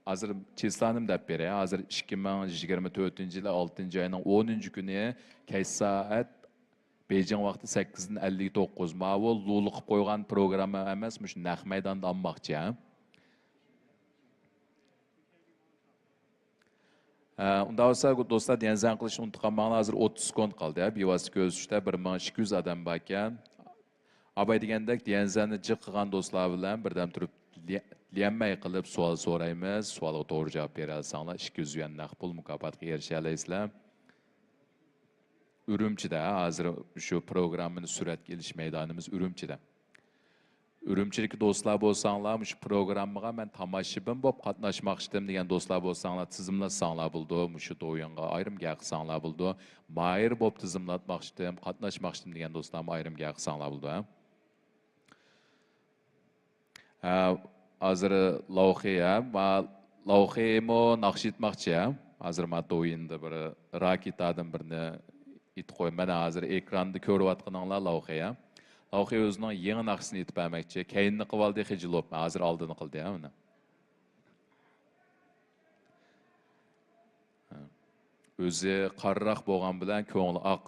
hozir cheslanim deb beray. Hozir 2024-yil 6-oyning 10-kuni kech soat Beijing vaqti 8:59 ma'vu lulu qilib qo'ygan programma emas, shu naq maydonda olmoqchi. Unda olsa do'stlar yanzan qilishni unutqanmanglar, hozir 30 sekund qoldi. Bevosita ko'zishda 1200 odam bor ekan. Abay degandek yanzanni jiq qilgan do'stlar bilan birdam turib liyanmay qilib savol so'raymiz. Savolga to'g'ri javob bera olsanglar 200 yuan naqd pul mukofotga erisha olasizlar. Ürümçide hozir shu programmani suratga ilish maydonimiz Ürümçide. Ürümçidagi do'stlar bo'lsanglar, shu programmaga men tomoshabin bo'lib qatnashmoqchidim degan do'stlar bo'lsanglar, tizimlasanglar bo'ldi. Shu o'yinga ayrimga qilsanglar bo'ldi. Mayir bo'lib tizimlatmoqchidim, qatnashmoqchidim degan do'stlarga ayrimga qilsanglar bo'ldi. Hozir lavhiya va lavhiyamo naqsh etmoqchi. Hozir men o'yinda bir raketadan birini it qo'y. Mana hozir ekranda ko'rayotganinglar lavhiya. Lavhiya o'zining yangi naqshini etib bermoqchi. Keyinni qilib oldi xijilop. Hozir oldini qildi uni. O'zi qarroq bo'lgan bilan ko'ngli oq.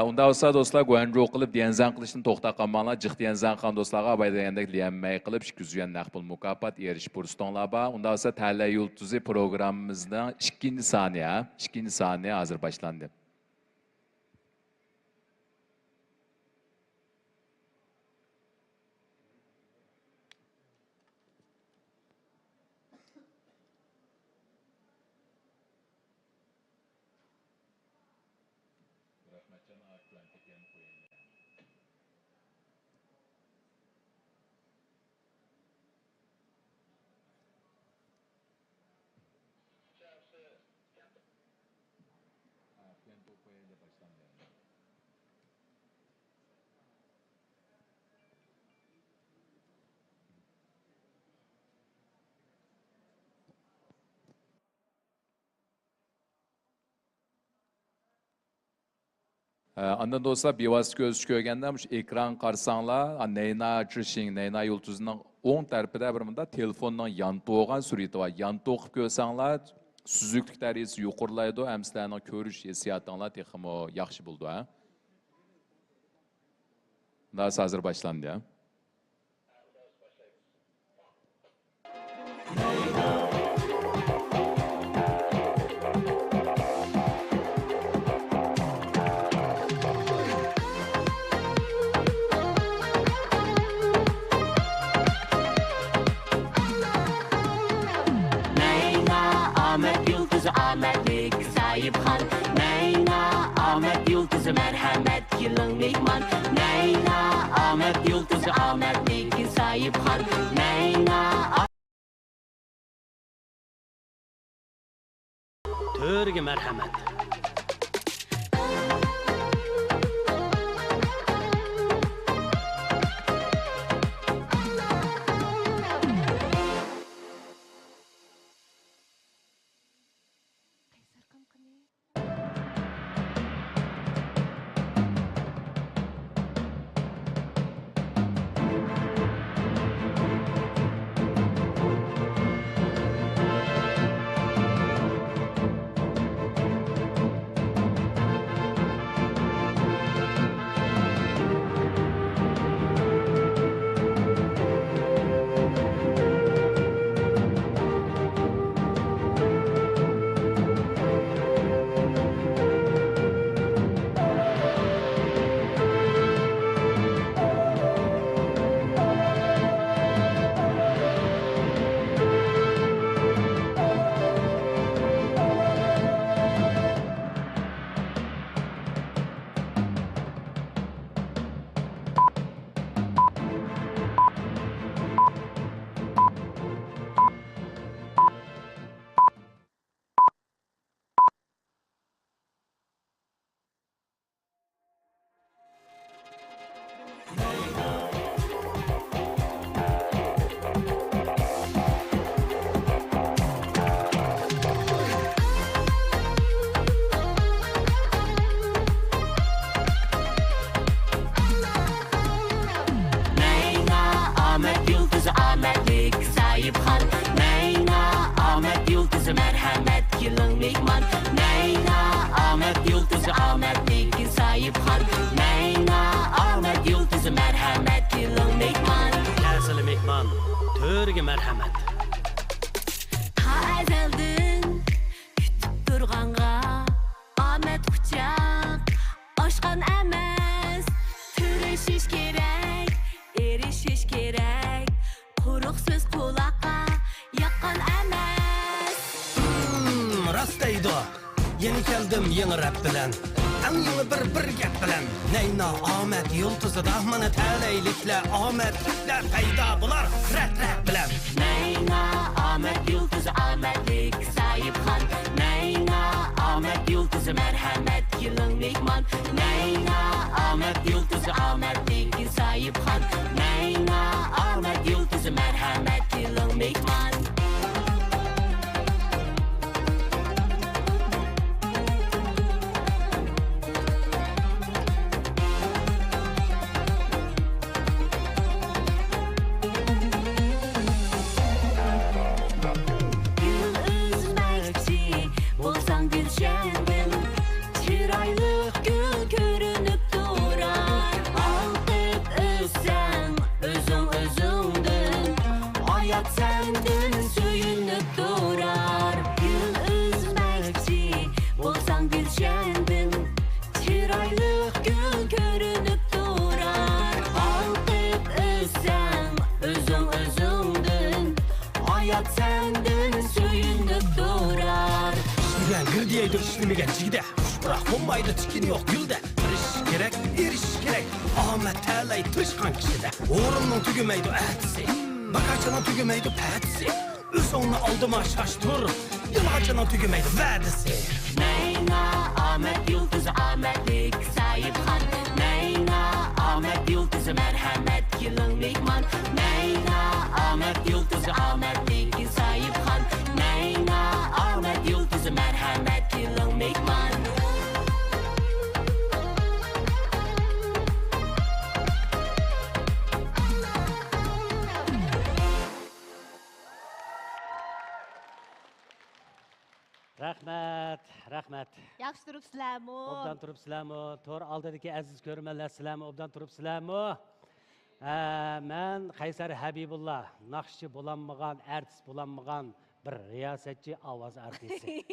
Unda olsa do'stlar guanjo qilib diyanzan qilishni to'xtab qolmanglar. Jiq diyanzan qilgan do'stlarga abay degandek liyanmay qilib 200 yuan naqd pul mukofot erish fursatlar bor. Unda olsa Talla Yulduzi programmamizning 2-soniya hozir boshlandi. Andan do'stlar bevosita ko'z ko'rganda shu ekran qarsanglar, Neyna Trishing, Neyna Yulduzining o'ng tarafida bir munda telefonning yanto'g'an surati bor. Yanto'qib ko'rsanglar, suzuklik darajasi yuqorilaydi, hamsizlarning ko'rish hissiyotinglar texmo yaxshi bo'ldi, ha. Dars hozir boshlandi. Ahmetlik sahip hal Neyna Ahmet Yıldızı merhamet yılın mihman Neyna Ahmet Yıldızı Ahmetlik sahip hal Neyna Türk'ü merhamet sahip hal Neyna Ahmet yıldızı merhamet yılın mehman Neyna Ahmet yıldızı ahmetlik sahip hal Neyna Ahmet yıldızı merhamet yılın mehman Kelsili mehman, törge merhamet. Ha ezeldin kütüp durğanğa Ahmet kucak aşkan emes Türeşiş gerek, erişiş gerek Quruq söz kulaqqa yaqqan emas Rast deydi o. Yeni keldim yeni rap bilen. En yeni bir gap bilen. Neyna Ahmet yıldızı da mana taleylikle Ahmet kitler payda bular rap bilen. Neyna Ahmet yıldızı ahmetlik sahip hal Neyna Ahmet yıldızı merhamet yılın mehman Neyna Ahmet yıldızı ahmetlik sahip hal Neyna Ahmet yıldızı merhamet yılın mehman Gül üzmekçi bolsan gülşendin Çıraylık gül görünüp durar Altıp özsen özün özündün Hayat sendin söyünüp durar Gül üzmekçi bolsan gülşendin Çıraylık gül görünüp durar Altıp özsen özün özündün Hayat sendin söyünüp durar Şuradan gır diyeydi işlemegen cigide. Bırak olmaydı tikini yok gülde. Eriş gerek, eriş gerek. Ahmet talay tışkan kişide. Uğrunun tügümeydi etsi. Bakaçının tügümeydi petsi. Üz onu aldıma şaştır. Yılacının tügümeydi verdisi. Neyna Ahmet yıldızı ahmetlik sahip hal Neyna Ahmet yıldızı merhamet yılın mehman Neyna Ahmet yıldızı ahmetlik sahip hal Neyna Ahmet yıldızı merhamet yılın mehman Rahmet. Yaxshi turibsizlarmi? Obdan turibsizlarmi? To'r oldidagi aziz ko'rmanlar sizlarmi? Obdan turibsizlarmi? Men Qaysar Habibullah, naqshchi bo'lanmagan, artist bo'lanmagan bir riyosatchi ovoz artisti.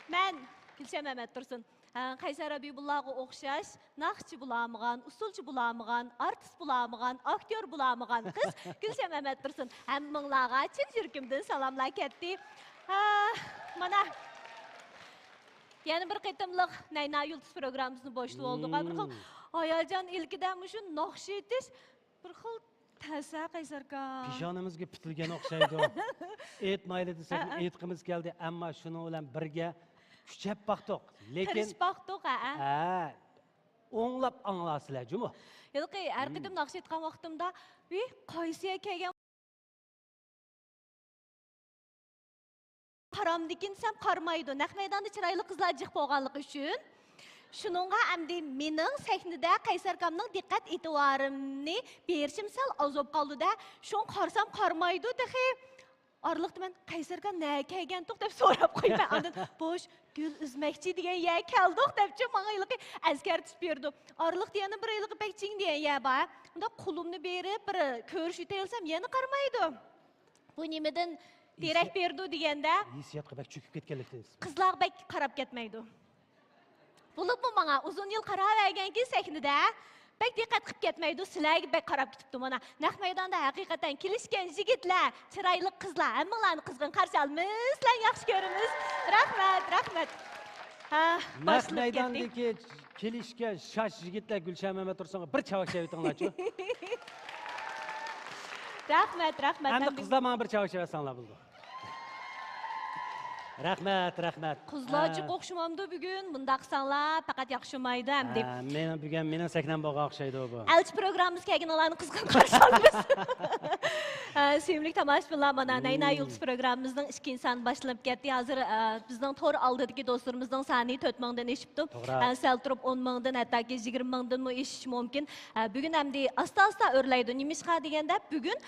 Men Gulshan Mamat Tursun. Qaysar Habibullahga o'xshash naqshchi bo'lamigan, usulchi bo'lamigan, artist bo'lamigan, aktyor bo'lamigan qiz Gulshan Mamat Tursun. Hammanglarga chin yuragimdan salomlar ketdi. Mana yana bir qitimliq Nayna Yulduz programmasini boshlab oldik. Bir xil hayajon ilkidan shu naqsh etish bir xil ta'sir Qaysarga. Pishonimizga putilgan o'xshaydi. Aytmayli desak, aytqimiz keldi, ammo shuning bilan birga kuchab baqdiq. Lekin Tirishbaqdiq, o'nglab anglasizlar, jumi. Yo'q, har qitim naqsh etgan vaqtimda, qaysiga kelgan qaramdikinsam qarmaydi. Naq maydonda chiroyli qizlar jiq bo'lganligi uchun shuningga amdi mening sahnada Qaysarkamning diqqat e'tiborimni berishim sal azob qoldi-da, shun qarsam qarmaydi dexe. Arlıqda men Qaysarga nä kelgandiq deb so'rab qo'yman. Ondan bosh gul uzmakchi degan ya keldik debchi menga yilqi azkartib berdi. Arlıqda yana bir yilqi bekching degan ya bor. Unda qo'limni berib bir ko'rish yetelsam yana qarmaydi. Bu nimadan derak berdi deganda hissiyotga bak cho'kib ketganlikdan. Qizlar bek qarab ketmaydi. Bo'lib bu menga uzun yil qarab verganki sahnada bek diqqat qilib ketmaydi, sizlarga bek qarab ketibdi mana. Naq maydonda haqiqatan kelishgan yigitlar, chiroyli qizlar, hammalarni qizg'in qarshi olamiz, sizlarni yaxshi ko'ramiz. Rahmat. Naq maydondagi kelishga shosh yigitlar Gulshan Mamat Tursunga bir chavak chavitinglarchi. Rahmat. Endi qizlar menga bir chavak chavatsanlar bo'ldi. Rahmat. Qizlarcha o'xshamamdi bugun. Bundaq sanlar faqat yaxshimaydi hamdi. Mening saknam bo'lgan o'xshaydi bu. Elchi programmamizga kelganlarni qizg'in qarshi olamiz. Sevimli tomoshabinlar, mana Nayna Yulduz programmamizning 2 soni boshlanib ketdi. Hozir bizning to'r oldidagi do'stlarimizning soni 4000 dan eshibdi. Sal turib 10 dan hattoki 20 dan eshish mumkin. Bugun hamdi asta-asta o'rlaydi. Nimishqa deganda bugun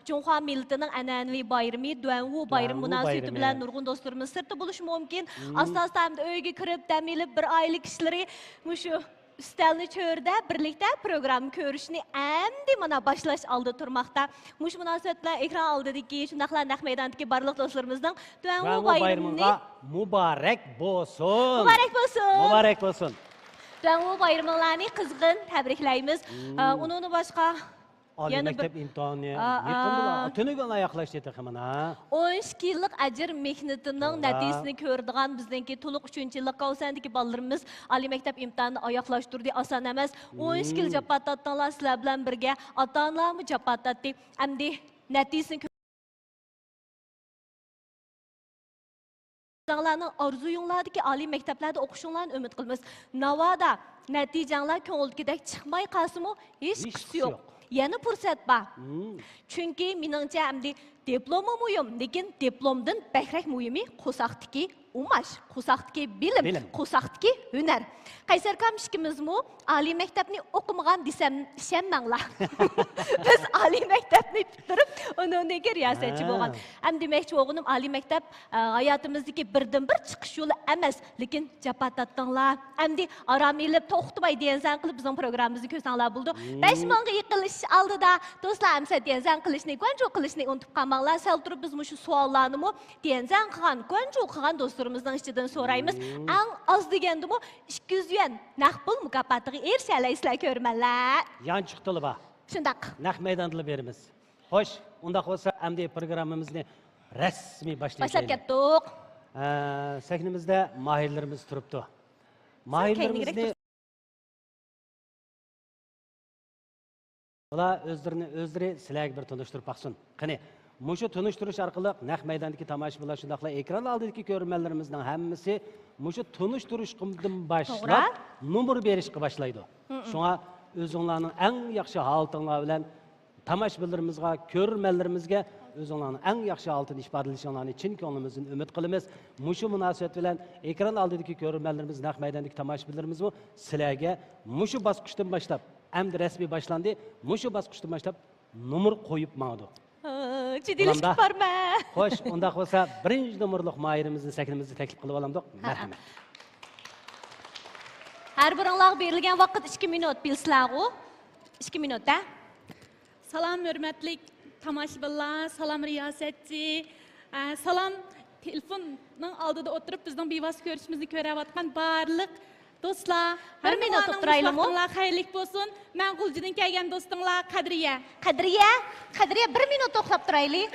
Jonghua millatining an'anaviy bayrami, Duanwu bayrami munosabati bilan nurg'un do'stlarimiz sirtda bo'lishi mumkin. Asta-asta hamda uyga kirib, dam olib bir oila kishilari mushu üstelni çöğürde birlikte program görüşünü emdi mana başlaş aldı turmakta. Muş münasebetler ekran aldıdaki, şundaklar nak meydandaki barlık dostlarımızdan Duanwu bayramını mübarek bolsun. Mübarek bolsun. Duanwu bayramlarını kızgın tebriklaymiz. Onun başka Ali mektep imtihanı yıkıldılar. Tünügen ayaklaştı hemen ha. 12 yıllık acır mehnetinin neticesini gördüğün bizdeki tuluk 3. yıllık olsandaki ballarımız Ali mektep imtihanını ayaklaştırdı. Asan emez. 12 yıl japatattanlar sizler bilen birge atanlar mı japatattı. Hem de neticesini Dağlarının arzuyunlardaki Ali mekteplerde okuşunlarını ümit kılmız. Navada neticeler köngüldükidek çıkmay kalsımı hiç kısı yok. Yeni fırsat var. Çünkü menimce hamdi diplomum uyum. Lekin diplomdan behrek muyumi qo'saqdiki umash, qo'saqdiki bilim, qo'saqdiki hunar. Qaysarkam ishkimiz mu Ali mektepni o'qimagan desam ishonmanglar. Biz Ali mektepni bitirib, uningga riyosatchi bo'lgan. Ham demoqchi o'g'lim Ali mektep hayotimizdagi birdan bir chiqish yo'li emas, lekin japatatdinglar. Hamdi aram elib to'xtamay degan qilib bizning programmamizni ko'rsanglar bo'ldi. 5 mingga yiqilish oldida do'stlar amsa degan qilishni, qancha qilishni unutib qolmanglar. Sal turib biz mushu savollarni mu degan qilgan do'stlarimizdan ichidan so'raymiz. Eng oz degandimi 200 yuan naq pul mukofotiga erishalaysizlar ko'rmanlar. Yanchiqtili ba. Shundaq. Naq maydonda beramiz. Xo'sh, unda bo'lsa hamda programmamizni rasmiy boshlaymiz. Boshlab ketdik. Sahnimizda mahirlarimiz turibdi. Mahirlarimizni ular o'zlari sizlarga bir tanishtirib baqsin. Qani, mushu tanishtirish orqali naq maydondagi tomoshabinlar shundaqla ekran oldidagi ko'rmanlarimizning hammasi mushu tanishtirishdan boshlab nomer berishga boshlaydi. Shunga o'zinglarning eng yaxshi holatinglar bilan tomoshabinlarimizga, ko'rmanlarimizga o'zinglarning eng yaxshi holatini ifodalashinglarni chin ko'nglimizdan umid qilamiz. Mushu munosabat bilan ekran oldidagi ko'rmanlarimiz, naq maydondagi tomoshabinlarimiz sizlarga mushu bosqichdan boshlab hamda rasmiy boshlandi. Mushu bosqichdan boshlab nomer qo'yib ma'du. Ciddilik barma. Xo'sh, unda bo'lsa birinchi nomerlik mahirimizni sahnimizga taklif qilib olamdik. Marhamat. Har biringlar berilgan vaqt 2 minut bilsizlar-ku. 2 minutda. Salam hürmetlik tomoshabinlar, salam riyosatchi, salam telefonning oldida o'tirib bizning bevosita ko'rishimizni ko'rayotgan barliq do'stlar. 1 minut o'tiraylikmi? Xayrlik bo'lsin. Men G'uljidan kelgan do'stinglar Qadriya. Qadriya 1 minut to'xtab turaylik.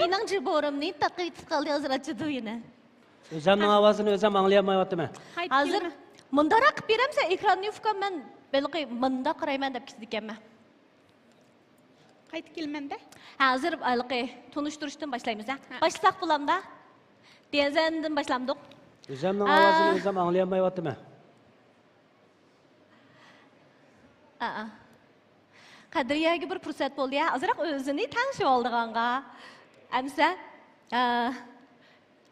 Mening jiborimni taqib qildi hozircha yana. O'zimning ovozini o'zim anglayolmayapman. Hozir mundaroq qilib beramsa ekranni ufqam men balki munda qarayman deb ketganman. Qaytib kelmanda? Hozir balki tanishtirishdan boshlaymiz. Boshlaq bo'lamda. Denzandan boshlamdik. O'zimning ovozini o'zim anglayolmayapman. Qadriyaga bir fursat bo'ldi ya. Azroq o'zini tanishib oldiganga. Amsa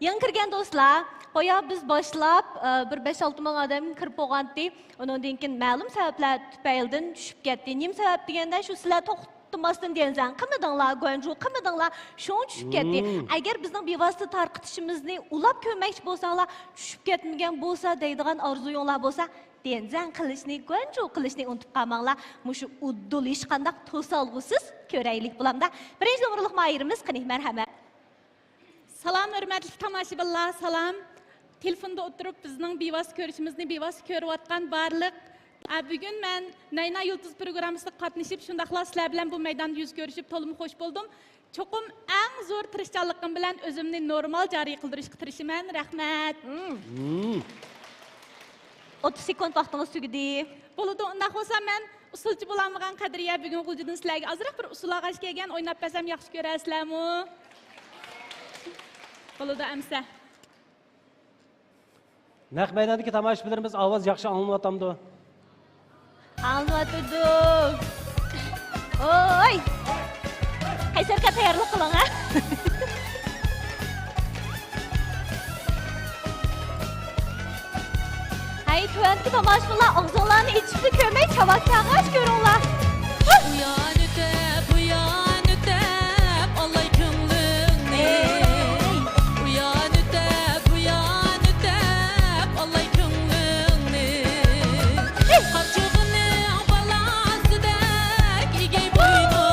yangi kirgan do'stlar, qo'ya biz boshlab bir 5-6 ming odam kirib bo'lgandi. Undan keyin ma'lum sabablar tufaylidan tushib ketdi. Nim sabab deganda shu sizlar to'xtamasdan degansan, qimidinglar, Guanju, qimidinglar, shun tushib ketdi. Agar bizning bevosita tarqitishimizni ulab ko'rmoqchi bo'lsanglar, tushib ketmagan bo'lsa, deydigan orzuyinglar bo'lsa, denzan qilishni, Guanju qilishni unutib qolmanglar. Mushu uddul ish qandaq to'solg'usiz ko'raylik bulamda. Birinchi nomerlik mahirimiz qani, marhamat. Salam hürmetli tomoshabinlar, salam. Telefonda o'tirib bizning bevosita ko'rishimizni bevosita ko'rayotgan barliq. Bugun men Nayna Yulduz programmasida qatnashib, shundaqla sizlar bilan bu maydonda yuz ko'rishib, to'liq xush bo'ldim. Cho'qim eng zo'r tirishchanligim bilan o'zimni normal joriy qildirishga tirishaman. Rahmat. 30 sekund vaqtingiz tugadi. Bo'ladi, unda bo'lsa men usulchi bo'lamagan Qadriya bugun G'uljidan sizlarga azroq bir usul og'ash kelgan, o'ynab bersam yaxshi ko'rasizlarmi? Bo'ladi, amsa. Naq maydondagi tomoshabinlarimiz ovoz yaxshi anglatamdi. Anlatırdık. Oy. Qaysarga tayyorlik qiling, ha? Hay, tuanki tomoshabinlar og'zinglarni ichib ko'may, chavak-chag'ash ko'ringlar. Uyan ötep Allay könlüğünü Uyan ötep Allay könlüğünü Harçığını balası dek İgey boynunu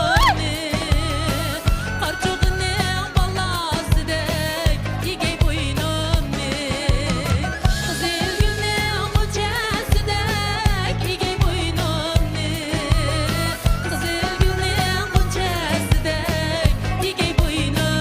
Harçığını balası dek İgey boynunu Kızıl gülün uçası dek İgey boynunu Kızıl gülün uçası dek İgey boynunu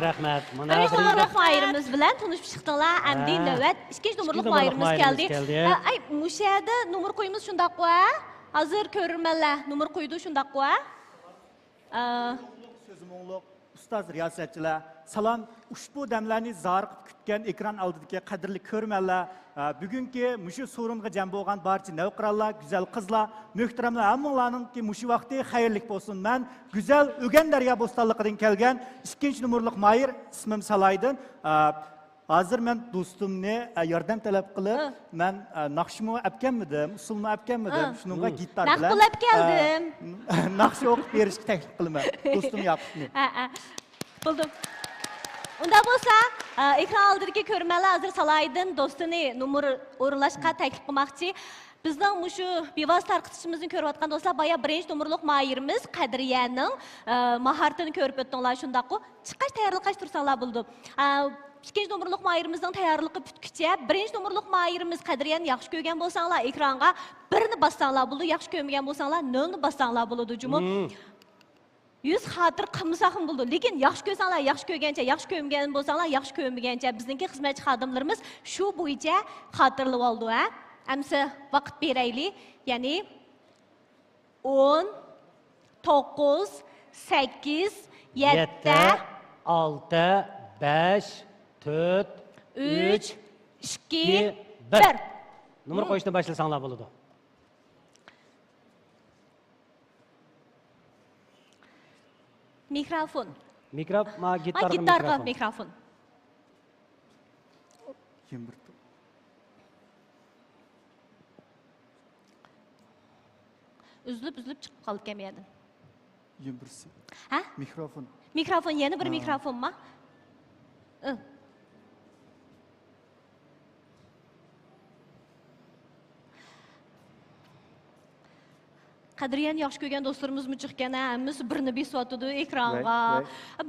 Rahmat. Mana Birinchi numurluq mayırımız bilan tanışıp çıktılar. Endi növbet ikinci numurluq numurluq mayırımız mayırımız geldi. geldi. Ay, muşada numur koyumuz şundaq qo'a. Hazır ko'rinmanlar numur qo'ydi shundaq qo'a. Sözümünlük, ustaz riyasetçiler, salam, ushbu damlarni zarqib kutgan ekran oldidagi qadrli ko'rmanlar, bugungi mushu sorunga jam bo'lgan barcha navqironlar, go'zal qizlar, muhtaramlar, hammalaringki mushu vaqti xayrlik bo'lsin. Men go'zal O'gan daryo bo'stonligidan kelgan 2-numurliq Mayir, ismim Salaydin. Hozir men do'stimni yordam talab qilib, men naqshmi apkanmidim, usulni apkanmidim, shunga gitar bilan Naqdlab keldim. naqsh o'qib berishga taklif qilaman. Do'stim Yaqubni. Buldum. Unda bo'lsa, ekran oldidagi ko'rmanlar hozir Salaydin do'stini numur o'rinlashga taklif qilmoqchi. Bizning mushu bevos tarqitishimizni ko'rayotgan do'stlar, boya 1-numurliq mayirimiz Qadriyaning mahoratini ko'rib o'tdinglar shundaqku. Chiqash tayyorlashga tursanglar bo'ldi. 2-numurluq mayirimizning tayyorligi bitguncha 1-numurluq mayirimiz Qadriyani yaxshi ko'rgan bo'lsanglar, ekranға birini bassanglar bo'ldi, yaxshi ko'rmagan bo'lsanglar 0 bassanglar bo'ladi jumu. 100 xotir qilmasa ham bo'ldi. Lekin yaxshi ko'rsanglar, yaxshi ko'rgancha, yaxshi ko'rmagan bo'lsanglar, yaxshi ko'rmagancha bizningki xizmatchi xodimlarimiz shu bo'yicha xotirlab oldi, ha? Amsa vaqt beraylik. Ya'ni 10 9 8 7 6 5 4 3 2 1. 1. Numar qo'yishni boshlasanglar bo'ladi. Mikrofon. Gitarga mikrofon. Üzülüp chiqib qolib kelmaydi. Yembirsi. Ha? Mikrofon. Mikrofon, yana bir mikrofonmi? Qadriyani yaxshi ko'rgan do'stlarimiz chiqqan, hammasi birini besotdi ekranға.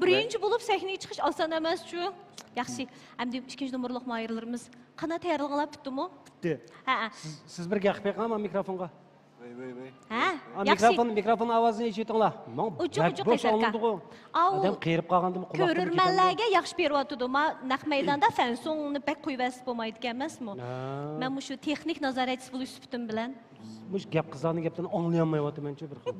Birinchi bo'lib sahnaga chiqish oson emas-ku. Yaxshi. Endi 2-numurluq mayirlarimiz qana tayyorlanib bitdimi? Bitdi. Ha. Siz bir gapirib qo'yinglar mikrofonga. Ha? Mikrofon ovozini eshitinglar. Uchuq qaysarka. Adam qiyirib qolgandimi quloqqa. Ko'rurmanlarga yaxshi beryapti. Men naq maydonda fansonni pek qo'yvasib bo'lmaydigan emasmi? Men shu texnik nazoratchisi bo'lish sifatim bilan Mush gap qizlarning gapdan anglayolmayapman-chi bir xil.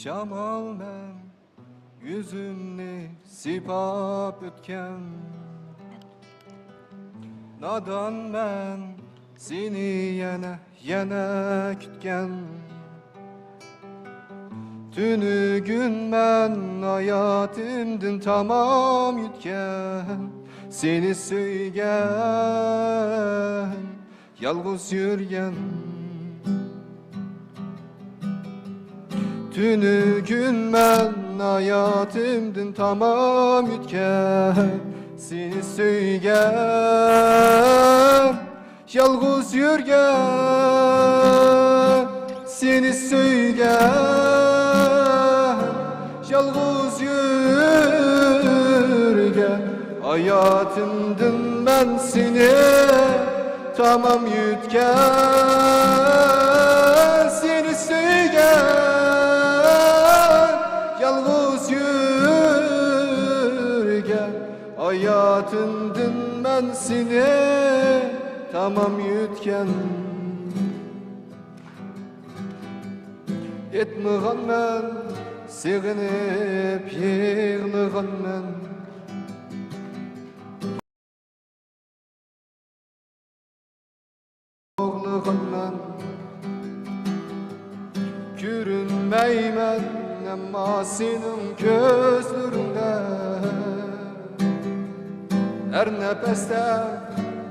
Şamal men yüzümni sipap ötken Nadan men seni yana kütken Tünü gün men hayatımdın tamam yutken Seni söygen, yalnız yürgen Tünü gün men hayatımdın tamam yutken Seni söygen, yalnız yürgen Seni söygen, yalnız yürgen Hayatımdın ben seni tamam yutken Seni söygen yalnız yürgen hayatımdın ben seni tamam yutken etmeğen ben seğinip yığılğan ben oğlığan ben görünmeymen ama senin gözlerinde her nefeste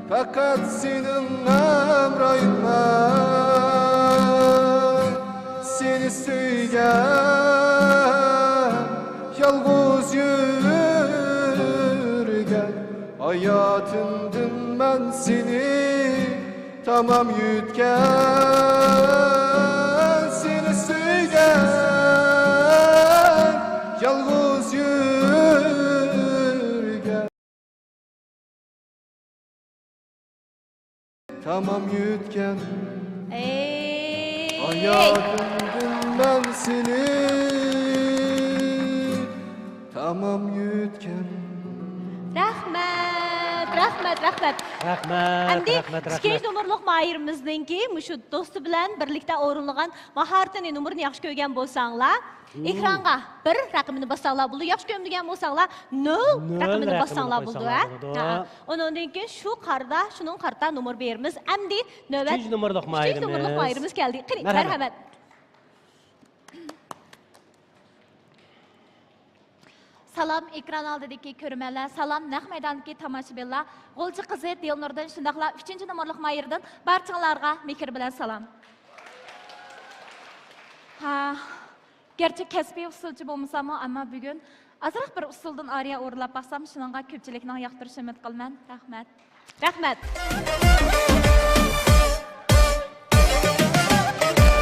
fakat senin emrayın ben seni söyleyen yalnız yürgen hayatımdın ben seni tamam yutken seni söyleyen yalnız yürgen tamam yutken hayatımdın ben seni tamam yutken Rahmet, rahmet. Rahmat, Endi rahmat, ikkinchi rahmat. nomerlik mayirimizningki mushu do'sti bilan birlikda o'rinlagan mahoratini numerini yaxshi ko'rgan bo'lsanglar, ekronga 1 raqamini bossanglar bo'ldi. Yaxshi ko'rmagan bo'lsanglar 0 raqamini bossanglar bo'ldi. Undan keyin shu qarda, shuning qarta nomer beramiz. Endi navbat 3 nomerlik ikkinchi nomerlik mayirimiz keldi. Qani, marhamat. Salam ekran oldidagi ko'rmanlar, salam naq maydondagi tomoshabinlar, G'olchi qizi Dilnurdan shundaqla 3-nomerlik mayirdan barchalarga mehr bilan salam. Gerçi kasbiy usulchi bo'lmasam, ammo bugun azroq bir usuldan ariya o'rlab baxsam, shuningga ko'pchilikning yoqtirishini umid qilaman. Rahmat. Rahmat.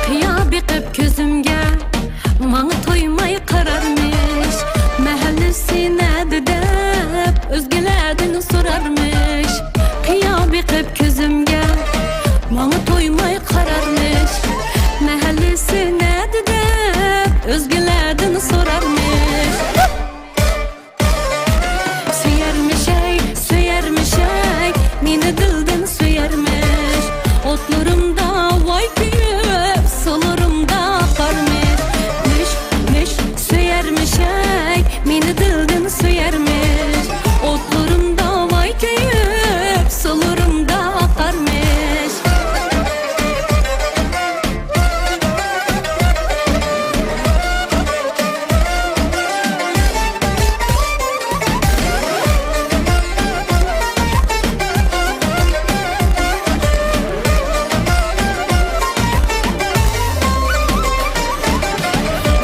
Qiyo biqib ko'zimga manga to'ymay qararmish mahallasi nadi deb o'zgalardan so'rarmish qiyo biqib ko'zimga manga to'ymay qararmish mahallasi nadi deb o'zgalardan so'rarmish Söyermiş ey meni dildan söyermiş otlarımda vay kuyup sularımda akarmış Müş söyermiş ey meni dildan söyermiş otlarımda vay kuyup sularımda akarmış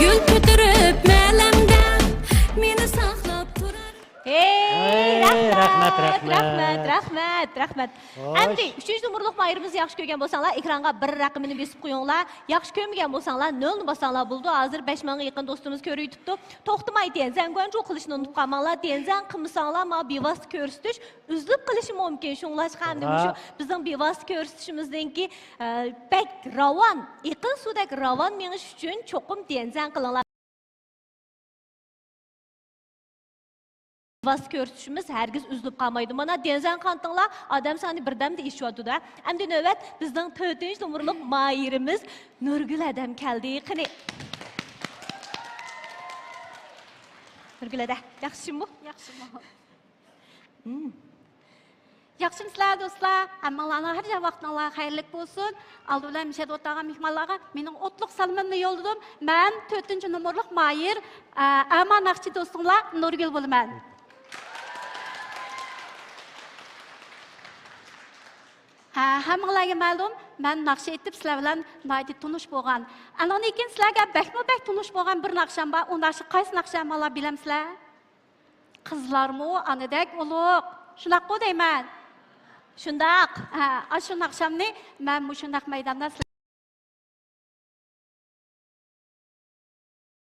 Gül götürüp melemde meni saklap turar Rahmat. Endi 3-nomerlik mayirimizni yaxshi ko'rgan bo'lsanglar, ekronga 1 raqamini besib qo'yinglar. Yaxshi ko'rmagan bo'lsanglar 0 ni bossanglar bo'ldi. Hozir 5 mingga yaqin do'stimiz ko'rib yutibdi. To'xtamay tenzangwanjo qilishni unutib qolmanglar. Tenzang qilmasanglar, ma bevosita ko'rsatish uzlib qilishi mumkin. Shunglashqa hamda shu bizning bevosita ko'rsatishimizningki bek ravon, yaqin suvdagi ravon menish uchun cho'qim tenzang qilinglar. Vas ko'rsatishimiz hargiz uzilib qolmaydi. Mana denzang qantinglar, odam soni birdamda eshityapti-da. Endi navbat bizning 4-nomerlik mayirimiz Nurgul adam keldi. Qani. Nurgul ada, yaxshimi? Yaxshimi? Yaxshimsizlar do'stlar, hammalarning har vaqtinglar xayrli bo'lsin. Aldı bilan mishat o'tirgan mehmonlarga mening o'tliq salomimni yo'lladim. Men 4-nomerlik mayir, amanaqchi do'stinglar Nurgul bo'laman. Hammalarga ma'lum, men naqsha etib sizlar bilan naydi tunish bo'lgan. Andan keyin sizlarga bak tunish bo'lgan bir naqsham bor. U naqsha qaysi naqshamlar bilamsizlar? Qizlarmi, anadek ulug'. Shunaqqa deyman. Shundaq. Shu naqshamni men mushunaq maydonda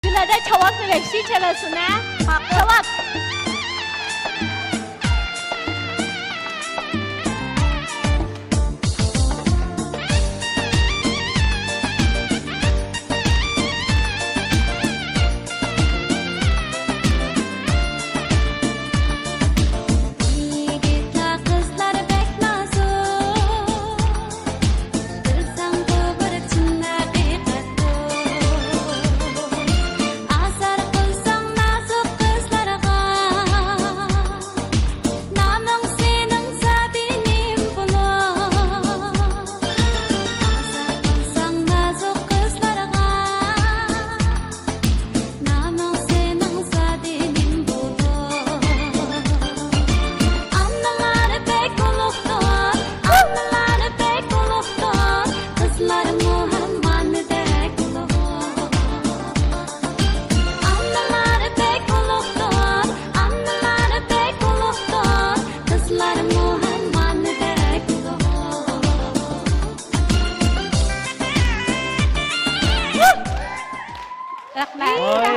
Sizlarda chavobni berishni chalasini. Javob.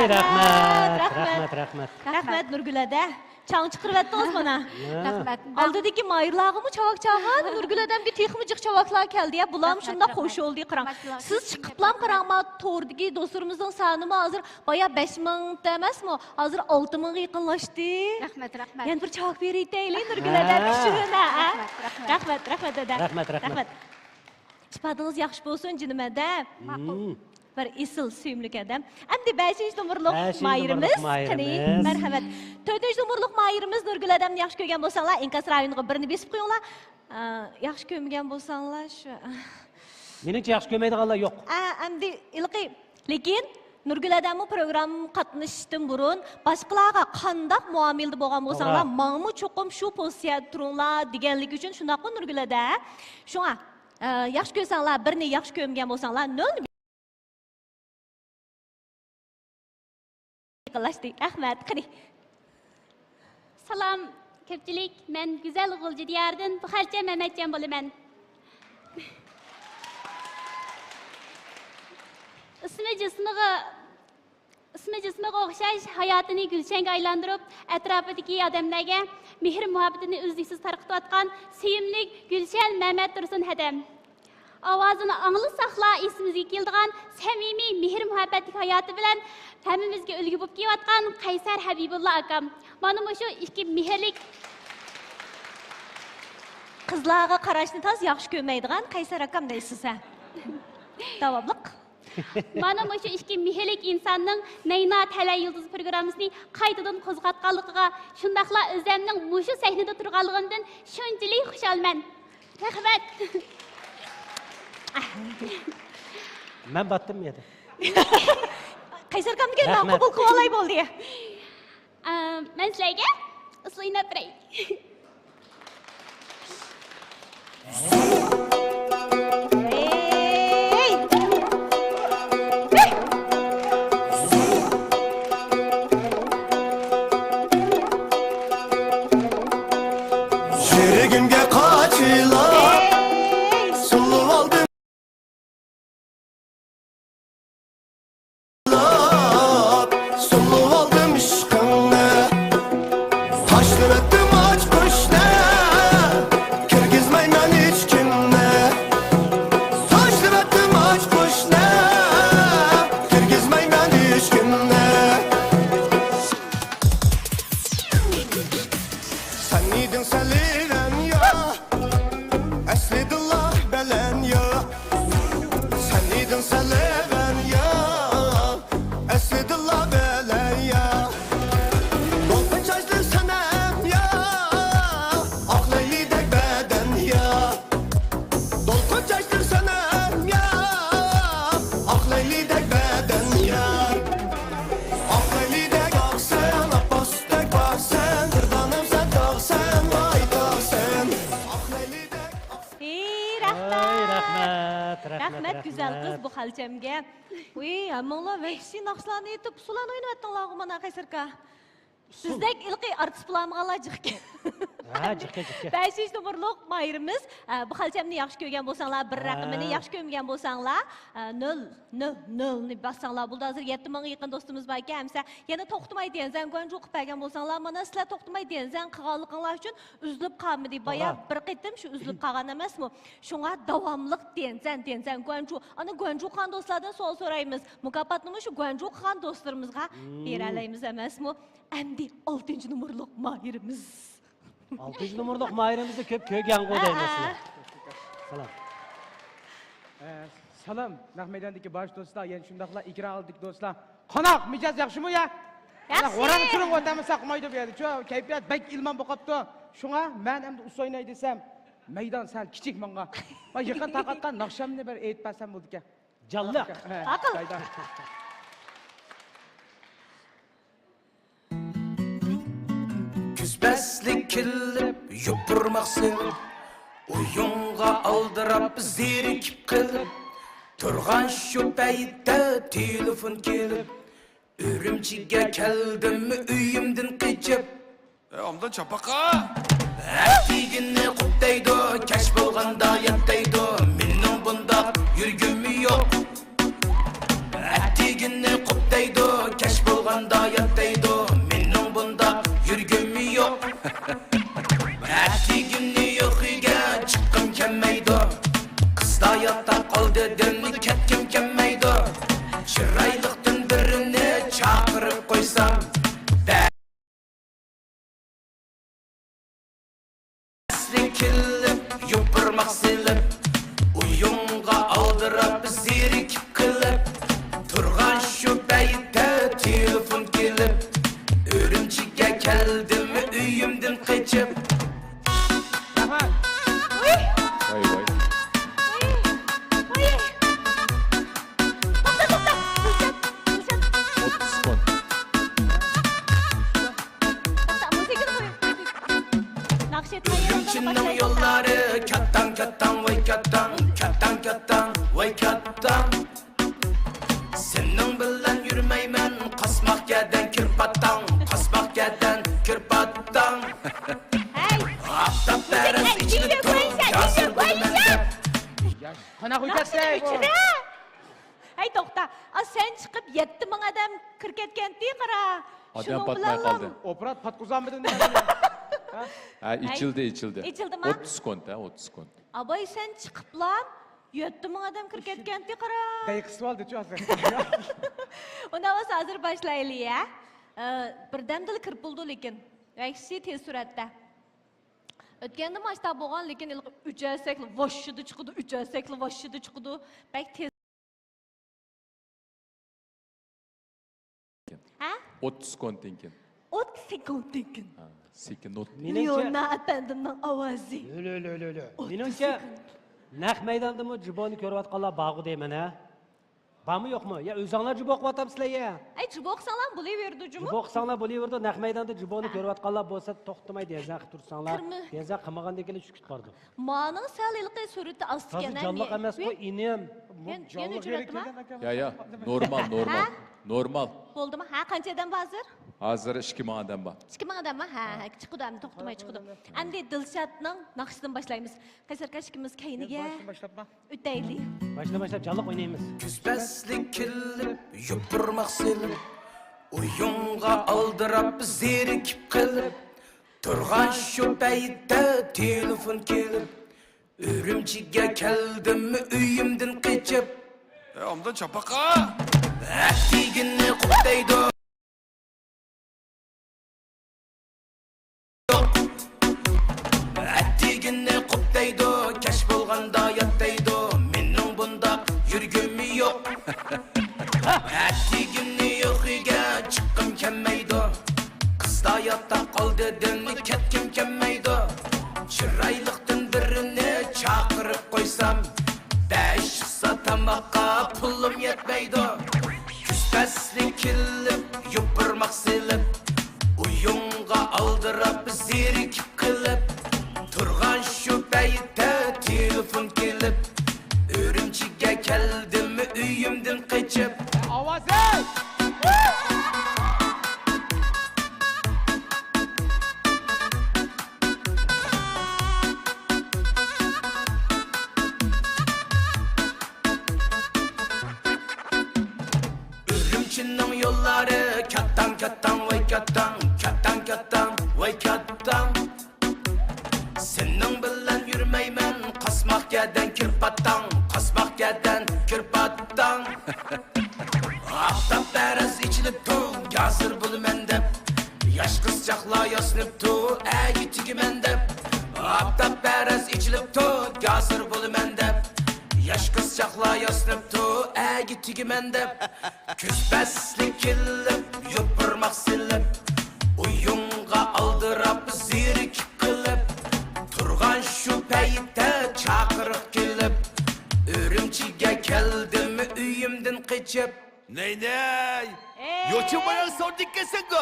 rahmat. Rahmat Nurgül'e. Çağın çıkırıp ettiniz bana. Rahmat. Aldadaki mayırlağımı çavak çağın. Nurgül'den bir texmicik çavaklar geldi ya. Bulam şunda hoş oldu kıran. Siz çıkıplam kıranma tordaki dostlarımızın sanımı hazır. Baya 5000 demez mi? Hazır 6000 yakınlaştı. Rahmat. Yani bir çavak vereyim değil Nurgül'den düşürüne. Rahmat. Çıpadınız yaxşı bolsun cinimede. Bir isil suyumluk adam. Endi 5 numurluq mayırımız. Merhamet. 4 numurluq mayırımız Nurgül adamni yaxşı ko'rgan bo'lsanglar, inkas rayoniga birini besib qo'yinglar. Yaxşı ko'rmagan bo'lsanglar shu. Meningcha yaxshi ko'rmaydiganlar yo'q. Endi ilqi. Lekin Nurgül adamning programmasiga qatnashishdan burun boshqalarga qanday muomalada bo'lgan bo'lsanglar, menmi cho'qim shu pozitsiyada turinglar deganlik uchun shunaqmi Nurgül ada? Shunga yaxshi ko'rsanglar, birini yaxshi ko'rmagan bo'lsanglar, nol Rahmat, qani. Salam, köpçülük. Ben Güzel Gulcu diyardan Buxarcha Mehmetcan bo'laman. Ismi jismiga o'xshash hayotini gulchanga aylantirib, atrofidagi odamlarga mehr muhabbatini uzluksiz tarqatayotgan sevimli Gulshan Mehmet Tursun hadam. Ovozini anglasaqla esimizga keladigan samimiy mehr muhabbatli hayoti bilan hammamizga ulgu bo'lib kelayotgan Qaysar Habibulla akam. Mana shu ikki mehrlik qizlarga qarashni tez yaxshi ko'rmaydigan Qaysar akam deysiz ha. Davomliq. Mana shu ikki mehrlik insonning Nayna Talay Yulduz programmasini qaytadan qo'zg'atganligiga, shundaqla o'zimning mushu sahnada turganligimdan shunchalik xushalman. Rahmat. Men batdim edi. Qaysar akamga men qabul qilib olay bo'ldi. Men sizlarga usluyni beray. Şerigimge kaçılar Sulu aldım Sulu aldım aşkını Taşlı ettim aç kuşne Kirgizmeymen hiç kimne Taşlı ettim aç kuşne Kirgizmeymen hiç kimne Sen neydin seliven ya Esledillah belen ya Sen neydin seliven ya Esledillah belen ya Dolpun çaştır senem ya Akleylidek beden ya Dolpun çaştır senem ya Akleylidek beden ya Akleylidek aksen Apostek baksen Kırdanım sen dağsen Vay dağsen Akleylidek Rahmat güzel kız bu xalchamga. Uy, ammolar vahshiy naqshlarni aytib, sularni o'ynayotganlar mana Qaysarka. Sizdek ilqi artist bilanmaganlar jiqqa. Jiqqa. 5 numurluq mayirimiz bu xalchamni yaxshi ko'rgan bo'lsanglar, bir raqamini yaxshi ko'rmagan bo'lsanglar, 0 ni bassanglar. Bu hozir 7000 ga yaqin do'stimiz bor ekan, hamsa yana to'xtamay degansan, go'nju qilib bergan bo'lsanglar, mana sizlar to'xtamay degansan, qilganliginglar uchun uzilib qolmadi. Boya bir qitim shu uzilib qolgan emasmi? Shunga davomliq degansan, go'nju. Ana go'nju qilgan do'stlardan savol so'raymiz. Mukofotni shu go'nju qilgan do'stlarimizga beralaymiz emasmi? Endi 6 numurluq mayirimiz. 6 numurluq mayirimizni ko'p ko'rgan qo'daymizlar. Salam. Salam, Nahmaydandagi bosh do'stlar, yana shundaqla ikra oldik do'stlar. Qanaq mijoz yaxshimi ya? Yaxshi. O'ran turing o'tamiz saqmaydi bu yerda. Shu kayfiyat bak ilmon bo'qapti. Shunga men endi usoynay desam, maydon sal kichik menga. Va yaqin taqatgan naqshamni bir aytmasam bo'ldi ekan. Jalliq. Aql. Küzbeslik kilip yupurmaksın Uyunga aldırıp zirikip kılıp Turgan şu payda telefon kelip Ürümçiga keldim uyumdan qıçıp Ondan çapaka Ertigini qutdaydı Kaş bolganda yatdaydı Mening bunda yürgümü yok Ertigini qutdaydı Kaş bolganda yattaydı Mening bunda yürgüm yok Erti günü yok uyga çıkkım kelmeydi Kızda yatta kaldı dönü ketkim kelmeydi Çıraylıktın birini çağırıp koysam Desli kilip yupurmak silip Uyumga aldırıp zirikip kılıp Turgan şu beyte telefon kelip Örümçiге keldim üyümdün kaçıp Vay vay. Dilşat, 30 sekund. Örümçinin yolları kattan kattan vay kattan Kattan kattan vay kattan Senin bilen yürümeymen Kasmak yerden kirpattan Kasmak yerden kirpattan Aftap beres içini tut Yazır bilmende Qanaqa uyqasay bu? Hey to'xta, sen chiqib 7 ming odam kirib ketgandi, qara. Adam patmay kaldı. Operat patquzanmidin? Ha, içildi. İçildimi? 30 sekund, 30 sekund. Abay sen chiqib lan 7 ming odam kirib ketgandi, qara. Qayqisib oldi-chu hozir. Unda biz hozir boshlaylik, ya. Birdamdil kirib bo'ldi lekin. Yaxshi tez suratda. O'tganda mashta bo'lgan, lekin 3 sakli voshshida chiqdi, 3 sakli voshshida chiqdi. Bak tez. Ha? 30 sekund tinkin. 30 sekund tekin. Sekin not. Leona efendimning ovozi. Menimcha naq maydondami jiboni ko'rayotganlar bog'i deyman ha. Bormi yo'qmi? Ya o'zinglar jibo qilyapsizlar ya. Ay jiboqsanlar bo'laverdi jumi. Jibo qilsanglar bo'laverdi, naq maydonda jiboni ko'rayotganlar bo'lsa to'xtamay dezaq tursanglar. Dezaq qilmagandek kelib chiqib qoldi. Ma'ning salilqi surati ostiga Hozir jonliq emas bu inim. Yana juratma. Ya, normal. Bo'ldimi? Ha, qanchadan hozir? Hozir 2 ming odam bor. 2 ming odammi? Ha, chiqdi, to'xtamay chiqdi. Endi Dilshatning naqshidan boshlaymiz. Qaysar kashkimiz kayniga Başlatma. o'taylik. Boshlab jonliq o'ynaymiz. Küspeslik kilip yupurmak silip Uyumga aldırıp zirikip kılıp Turgan şu beyte telefon kelip Örümçiге keldim üyümdün kaçıp Amdan çapaka. Ertigini kutlaydı Ertigini kutlaydı Keş bulganda yattaydı Mening bunda yürgüm yok Ertigini yok uyga çıkkım kelmeydi Kızda yatta kaldı dönü ketkim kelmeydi Çıraylıktın birini çağırıp koysam 5 satamakka pulum yetmeydi Küspeslik kilip yupurmak silip Uyumga aldırıp zirikip kılıp Turgan şu beyte telefon kelip Örümçiге keldim üyümdün kaçıp Ovozi! Örümçinin yolları kattan kattan vay kattan Kattan kattan vay kattan Senin bilen yürümeymen Kasmak yerden kirpattan Kasmak yerden kirpattan Aftap beres içilip tu Yazır bulu mendep Yaş kızcakla yasınıp tu Eğitigi mendep Aftap beres içilip tu Yazır bulu mendep Yaş kızcakla yasınıp tu Eğitigi mendep Küspeslik kilip Yupurmak silip Uyumga aldırıp zirikip kılıp Turgan şu peyte çağırıp kelip Örümçiге keldim üyümdün kaçıp Ney ney. Yoçun bayan son dikkesin go.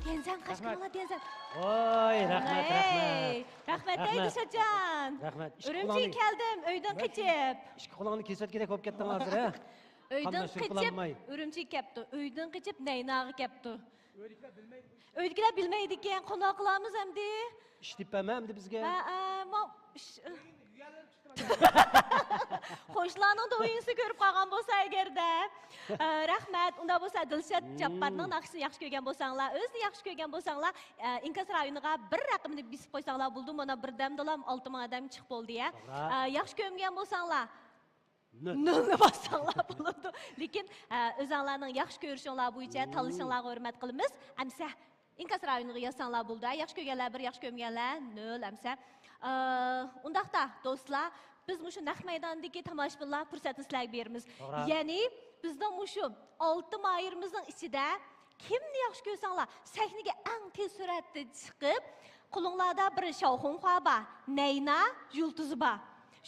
Tenzan qashqarlar tenzan. Voy, rahmat. Rahmat ey Dilshatjon. Rahmat. Urumchiga keldim, uydan qochib. Ishki qo'lingni kesatgidek bo'lib ketding hozir ha. Uydan Qanday qochib, qilolmay. Urumchiga kelibdi. Uydan qochib Naynaga kelibdi. Öydükiler bilmeydi ekan, qanday qilamiz endi? ish tepami endi bizga? Qo'shlarning da o'yinsi ko'rib qolgan bo'lsa agarda, rahmat. Unda bo'lsa Dilshod Jabbarning naqshini yaxshi ko'rgan bo'lsanglar, o'zini yaxshi ko'rgan bo'lsanglar, Inkas rayoniga bir raqamni bisib qo'ysanglar bo'ldi. Mana birdamdalam 6000 odam chiqib bo'ldi ya. Yaxshi ko'rgan bo'lsanglar, nolni bossanglar bo'ladi. Lekin o'zinglarning yaxshi ko'rishinglar bo'yicha tanlashinglarga hurmat qilamiz. Amsa Inkas rayoniga yozsanglar bo'ldi. Yaxshi ko'rganlar 1, yaxshi ko'rmaganlar 0 amsa. Undaqda do'stlar, biz mushu naq maydondagi tomoshabinlar fursatni sizlarga beramiz. Ya'ni bizning mushu 6 mayrimizning ichida kimni yaxshi ko'rsanglar, sahnaga eng tez suratda chiqib, qo'linglarda bir shovxunxo bor, Nayna yulduzi bor.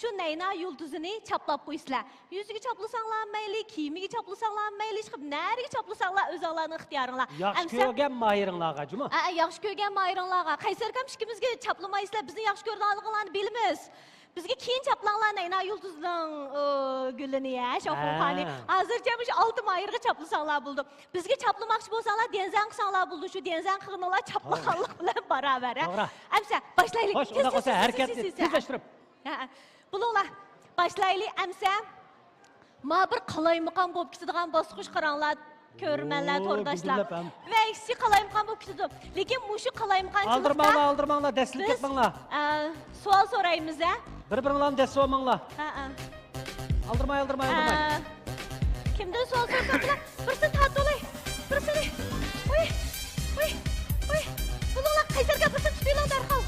Shu Nayna yulduzini chaplab qo'ysizlar. Yuziga chaplasanglar mayli, kiyimiga chaplasanglar mayli, chiqib nariga chaplasanglar o'zinglarning ixtiyoringlar. Yaxshi ko'rgan mayiringlarga, juma. Yaxshi ko'rgan mayiringlarga. Qaysar kam ishimizga chaplamaysizlar, bizni yaxshi ko'rganliginglarni bilamiz. Bizga keyin chaplanglar Nayna yulduzning gulini ya, shovxonxoni. Hozircha shu 6 mayirga chaplasanglar bo'ldi. Bizga chaplamoqchi bo'lsanglar, denzan qilsanglar bo'ldi. Shu denzan qilganlar chaplaganlik bilan barobar. Amsa, boshlaylik. Xo'sh, unda qolsa harakatni tezlashtirib. Bulunglar, boshlaylik. Amsa, ma bir qalaymiqan bo'lib ketadigan bosqich qaranglar. Ko'rmanlar, to'rdoshlar. Va ikki qalaymiqan bo'lib ketadi. Lekin mushu qalaymiqanchilikda aldirmanglar, dastlab ketmanglar. Savol so'raymiz a. Bir-biringlarni dastlab olmanglar. Aldirmay. Kimdan savol so'rasanglar, birsini tatolay. Birsini. Voy. Bulunglar, qaysarga birsini tutinglar darhol.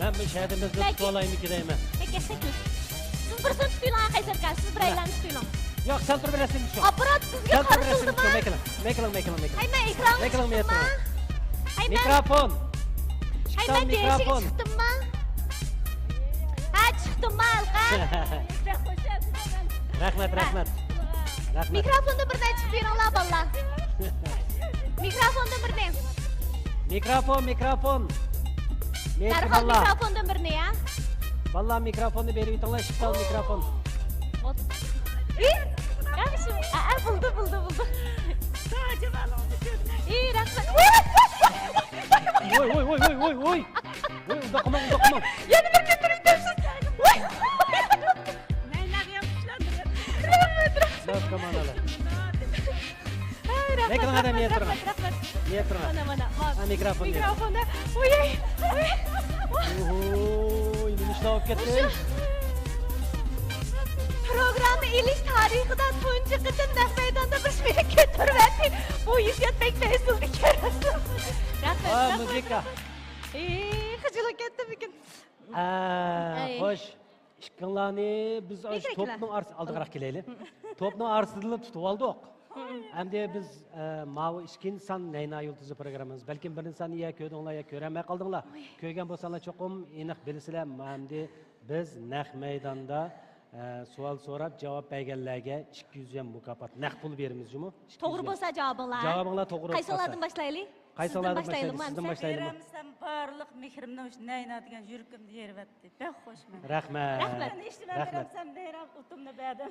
Men bu shahidimizni tutib olaymi deyman. Siz birsini tutinglar qaysarga, siz biraylarni tutinglar. Yo'q, sen turib berasan shu. Apparat sizga qarashildimi? Mekeling. Ay, men ekran chiqdimmi? Mikrofon. Ay, men mikrofon. Chiqdimmi? Ha, chiqdimmi, alqa? Rahmat. Mikrofonda birdan chiqib beringlar, bolalar. Mikrofonda birdan. Mikrofon. Darhol mikrofonda birni ya. Vallahi mikrofonni berib o'tinglar, shiqtal mikrofon. Yaxshi. Buldi. Sadece ben onu gördüm. Rahmat. Voy. Unda qilmang. Yana bir getirib dersiz. Voy. Naylar yapmışlardır. Rahmat. Kamanalar. Lekin adam yetirma. Mana. Mikrofon. Mikrofonda. Voy. Nima ishlab ketdi? Programı iliş tarihida tunji qitin naq maydonda bir meni ko'tarib, bu hissiyat pek bezildi ko'rasiz. Rahmat. Muzika. Xijilib ketdi bugun. Xo'sh, ishqinlarni biz o'sha to'pning oldigaroq kelaylik. To'pning orasidan tutib oldik. Endi biz mavi ishkin san Nayna yulduzi programmamiz. Balkim bir insonni ya ko'rdinglar ya ko'rmay qoldinglar. Ko'rgan bo'lsanglar cho'qim aniq bilasizlar. Endi biz naq maydonda savol so'rab javob berganlarga 200 ham mukofot naq pul beramizmi? To'g'ri bo'lsa javobinglar. Javobinglar to'g'ri bo'lsa. Qaysilardan boshlaylik? Qaysilardan boshlaylik? Sizdan boshlaylik. Beramsam barliq mehrimni o'sha Nayna degan yuragimda yeribdi. Bek xo'shman. Rahmat. Beramsam beram utumni berdim.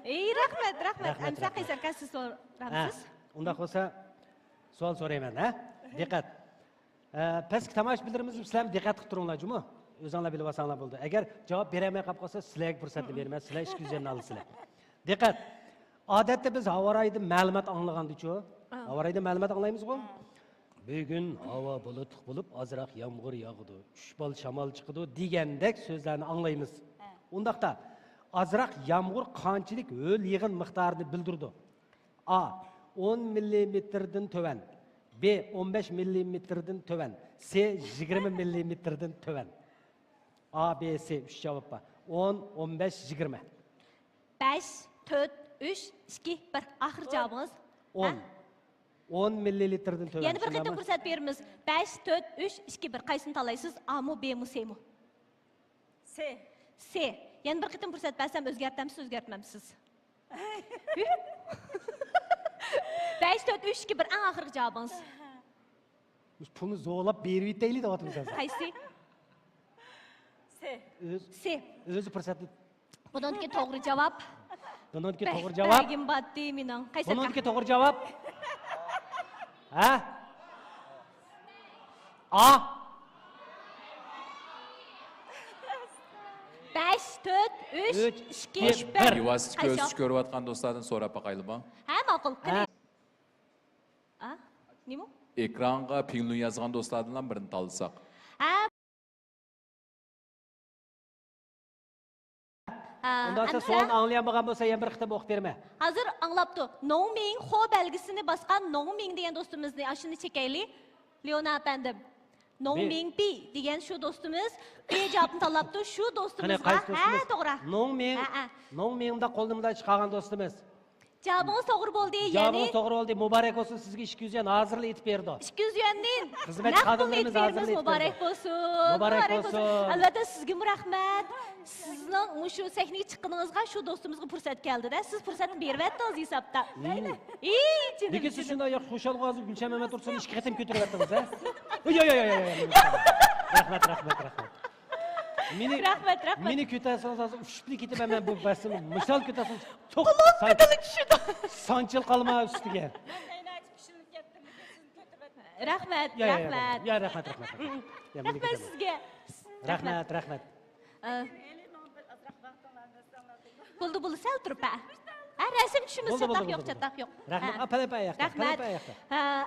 Rahmat. Amsa qaysarga siz so'ramsiz? Unda bo'lsa savol so'rayman, ha? Diqqat. Pastki tomoshabinlarimiz sizlar diqqat qilib turinglar-jumi? O'zinglar bilib olsanglar bo'ldi. Agar javob beramay qolib qolsa, sizlarga fursatni beraman. Sizlar 200 dan olasizlar. Diqqat. Odatda biz havorayda ma'lumot anglagandik-ku. Havorayda ma'lumot anglaymiz-ku. Bugun havo bulutli bo'lib, ozroq yomg'ir yog'di, 3 bol shamol chiqdi degandek so'zlarni anglaymiz. Undaqda ozroq yomg'ir qanchalik ho'l yig'in miqdorini bildirdi. A 10 millimetrdan to'van, B 15 millimetrdan to'van, C 20 millimetrdan to'van. A, B, C 3 javob bor. 10, 15, 20. 5, 4, 3, 2, 1. Oxir javobingiz 10 millilitrdan to'van. Yana bir qayta fursat beramiz. 5, 4, 3, 2, 1. Qaysini tanlaysiz? A mi, B mi, C mi? C. Yana bir qayta fursat bersam o'zgartamsiz, o'zgartmamsiz? 5, 4, 3, 2, 1. Eng oxirgi javobingiz. Biz pulni zo'rlab berib yetaylik deyapmiz hozir. Qaysi? C. O'zi fursatni. Bundan to'g'ri javob. Bundan to'g'ri javob. Bagim batdi mening. Qaysarga? Bundan to'g'ri javob. Ha? A. 5, 4, 3, Üç, 2, bir, 1. Yuvasız gözsüz görüyotgan dostlardan so'rab baqaylıma. Ha, ma'qul. Qani. Ha? Nima? Ekranga pinglun yazgan dostlardan birini tanlasak. Ha. Ondan sonra soğan anlayamagan bolsa yana bir qitim o'qib berme. Hazır anlaptı. Nong Ming Ho belgisini baskan Nong Ming degan dostumuzni aşını çekeyli. Leona efendim. Nong Bir- Ming Pi degan şu dostumuz bir cevabını tanlaptı. Şu Qani dostumuzga qaysi do'stimiz? ha to'g'ri. Nong mingda qo'limda chiqargan do'stimiz. Javobingiz to'g'ri bo'ldi. Ya'ni Javobingiz to'g'ri bo'ldi. Muborak bo'lsin sizga 200 yuan hozirlik etib berdi. 200 yuandan Xizmat naqd xodimlarimiz pul hozirlik etib etib muborak berdi. bo'lsin. Muborak bo'lsin. Albatta sizga rahmat. Sizning shu sahnaga chiqqaningizga shu do'stimizga fursat keldi-da. Siz fursatni beryaptingiz hisobda. Mayli. Lekin siz shunday xushal g'ozi Gulcham Mamat Tursun ikki qatim ko'taryapsiz, ha? Yo'q. Rahmat. Rahmat. Meni ko'tarsangiz hozir ushibli ketaman men bu basni. Misol ko'tarsangiz to'q. Sanchil qalma ustiga. Rahmat. Ya, rahmat. Rahmat sizga. Rahmat. Bo'ldi, sal turib ha. Rasm tushimiz chataq yo'q. Rahmat. Apalapa ayaqda. Rahmat.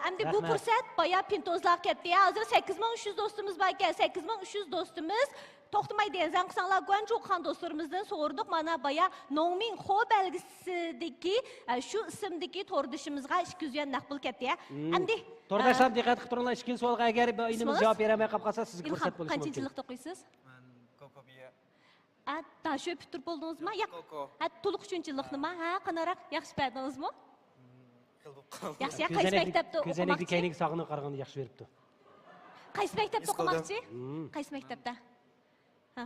Endi bu fursat boya pintozlar ketdi. Hozir 8300 do'stimiz bor ekan. 8300 do'stimiz to'xtamay denzan qilsanglar, Guanjuxan do'stlarimizdan so'rdik. Mana boya Nongming Ho belgisidagi shu ismdagi to'rdishimizga 200 yuan naqd pul ketdi. Endi To'rdashlar diqqat qilib turinglar. Ikkinchi savolga agar o'yinimiz javob beramay qolib qolsa sizga fursat bo'lishi mumkin. Qanchchilikda o'qiysiz? Shu bitirib bo'ldingizmi? Yo'q. To'liq uchinchilik nima? Ha, qanaroq? Yaxshi berdingizmi? Yaxshi, qaysi maktabda Ko'zoynakni o'qimoqchi? kaynik sog'ini qaraganda yaxshi beribdi. Qaysi maktabda o'qimoqchi? Qaysi maktabda? Ha.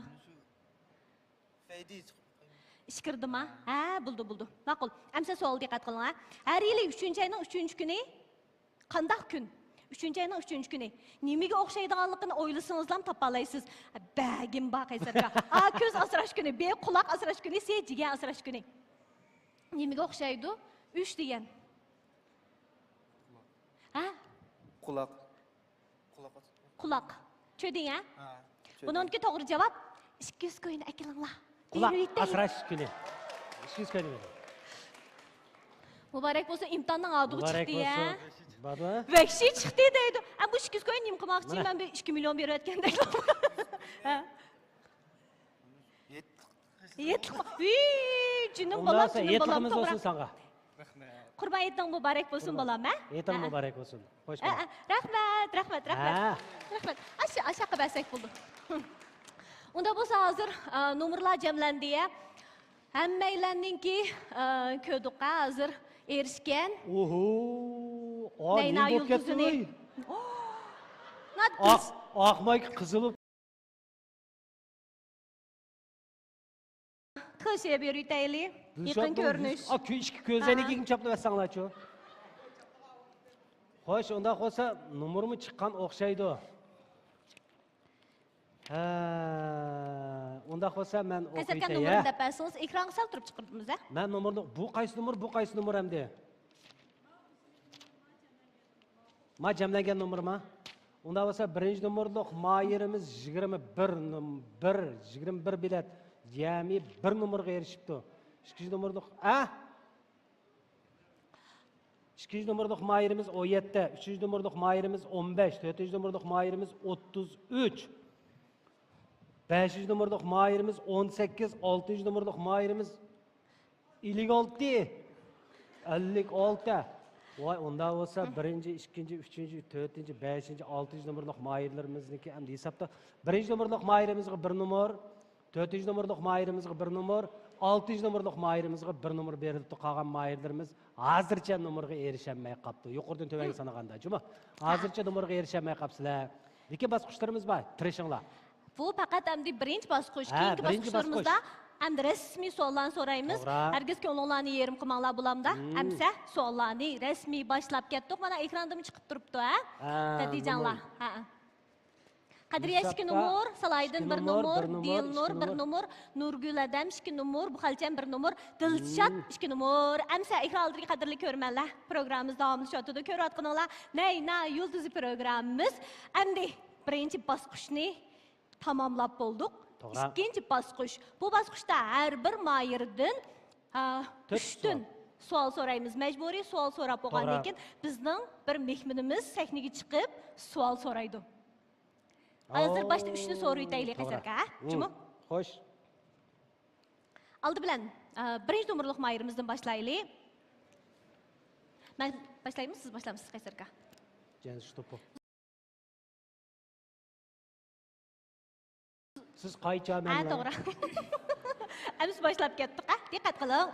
Ishkirdimi? Ha, bo'ldi. Ma'qul. Amsa savol diqqat qiling, ha. Har yili 3-oyning 3-kuni qanday kun? 3-oyning 3-kuni. Nimaga o'xshaydiganligini o'ylasangizlar ham topa olasiz. Bagim bor qaysarga. Ko'z asrash kuni, be quloq asrash kuni, jigan asrash kuni. Nimaga o'xshaydi? 3 degan. Ha? Quloq. Cho'ding, ha? Buningki to'g'ri javob 200 ko'yni akilinglar. Quloq asrash kuni. 200 ko'yni. Muborak bo'lsin, imtihondan oldin chiqdi ya. Baba. Vahshiy chiqdi deydi. Bu 200 ko'yin nim qilmoqchi, men 2 million berayotgandek. Ha. Jinim bolam, Yetligimiz bo'lsin senga. Qurban eting muborak bo'lsin bolam, ha? Yetim muborak bo'lsin. Xo'sh. Rahmat. Asha qilsak bo'ldi. Unda bo'lsa hozir nomerlar jamlandi ya. Hammanglarningki ko'duqqa hozir erishgan. Oho. Nayna yulduzini. Oqmoy qizilib. Qilishga beraylik. Yaqin ko'rinish. Ikki ko'zoynakni choplab olsanglar-chi. Xo'sh, unda bo'lsa nomermi chiqqan o'xshaydi. Unda bo'lsa men o'qiyman. Qaysi nomerni depasiz? Ekronga sal turib chiqardimiz, ha? Men nomerni bu qaysi nomer hamda? Ma jamlangan nomermi? Unda bo'lsa birinchi nomerliq mayirimiz 21 bilet. Jami bir nomerga erishibdi. Ikkinchi nomerliq, ikkinchi nomerliq mayirimiz 17, uchinchi nomerliq mayirimiz 15, to'rtinchi nomerliq mayirimiz 33. 5-chi nomerliq mayirimiz 18, 6-chi nomerliq mayirimiz 56. 56. Voy, unda bo'lsa 1-chi, 2-chi, 3-chi, 4-chi, 5-chi, 6-chi nomerliq mayirlarimizniki ham hisobda. 1-chi nomerliq mayirimizga 1 nomer, 4-chi nomerliq mayirimizga 1 nomer, 6-chi nomerliq mayirimizga 1 nomer berilibdi. Qolgan mayirlarimiz hozircha nomerga erishamay qolibdi. Yuqoridan to'vaga sanaganda, juma. Hozircha nomerga erishamay qolibsizlar. Lekin bosqichlarimiz bor, tirishinglar. Bu faqat hamda birinchi bosqich, keyingi bosqichlarimizda hamda rasmiy savollarni so'raymiz. Hargiz ko'ngillarni yerim qilmanglar bo'lamda. Amsa savollarni rasmiy boshlab ketdik. Mana ekranda chiqib turibdi, ha? Natijalar. Ha. Qadriya 2 nomer, Salaydin 1 nomer, Dilnur 1 nomer, Nurgul Adam 2 nomer, Buxalchan 1 nomer, Dilshod 2 nomer. Amsa ekran oldidagi qadrli ko'rmanlar, programmamiz davomli sotida ko'rayotganlar. Nayna yulduzi programmamiz. Endi birinchi bosqichni tamomlab bo'ldik. To'g'ri. Ikkinchi bosqich. Bu bosqichda har bir mayirdan 3 dan savol so'raymiz. Majburiy savol so'rab bo'lgandan keyin bizning bir mehmonimiz sahnaga chiqib savol so'raydi. Hozir boshda 3 ni so'rab o'taylik Qaysar aka. Jumi? Xo'sh. Aldı bilan birinchi nomerlik mayirimizdan boshlaylik. Men boshlaymiz, siz boshlamisiz Qaysar aka? Janish to'pi. Siz qaycha men. Ha, to'g'ri. Biz boshlab ketdik. Diqqat qiling.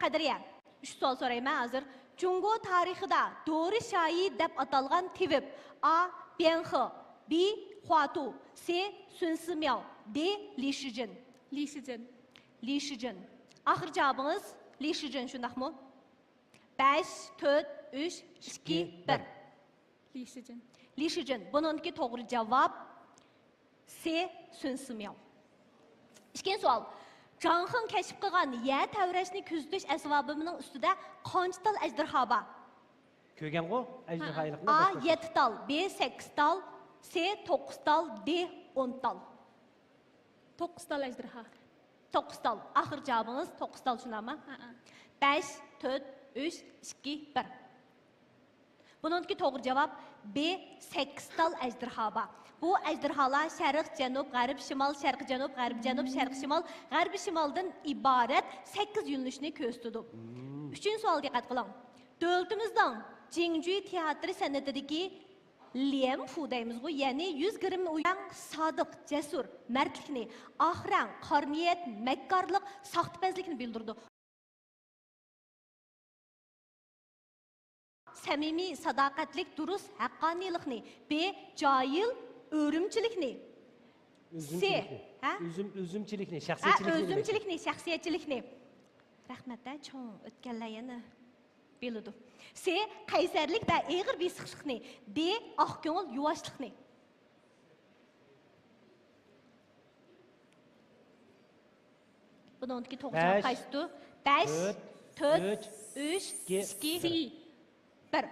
Qadriya, 3 savol so'rayman hozir. Jungo tarixida Dori shoyi deb atalgan tibib A. Bianhe, B. Huatu, C. Sun Simiao, D. Li Shijin. Li Shijin. Li Shijin. Axir javobingiz Li Shijin shundaqmi? 5, 4, 3, 2, 1. Li Shijin. Li Shijin. Buningki to'g'ri javob C. Sun Simiao. İkinci savol. Janxın kəşf qilgan yer tavrashni kuzatish asbobining ustida qancha tal ajdarho bor? Ko'rgan-ku, ajdarholikni. A 7 tal, B 8 tal, C 9 tal, D 10 tal. 9 tal ajdarho. 9 tal. Axir javobingiz 9 tal shundami? 5, 4, 3, 2, 1. Buningki to'g'ri javob B 8 tal ajdarho bor. Bu ejderhalar şərq, cənub, qərb, şimal, şərq, cənub, qərb, cənub, şərq, şimal, qərb, şimaldan ibarət 8 yönlüşünü köstüdü. Üçüncü sual diqqət qılın. Dövlətimizdən Jingju teatri sənətidəki Liam Fu deyimiz bu, yəni 100 qırım uyan sadiq, cəsur, mərdlikni, axran, qarniyət, məkkarlıq, saxtipəzlikni bildirdi. Səmimi, sadaqətlik, durus, haqqanilikni, B. Cahil, örümçilikni. Üzümçilikni, şəxsiyyətçilikni. Özümçilikni, şəxsiyyətçilikni. Rəhmətdə çoğ ötkənləyəni bilirdi. C. Qaysarlik və eğir besiqlikni. D. Ağköngül, yuvaşlıqni. Bununki to'g'ri javob qaysidir? 5, 4, 3, 2, 1.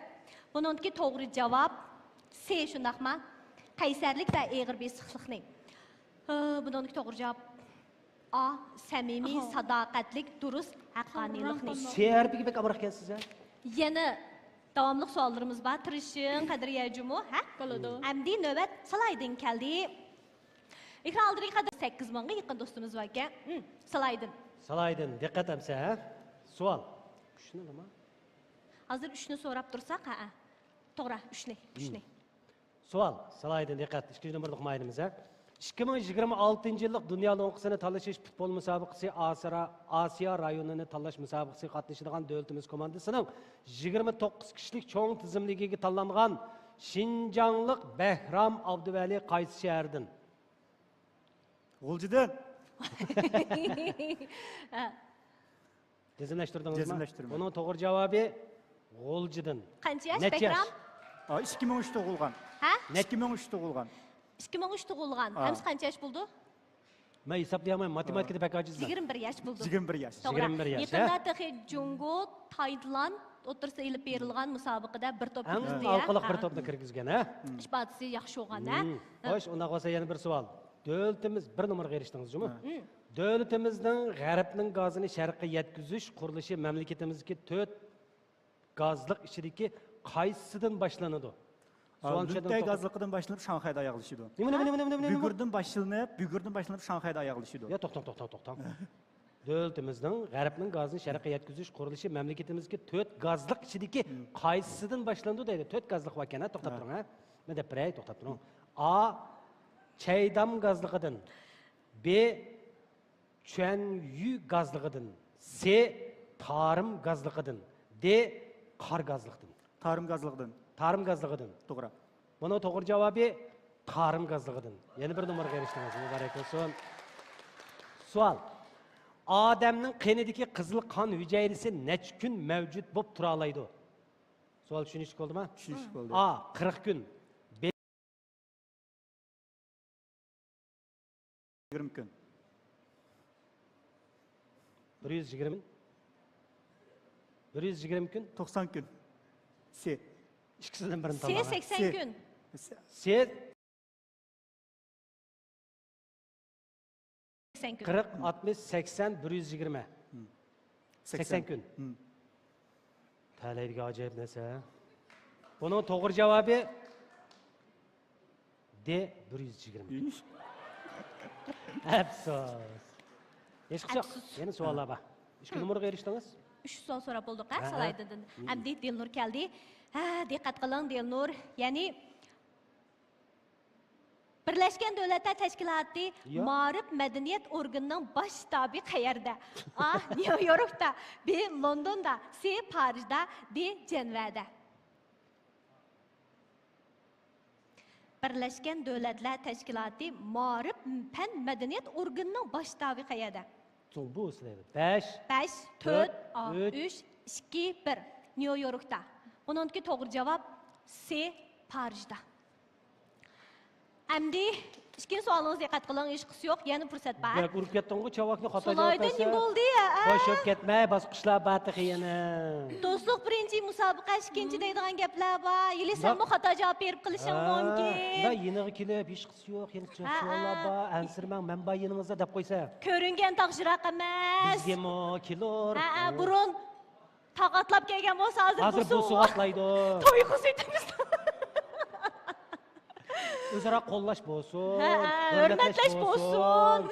Bununki to'g'ri javob C shundaqmi? Qaysarlik və eğir besiqlikni. Bununki to'g'ri javob A. Səmimi, sadaqətlik, durus, haqqanilikni. C hərfiga bek amroq ekansiz ha? Yana davomli savollarimiz bor. Tirishing, Qadriya Jumu, ha? Bo'ladi. Endi navbat Salaydin keldi. Ekran oldiga qadar 8 mingga yaqin do'stimiz bor ekan. Salaydin, diqqat etsa, ha? Savol. Shuni nima? Hozir 3 ni so'rab tursak, ha? To'g'ri, 3 ni. Savol, Salaydin diqqat, 2 nomerlik mayimiz ha? 2026 yillik Dunyo o'nqisini talashish futbol musobaqasi Osiyo rayonini tanlash musobaqasiga qatnashadigan davlatimiz komandasining 29 kishilik cho'ng tizimligiga tanlangan Şinjanlik Behram Abduvali qaysi shahardan? G'uljidan. Tizimlashtirdingizmi? Tizimlashtirdim. Buning to'g'ri javobi G'uljidan. Qancha yosh Behram? 2003 tug'ilgan. Ha? 2003 tug'ilgan. 2003 tug'ilgan. Hamsi qancha yosh bo'ldi? Men hisoblayman, matematikada pek ojizman. 21 yosh bo'ldi. 21 yosh. 21 yosh. Yaqinda taxi Jungo, Tayland o'tirsa ilib berilgan musobaqada bir top kirgizdi. Alqiliq bir topni kirgizgan, ha? Ishbatisi yaxshi bo'lgan, ha? Xo'sh, unda qolsa yana bir savol. Davlatimiz bir nomerga erishdingizmi? Davlatimizning g'arbning gazini sharqqa yetkazish qurilishi mamlakatimizga 4 gazliq ichidagi qaysisidan boshlanadi? Lütay gazlıqdan başlanıp Şanxayda ayaqlaşıdı. Nima? Bügürdən başlanıp Şanxayda ayaqlaşıdı. Ya to'xta. Davlatimizning g'arbning gazini sharqqa yetkazish qurilishi mamlakatimizga 4 gazliq ichidagi qaysisidan boshlandi deydi. 4 gazliq ekan, to'xtab turing ha. Men deb biray to'xtab turing. A. Chaydam gazliqidan. B. Chuanyu gazliqidan. C. Tarım gazliqidan. D. Qar gazliqidan. Tarım gazlıqdan. Tarım gazliqidan. To'g'ri. Buni to'g'ri javobi tarım gazliqidan. Yana bir nomerga erishdingiz. Muborak bo'lsin. Savol. Odamning qonidagi qizil qon hujayrasi necha kun mavjud bo'lib tura oladi? Savol tushunishli bo'ldimi? Tushunishli bo'ldi. A. 40 kun. B. 20 kun. 120 kun. 90 kun. C. İkisinden birini C tanıma. 80 gün. C 80 kun. 40, 60, 80, 120. 80 kun. Taleydiga acayip nese. Bunun doğru cevabı D 120. Afsus. Eşkıç yok. Yeni suallar var. 3 numaraga eriştiniz? 3 so'l so'rab bo'ldik, Salaydidan. Hamdi Dilnur keldi. Ha, diqqat qiling Dilnur. Ya'ni Birleşken Devletler Teşkilatı Ma'rif Medeniyet Organı'nın baş ştabi qayerda? A. New York'ta, B. London'da, C. Paris'da, D. Ceneva'da. Birleşken Devletler Teşkilatı Ma'rif Fen Medeniyet Organı'nın baş ştabi qayerda? Bu sizlerde. 5, 5, 4, 3, 2, 1. New York'ta. Bununki doğru cevap C. Paris'da. Endi ikkinchi suolingizga diqqat qiling, hech qisi yo'q, yana fursat bor. Bak urib ketding-ku, chavakni xato javob Solayda bersa. nima bo'ldi ya? Qo'shib ketmay, bosqichlar batiqi yana. Do'stlik birinchi, musobaqa ikkinchi deydigan gaplar bor. Yili senmi xato javob berib qilishing mumkin. Va yeniga kelib, hech qisi yo'q, yana savollar bor. Ansirmang, men bor yeningizda deb qo'ysa. Ko'ringan tog' jiroq emas. Bizgami kelur. Burun taqatlab kelgan bo'lsa, hozir bu suv atlaydi. To'y qilsangiz. O'zaro qo'llash bo'lsin, hurmatlash bo'lsin.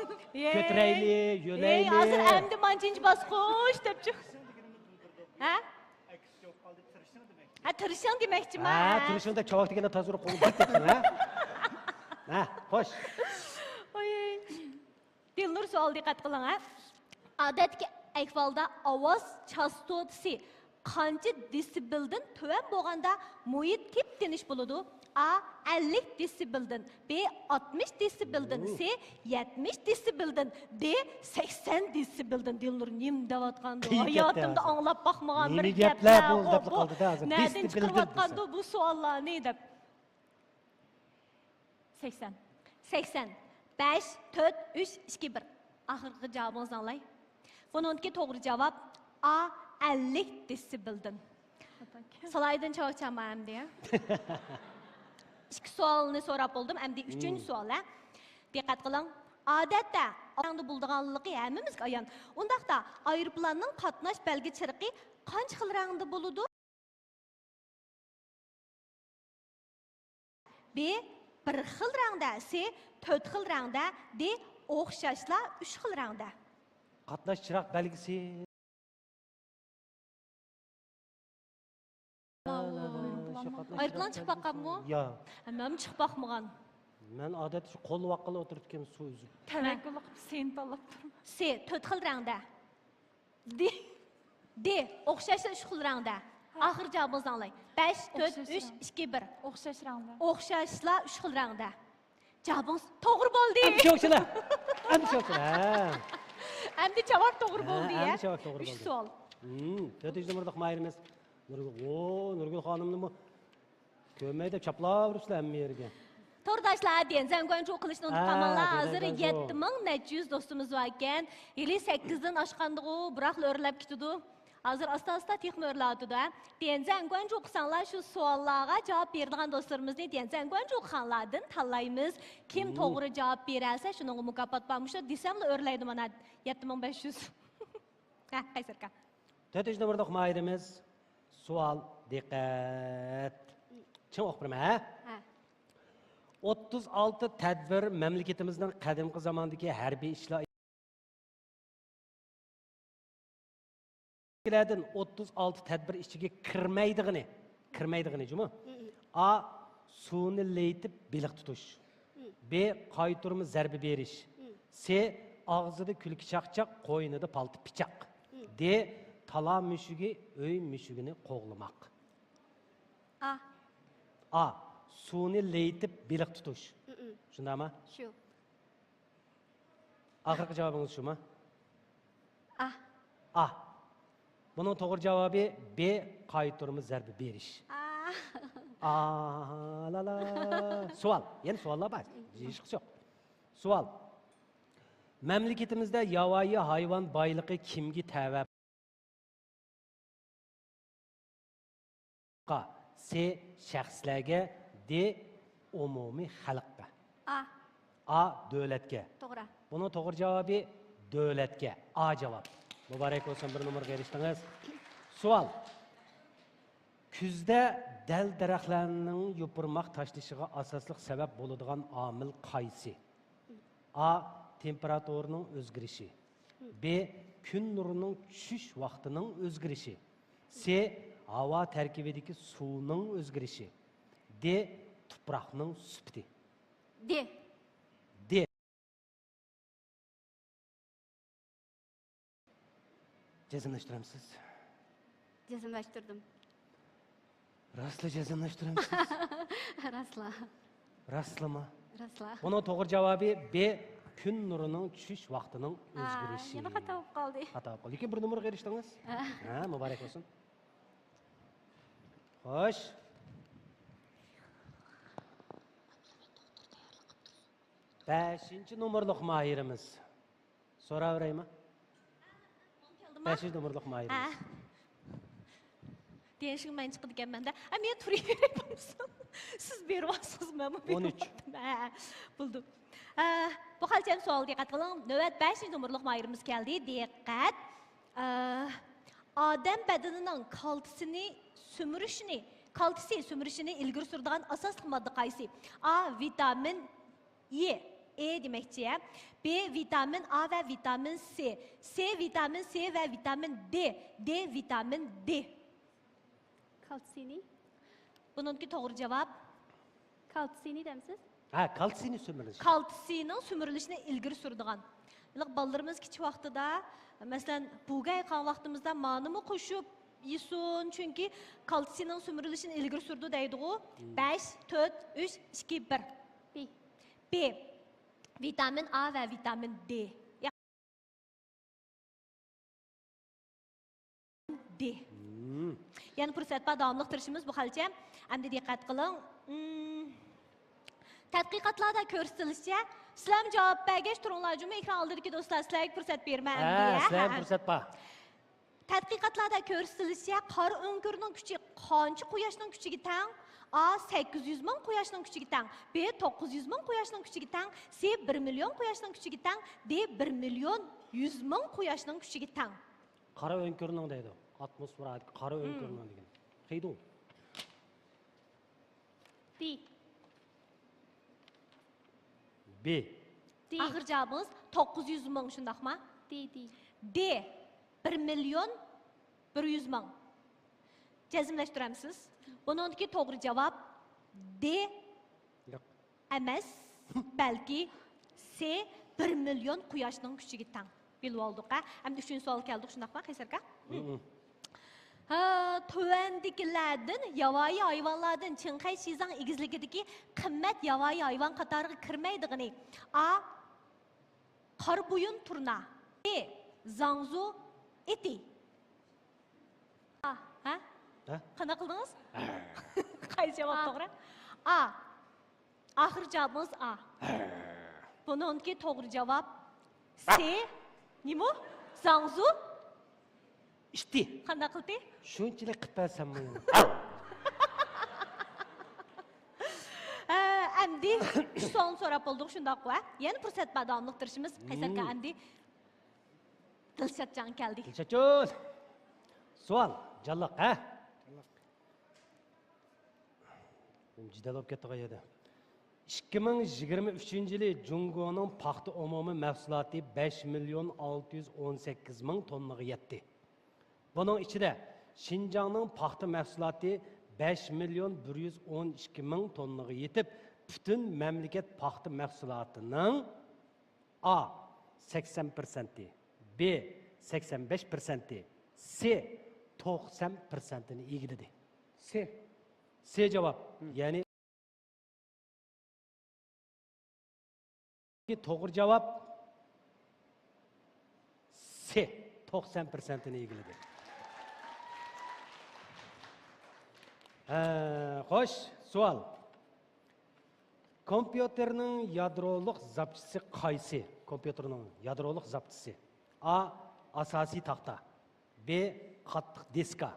Ko'tarayli, yo'layli. Hozir endi manchinchi bosqich deb chiq. Ha? Ha, tirishing demoqchiman. Ha, tirishingda chavak deganda tozurib qo'yib ketding, ha? Ha, xo'sh. Oy. Dilnur savol diqqat qiling, ha. Odatda ahvolda ovoz chastotasi qancha desibeldan tuvan bo'lganda muhit tip-tinish bo'ladi? A 50 desibeldan, B 60 desibeldan, C 70 desibeldan, D 80 desibeldan. Dilnur nim deyotganda hayotimda anglab baxmagan bir gaplar bo'ldi deb qoldi-da hozir. Nereden chiqayotganda bu savollarni deb. 80. 80. 5, 4, 3, 2, 1. Oxirgi javobingizni anglay. Buningki to'g'ri javob A 50 desibeldan. Salaydan chavaqchaman endi. İki sualını so'rab bo'ldim, endi 3-chi savol. Diqqat qiling. Odatda orangda bo'lganligi hammamizga ayon. Undaqda aeroplanning qatnash belgi chirqi qancha xil rangda bo'ladi? B 1 xil rangda, C 4 xil rangda, D o'xshashlar 3 xil rangda. Qatnash chiroq belgisi. Aeroplan chiqib baqqanmi? Yo'q. Men chiqib baqmagan. Men odatda shu qo'l vaqilib o'tiribgan suv uzib. Tavakkul qilib sen tanlab turma. C 4 xil rangda. D o'xshashlar 3 xil rangda. Oxir javobingizni anglay. 5, 4, 3, 2, 1. O'xshash rangda. O'xshashlar 3 xil rangda. Javobingiz to'g'ri bo'ldi. Sho'xchilar. Endi sho'xchilar. Endi javob to'g'ri bo'ldi ya. Endi javob to'g'ri bo'ldi. 3 savol. 4-chi numurda mayirimiz. Nurgul xonimni ko'rmaydi, chaplab uribsizlar hamma yerga. To'rdashlar, denzan qo'yinchi o'qilishni unutqanmanglar. Hozir 7700 do'stimiz bor ekan. Yili 8 dan oshqandigu, biroq o'rlab ketdi. Hozir asta-asta texni o'rlatdi. Denzan qo'yinchi o'qisanglar, shu savollarga javob beradigan do'stlarimizni denzan qo'yinchi o'qiganlardan tanlaymiz. Kim to'g'ri javob bersa, shunga mukofot bormish desamlar o'rlaydi mana 7500. Ha, qaysarka. 4-chi numurda mayirimiz. Sual, diqqat. Kim o'qirma, ha? 36 tadbir mamlakatimizning qadimgi zamondagi harbiy ishlar 36 tadbir ichiga kirmaydigini, jumi? A. Suvni leytib beliq tutish. B. Qayturma zarba berish. C. Og'zida kulki chaqchaq, qo'ynida palti pichoq. D. Tala mushugi, öy mushugini qo'g'lamoq. A. Suvni leytib beliq tutish. Shundaymi? Shu. Oxirgi javobingiz shumi? A. Buning to'g'ri javobi B. Qayturma zarba berish. La la. Savol. Yana savollar bor. Hech yo'q. Savol. Mamlakatimizda yovvoyi hayvon boyligi kimga tava? C. Shaxslarga, D. Umumiy xalqqa. A. Davlatga. To'g'ri. Bunun doğru cevabı devletke. A cevap. Mübarek olsun bir numara veriştiniz. Sual. Küzde del daraxtlarning yupurmaq tashlishiga asosliq sabab bo'ladigan omil qaysi? A. Temperaturaning o'zgarishi. B. Kun nurining tushish vaqtining o'zgarishi. C. Havo tarkibidagi suvning o'zgarishi. D. Tuproqning sifati. D. D. Jazmlashtiramsiz. Jazmlashtirdim. Raslı jazmlashtiramsiz. Rasla. Raslama. Rasla. Bunun doğru cevabı B. Kun nurining tushish vaqtining o'zgarishi. Yana xato bo'lib qoldi. Xato bo'ldi. Lekin bir numara erishdingiz. Ha, muborak bo'lsin. Xo'sh. Beshinchi numaralık mahirimiz. So'raveraymi? Beshinchi numaralık mahirimiz. Değişik ben çıktı gelmende. Ama ben turayı vereyim misin? Siz bir varsınız mı? 13. Buldum. Bu halçem sual dikkat kılın. Nöbet 5. numaralık mahirimiz geldi. Dikkat. Adem bedeninin kaltisi sömürüşünü ilgili sürdüğün asas madde kaysi? A. Vitamin E demekçi. B. Vitamin A ve vitamin C. C. Vitamin C ve vitamin D. D. Vitamin D. Kalsiyni. Bununki doğru cevap. Kalsiyni demsiz? Ha, kalsiyni sömürüş. Kalsiynin sömürülüşüne ilgili sürdüğün. Ballarımız kiçik vaxtıda, mesela buğay kan vaxtımızda manımı koşup yisun çünkü kalsiynin sömürülüşüne ilgili sürdü deydi o. 5, 4, 3, 2, 1. B. B. Vitamin A ve vitamin D. D. Yani fırsatpa davamlıq tırışımız bu halde. Hem dikkat kılın. Tədqiqatlarda göstərilişçə, sizlərim cavab bəgəş turunlar cümlə ekran aldırdı ki, dostlar, sizlərə fürsət verməyəm deyə. Sizlərə fürsət var. Tədqiqatlarda göstərilişçə, qar öngörünün küçüğü qançı quyaşının küçüğü təng? A. 800 min quyaşının küçüğü təng. B. 900 min quyaşının küçüğü təng. C. 1 milyon quyaşının küçüğü təng. D. 1 milyon 100 min quyaşının küçüğü təng. Qara öngörünün deydi. Atmosfer, qara öngörünün degen. Qeydi o? D. B. D. Axır cavabınız 900 min şundaqmı? D. D. D. 1 milyon 100 min. Cəzimləşdirəmsiz. Bununki doğru cavab D. Yox. Emas, belki C. 1 milyon quyoshning kuchiga teng. Bilib oldik. Endi 3-chi savol keldi, shundaqmi, Qaysarka? Tuvandikilardan, yovvoyi hayvonlardan Chinqay Shizang egizligidagi qimmat yovvoyi hayvon qatoriga kirmaydigini. A. Qorbo'yin turna. B. Zangzu iti. A. Ha? Qana qildingiz? Qaysi javob to'g'ri? A. Axir javobimiz A. Bununki to'g'ri javob C. Nima? Zangzu İşte. qanday qildi? Shunchalik qilib bersam men. Endi 3 savol so'rab bo'ldik, shundoq va yana fursat bor davomli turishimiz. Qaysarka endi Dilshatjon keldi. Dilshatjon. Savol, jalloq, ha? Jidal olib ketdi qo'yadi. 2023-yili Jungoning paxta umumiy mahsuloti 5 milyon 618 ming tonnaga yetdi. Bunun içinde Şinjanның paxta mahsuloti 5 milyon 112 ming tonnaga yetib, bütün memleket paxta mahsulotinin A 80%, B 85%, C 90%'ni egildi. C cevap. Yani doğru cevap C 90%'ni egildi. Xo'sh, savol. Kompüterning yadroliq zapchisi qaysi? Kompüterning yadroliq zapchisi. A. Asosiy taxta. B. Qattiq diska.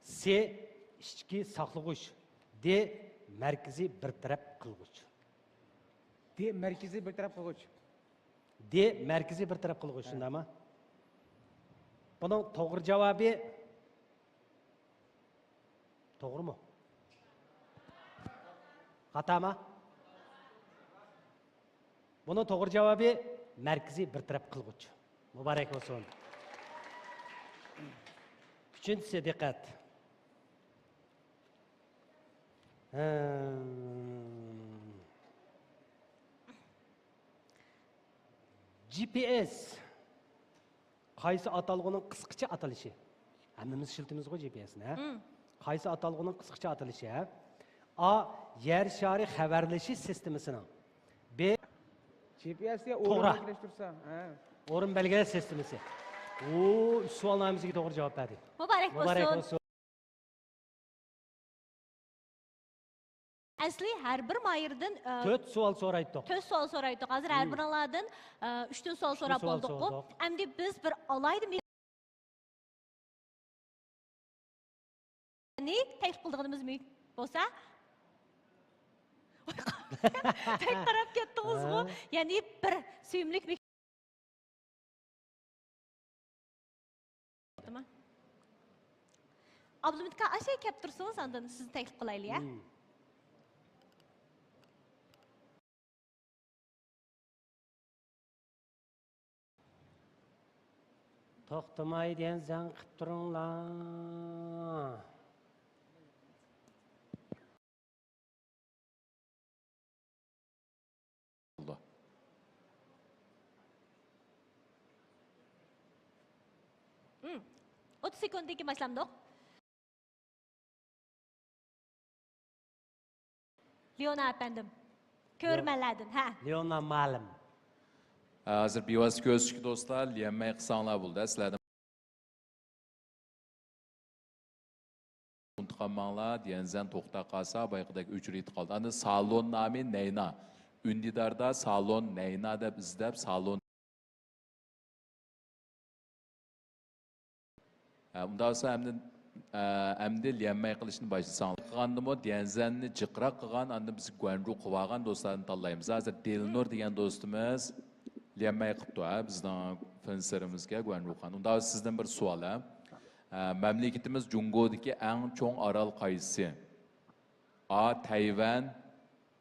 C. Ichki saqlag'ich. D. Markaziy bir taraf qilg'ich. D. Markaziy bir taraf qilg'ich. De merkezi bir taraf kılgı şunda mı? Bunun doğru cevabı doğru mu? Hata mı? Bunun doğru cevabı merkezi bir taraf kılgıç. Mübarek olsun. Üçüncüsü dikkat. GPS qaysi atalg'uning qisqacha atalishi? Hammamiz shiltimiz qo'y GPS'ni, ha? Qaysi atalg'uning qisqacha atalishi, ha? A. Yer shari xabarlashish sistemasining. B. GPS'ga To'g'ri. o'rin belgilashtirsa, ha. O'rin belgilash sistemasi. O, savolnomamizga to'g'ri javob berdi. Muborak bo'lsin. Asli har bir mayirdan 4 savol so'raydik. 4 savol so'raydik. Hozir har biringlardan 3 ta savol so'rab savol bo'ldik. so'radik. Endi biz bir alaydi ni taklif qilganimiz mı bo'lsa? Tek qarab ketdingiz-ku. Ya'ni bir suyumlik Abdumidka aşağı kelib tursangiz, andan sizni taklif qilaylik, ha? To'xtamay degan zang qilib turinglar. Oldu. Hmm. 30 sekunddan keyin boshlandik. Leona efendim. Ko'rmaladin, ha? Leona ma'lum. Hozir bevosita ko'rishki do'stlar, yemmay qilsanglar bo'ldi. Sizlardan unutqanmanglar, diyenzan to'xta qolsa, bayqidagi o'chirib qoldi. Ana salon nomi Nayna. Undidarda salon Nayna deb izlab salon. Unda olsa endi yemmay qilishni boshlasang. Qilgandimi diyenzanni jiqroq qilgan, endi biz Guanru qilib olgan do'stlarni tanlaymiz. Hozir Delnur degan do'stimiz Liyamay qıptı ha, bizden fenserimizge Guanruxan. Unda sizden bir sual ha. Memleketimiz Jungo'daki en çoğun aral qaysı? A. Tayvan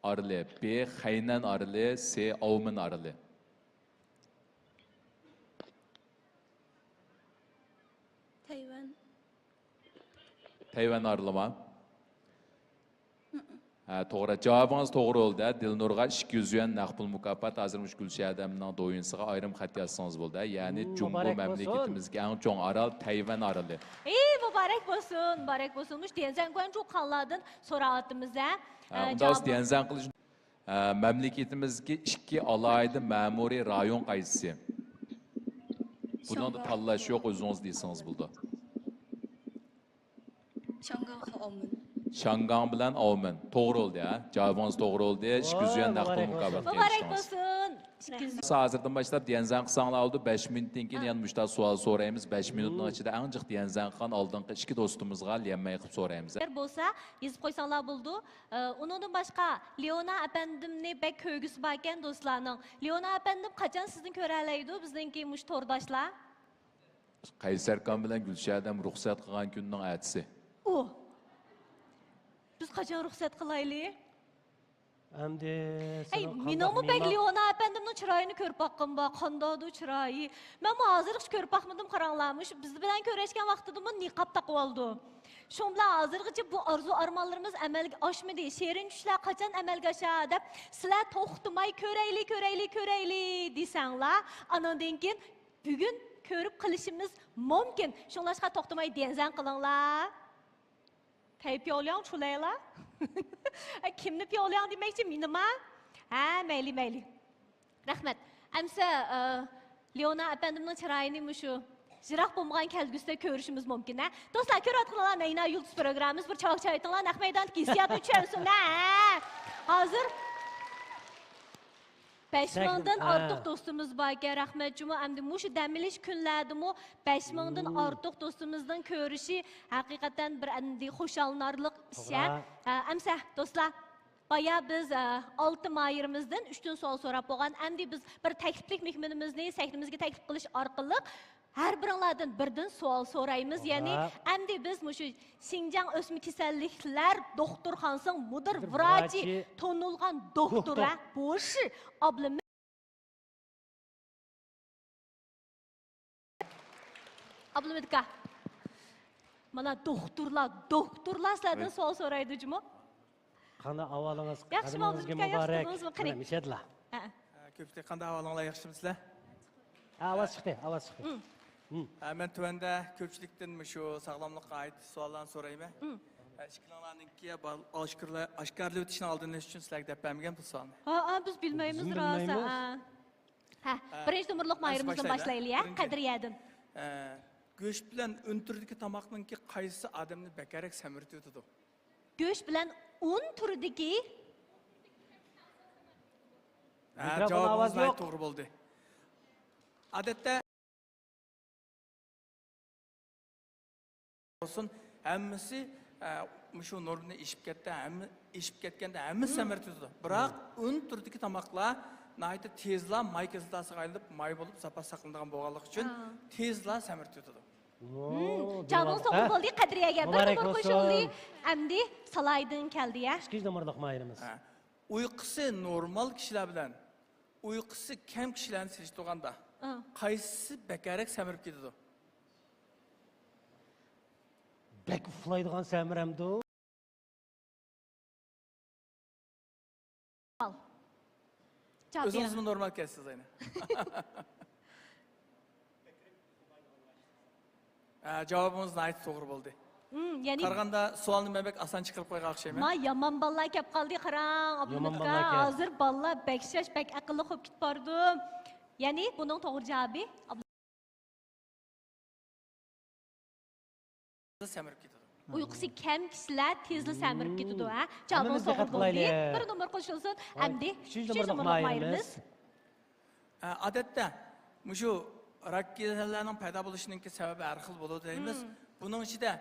arılı, B. Hainan arılı, C. Aumen arılı. Tayvan. Tayvan arılı mı? To'g'ri, javobingiz to'g'ri bo'ldi. Dilnurga 200 yuan naqd pul mukofot, hozirmush Gulshadamning do'yinsiga ayrim xat yozsangiz bo'ldi. Ya'ni Jungo mamlakatimizga eng cho'ng orol Tayvan oroli. Muborak bo'lsin, muborak bo'lsin. Mush Denzan Guanju qanlardan so'rayapmiz ha. Unda Denzan qilish mamlakatimizga 2 alohida ma'muriy rayon qaysi? Buni tanlash yo'q, o'zingiz deysangiz bo'ldi. Shangang va Aumen. Shangang bilan Aumen. To'g'ri bo'ldi ha. Javobingiz to'g'ri bo'ldi. 200 yuan naqd pul mukofot. Muborak bo'lsin. Hozirdan boshlab Denzan qilsanglar oldi 5 minutdan keyin yana mushta savol so'raymiz. 5 minutning ichida eng jiq Denzan qilgan oldingi 2 do'stimizga yemmay qilib so'raymiz. Bo'lsa, yozib qo'ysanglar bo'ldi. Undan boshqa Leona apandimni bek ko'gisi bor ekan do'stlarning. Leona apandim qachon sizni ko'ra oladi? Bizningki mush to'rdoshlar. Qaysarxon bilan Gulshadam ruxsat qilgan kunning atisi. Biz qachon ruxsat qilaylik? Endi Menimi bek Leona apandimning chiroyini ko'rib baqqan bor, qandoqdi chiroyi. Men hozir hech ko'rib baqmadim, qaranglarmish. Biz bilan ko'rishgan vaqtida niqob taqib oldi. Shu bilan hozirgacha bu orzu armonlarimiz amalga oshmadi. Sherin tushlar qachon amalga oshadi deb sizlar to'xtamay ko'raylik desanglar, andan keyin bugun ko'rib qilishimiz mumkin. Shunlashqa to'xtamay denzan qilinglar. Piyolyan chulaylar. Kimni piyolyan demakchi, menimi? Ha, mayli. Rahmat. Amsa Leona apandimning chiroyini mushu jiroq bo'lmagan kelgusida ko'rishimiz mumkin, ha? Do'stlar, ko'ryapsizlar, Nayna Yulduz programmamiz bir choq aytinglar, naq maydonga hissiyat ucharsin, ha? Hozir 5000dan ortiq do'stimiz bor ekan, rahmat juma. Endi mushu dam olish kunlardimi 5000dan ortiq do'stimizning ko'rishi haqiqatan bir andi xushalnorlik ish. Amsa do'stlar, Baya biz 6 mayırımızdan 3 sual sorab bo'lgan. Endi biz bir takliflik mehmonimizni sahnimizga taklif qilish orqali har biringlardan birdan savol so'raymiz. Ya'ni endi biz shu Xinjiang o'sma kasalliklar doktorxonasining mudir vrachi tonilgan doktora bo'shi oblimi Ablamedika. Mana doktorlar sizlardan savol so'raydi juma. Qani avalingiz, Yaxshimi, qadimingizga muborak. Qani. Mishadlar. Ko'pchilik qanday ahvolinglar, yaxshimisizlar? Ovoz chiqdi, ovoz chiqdi. Men tuvanda ko'pchilikdan shu sog'lomlikqa oid savollarni so'rayman. Ishkilarninki oshkorlab o'tishni oldinlash uchun sizlarga deb bermagan bu savolni. Biz bilmaymiz rosa. Birinchi numurliq mayrimizdan boshlaylik, qadriyadim. Go'sht bilan un turidagi tomoqninki qaysi odamni bekarak samirtadi? Go'sht bilan un turidagi Javob to'g'ri bo'ldi. Odatda olsun hammasi shu normni ishib ketganda hammasi samirtadi. Biroq un turidagi tomoqlar nəhayət tezla may kislotasiga aylanib may bo'lib zapas saqlanadigan bo'lganligi uchun tezla samirtadi. Javobingiz to'g'ri bo'ldi, Qadriyaga bir numar qo'shildi. Endi Salaydin keldi ya. 2 numurliq mayirimiz. Uyqusi normal kishilar bilan uyqusi kam kishilarni selishtirganda qaysi bekarak samirib ketadi? Bek uxlaydigan samiramdi. O'zingiz normal kelsiz ayni. Javobingiz nəhayət to'g'ri bo'ldi. Ya'ni qaraganda savolni men bek oson chiqarib qo'ygan o'xshayman. Ma yomon bolalar kelib qoldi, qarang. Abdulmalikka hozir bolalar bekshash, bek aqlli bo'lib ketib bordi. Ya'ni buning to'g'ri javobi samirib ketadi. Uyqusi kam kishilar tezli samirib ketadi, ha? Javobingiz to'g'ri bo'ldi. Bir numar qo'shilsin. Endi 3 numar mayimiz. Odatda shu rak kasallarning paydo bo'lishining sababi har xil bo'ladi deymiz. Buning ichida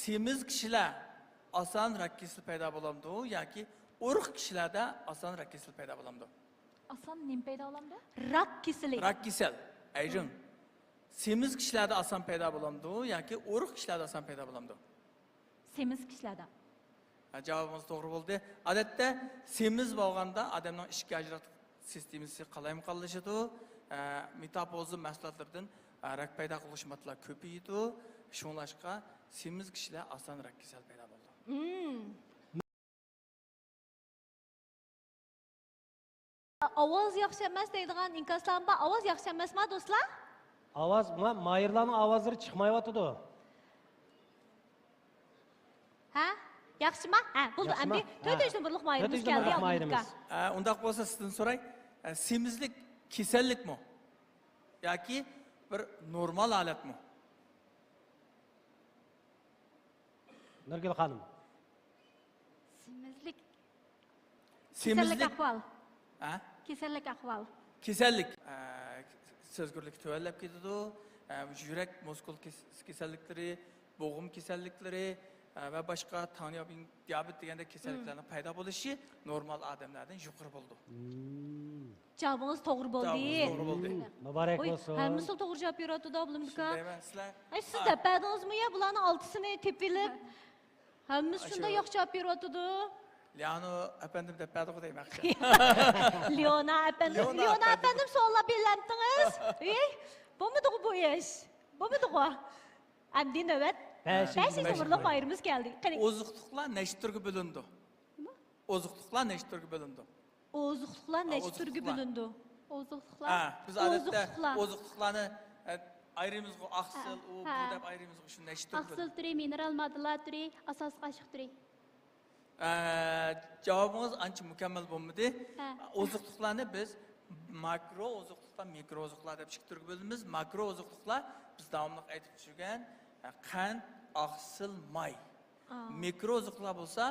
semiz kishilar oson rak kasali paydo bo'lamdi yoki urug' kishilarda oson rak kasali paydo bo'lamdi. Oson nim paydo bo'lamdi? Rak kasali. Rak kasal. Ayrim. Semiz kishilarda oson paydo bo'lamdi yoki urug' kishilarda oson paydo bo'lamdi. Semiz kishilarda. Javobimiz to'g'ri bo'ldi. Odatda semiz bo'lganda odamning ishga ajratish sistemasi qalayimqonlashadi. Metabolizm mahsulotlaridan rak paydo qilish mahsulotlar ko'payadi. Shunlashqa semiz kishilar oson rak kasal paydo bo'ldi. Ovoz yaxshi emas deydigan inkaslar bor. Ovoz yaxshi emasmi, do'stlar? Ovoz, mayirlarning ovozlari chiqmayotdi. Ha? Yaxshimi? Ha, bo'ldi. Endi 4 numurliq mayirimiz keldi. Undaq bo'lsa sizdan so'ray, semizlik kasallikmi? Yoki bir normal holatmi? Nurgul xonim. Semizlik ahvol. Ha? Kasallik ahvol. Kasallik. So'zgurlik tuvallab ketadi. Yurak muskul kasalliklari, bo'g'im kasalliklari va boshqa diabet deganda kasalliklarning paydo bo'lishi normal odamlardan yuqori bo'ldi. Javobingiz to'g'ri bo'ldi. To'g'ri bo'ldi. Muborak bo'lsin. Hammasi to'g'ri javob beradi, Abdulmika. Sizlar Siz de pardonizmi ya, bularning 6sini tepilib, hammasi shunday yo'q javob beradi. Leano efendim deb berdi demoqchi. Leona efendim savol berlandingiz. Bo'lmadi bu ish. Bo'lmadi. Endi navbat 5 numurliq mayirimiz keldi. Qani. Oziqliqlar nechta turga bo'lindi? Oziqliqlar nechta turga bo'lindi? Oziqliqlar nechta turga bo'lindi? Oziqliqlar. Biz odatda oziqliqlarni ayrimiz aqsil, u bu deb ayrimiz shu nechta turga. Aqsil turi, mineral moddalar turi, asosiy qashiq turi. Javobingiz ancha mukammal bo'lmadi. Oziqliqlarni biz makro oziqliqlar, mikro oziqliqlar deb ikki turga bo'lamiz. Makro oziqliqlar biz davomli aytib turgan qand, aqsil, may. Mikro oziqliqlar bo'lsa,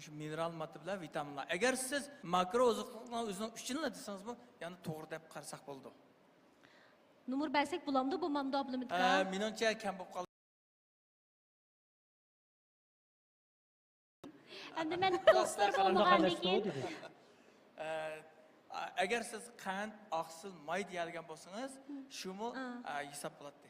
shu mineral modda bilan vitaminlar. Agar siz makro oziqliqlarni o'zining uchinlar desangiz bu, ya'ni to'g'ri deb qarasak bo'ldi. Numur bersak bo'lamdi, bo'lmamdi Abdulmika. Menimcha kam bo'lib qoldi. Endi men doktor bo'lmagandan keyin Agar siz qand, oqsil, may deyilgan bo'lsangiz, shumi hisob bo'ladi.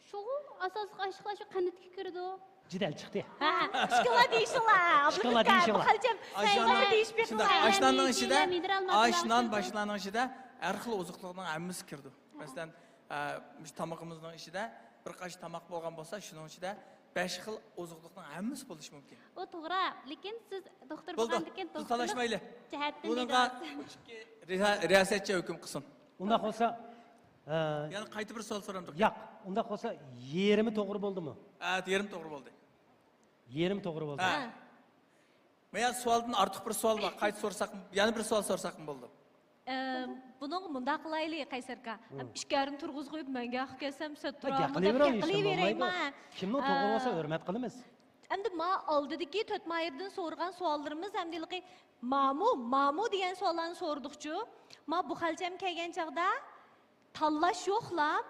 shu asosiy qashqlar shu qanotga kirdi. Jidal chiqdi. Ha, ishqila deyishinglar. Ishqila deyishinglar. Xalcham, saylar deyish Ashlanning ichida, ashlan başlanan ichida har xil oziqlikning hammasi kirdi. Masalan, tomog'imizning ichida bir qash tomoq bo'lgan bo'lsa, shuning ichida 5 xil oziqlikning hammasi bo'lishi mumkin. U to'g'ri, lekin siz doktor bo'lgandan keyin Biz talashmayli. jihatdan Bunga riyosatchi hukm qilsin. Undaq bo'lsa, Ya'ni qayta bir savol so'ramdim. yo'q, undaq bo'lsa yerimi to'g'ri bo'ldimi? Yerim to'g'ri bo'ldi. Yerim to'g'ri bo'ldi. Men savoldan ortiq bir savol bor. Qayta so'rasak, yana bir savol so'rasak bo'ldi. Buning munda qilaylik Qaysarka. Ishkarini turg'iz qo'yib menga kelsam qilaveraymi? Kimni to'g'ri bo'lsa hurmat qilamiz. Endi ma oldidagi To'tmayirdan so'rgan savollarimiz hamdiligi mamu degan savollarni so'rdiqchu. Ma bu xalcham kelgan chaqda tanlash yo'qlab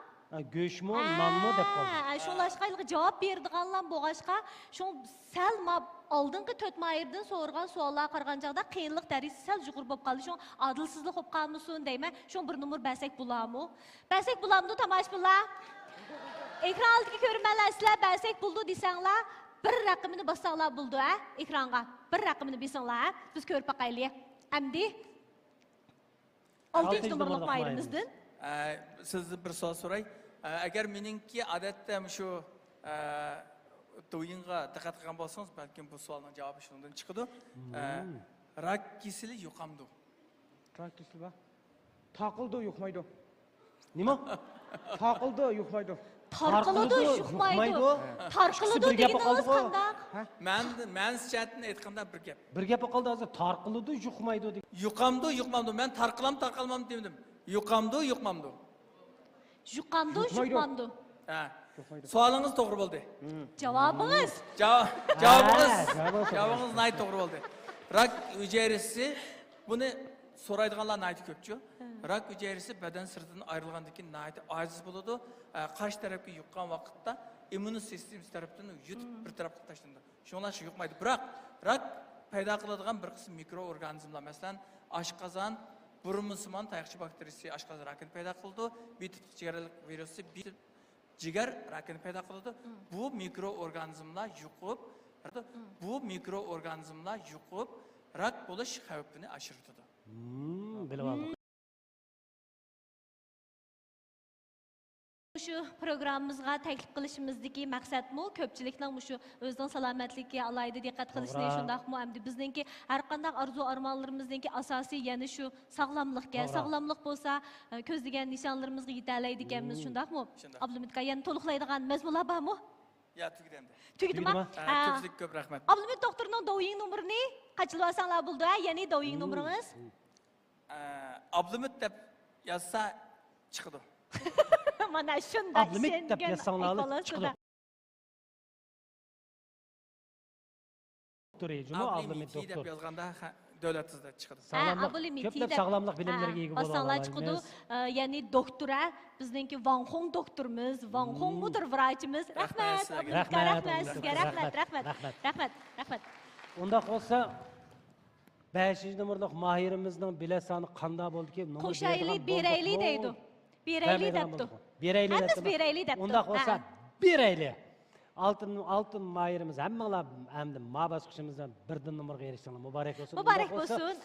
Go'shmi, nonmi deb qoldi. Şunlaşqa javob berdiganlar bo'g'ashqa, shu sal ma oldingi To'tmayirdan so'rgan savollar qargan chaqda qiyinlik darajasi sal yuqori bo'lib qoldi. Shu adilsizlik bo'lib qolmasin deyman. Shu bir numar basak bularmi? Basak bularmi tomoshabinlar? Ekran oldiga ko'rmanlar sizlar basak buldi desanglar, bir raqamini bossanglar buldi, ekranga. Bir raqamini besanglar, biz ko'rib baqaylik. Endi 6 numaralı mayrimizdan Sizni bir savol so'ray. Agar meningki odatda shu to'yinga diqqat qilgan bo'lsangiz, balkim bu savolning javobi shundan chiqadi. Rak kesili yuqamdi. Rak kesili va taqildi, yuqmaydi. Nima? Taqildi, yuqmaydi. Tarqıldı, yuqmaydi. Tarqıldı deganimiz qanday? Men sizchatni aytganda bir gap. Bir gap qoldi hozir tarqildi, yuqmaydi deb. Yuqamdi, yuqmamdi. Men tarqilmam dedim. Yuqamdi, yuqmamdi. Yuqamdi, yuqmamdi. Ha. Savolingiz to'g'ri bo'ldi. Javobingiz? Javobingiz nayt to'g'ri bo'ldi. Rak hujayrasi buni so'raydiganlar nayt ko'pchu. Rak hujayrasi badan sirtidan ayrilgandan keyin nayt ojiz bo'ladi. Qarshi tarafga yuqqan vaqtda immun sistemasi tarafdan yutib bir tarafga tashlandi. Shunlar shu yuqmaydi. Biroq rak paydo qiladigan bir qism mikroorganizmlar, masalan, oshqozon, burunsimon tayoqcha bakteriyasi oshqozon rakini paydo qildi. Bitib jigarlik virusi bitib jigar rakini paydo qiladi. Bu mikroorganizmlar yuqib, rak bo'lish xavfini oshiradi. Bilib oldim. Şu programımızga taklif qilishimizdagi maqsadmi ko'pchilikning shu o'zining salomatligiga alayda diqqat qilishni shundaqmi hamda bizningki har qanday arzu armonlarimizningki asosiy yana shu sog'lomlikka, sog'lomlik bo'lsa ko'zlagan nishonlarimizga yeta oladi ekanmiz, shundaqmi? Abdumidga yana to'liqlaydigan mazmunlar bormi? Ya tugdimdi. Tugdimi? Ko'pchilik ko'p rahmat. Abdumid doktorning do'ying nomerini qachilib olsanglar bo'ldi, ya'ni do'ying nomeringiz? Abdumid deb yozsa chiqdi. Mana shunday Abdumid deb yozsanglar chiqdi. Doktor ejimi Abdumid doktor. deb yozganda davlatizda chiqdi. Ko'plab sog'lomlik bilimlariga ega bo'lganlar chiqdi. Ya'ni doktora bizningki Van Hong doktorimiz, Van Hong mudir vrachimiz. Rahmat, sizga rahmat. Unda qolsa 5-numurlik mahirimizning bilet soni qanday bo'ldiki, qo'shaylik, beraylik deydi. Beraylik debdi. Beraylik debdi. Unda qolsa beraylik. Altın mahirimiz hammalar hamda ma bosqichimizdan 1-numurga erishsanglar muborak bo'lsin. Muborak bo'lsin.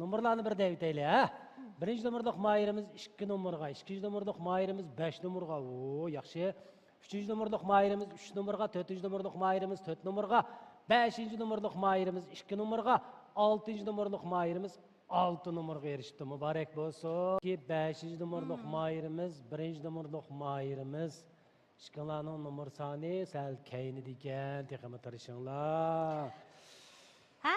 Numurlarni bir deb aytaylik, ha. 1-numurlik mahirimiz 2-numurga, 2-numurlik mahirimiz 5-numurga. O, yaxshi. 3-numurlik mahirimiz 3-numurga, 4-numurlik mahirimiz 4-numurga, 5-numurlik mahirimiz 2-numurga, 6-numurlik mahirimiz 6-numurga erishdi. Muborak bo'lsin. 5-numurlik mahirimiz, 1-numurlik mahirimiz Şıkınlarının numar sani sel kayni diken tekeme tarışınlar. Ha?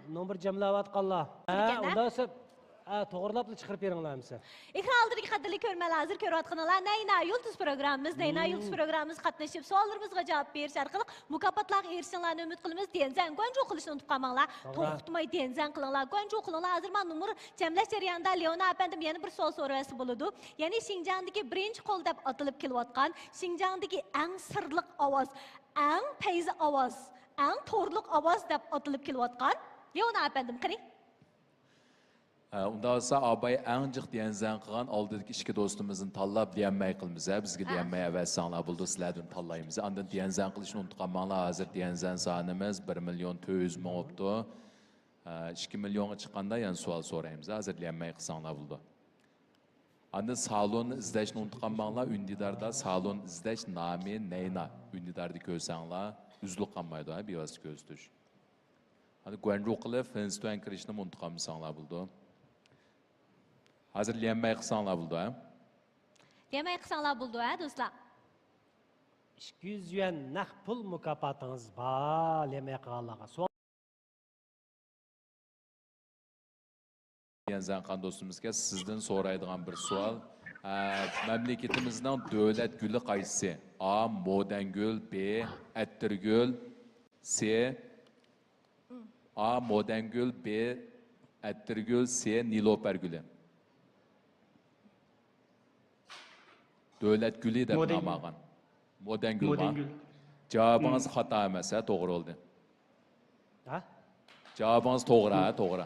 Numar cemlavat qalla. Ha, onda ise to'g'rilab chiqarib beringlarmisiz? Ekran oldidagi qadrli ko'rmalar, hozir ko'rayotganlar Nayna Yulduz programmamiz, Nayna Yulduz programmamiz qatnashib, savollarimizga javob berish orqali mukofotlarga erishishinglarni umid qilamiz. Denzan Guanju qilishni unutib qolmanglar. To'xtatmay denzan qilinglar. Guanju qilinglar. Hozir men numar jamlash jarayonida Leona apandim yana bir savol so'rayasi bo'ladi. Ya'ni Xinjiangdagi birinchi qo'l deb atilib kelayotgan, Xinjiangdagi eng sirliq ovoz, eng payzi ovoz, eng to'g'riliq ovoz deb atilib kelayotgan Leona apandim qani? Unda olsa abay eng jiq diyanzan qilgan oldidagi ikki do'stimizni tanlab diyanmay qilmiz. Bizga diyanmay avvalsanlar bo'ldi, sizlardan tanlaymiz. Andan diyanzan qilishni unutib qolmanglar. Hozir diyanzan sonimiz 1.400.000 bo'libdi. 2 millionga chiqqanda yana savol so'raymiz. Hozir diyanmay qilsanglar bo'ldi. Andan salon izlashni unutib qolmanglar. Undidarda salon izlash nomi Nayna. Undidarda ko'rsanglar, uzluq qolmaydi, bevosita ko'rsatish. Hani Guanju qilib, Finstuan kirishni unutib qolmasanglar bo'ldi. Hozir lemay qilsanglar bo'ldi, ha? Lemay qilsanglar bo'ldi, ha, do'stlar? 200 yuan naqd pul mukofotingiz bor, lemay qilganlarga. Yanzanqan do'stimizga sizdan so'raydigan bir savol. Mamlakatimizning davlat guli qaysi? A. Modangul, B. Attirgul, C. A. Modangul, B. Attirgul, C. Niloper guli. Davlat guli deb nom olgan. Modangul. Javobingiz xato emas, to'g'ri bo'ldi. Ha? Javobingiz to'g'ri, to'g'ri.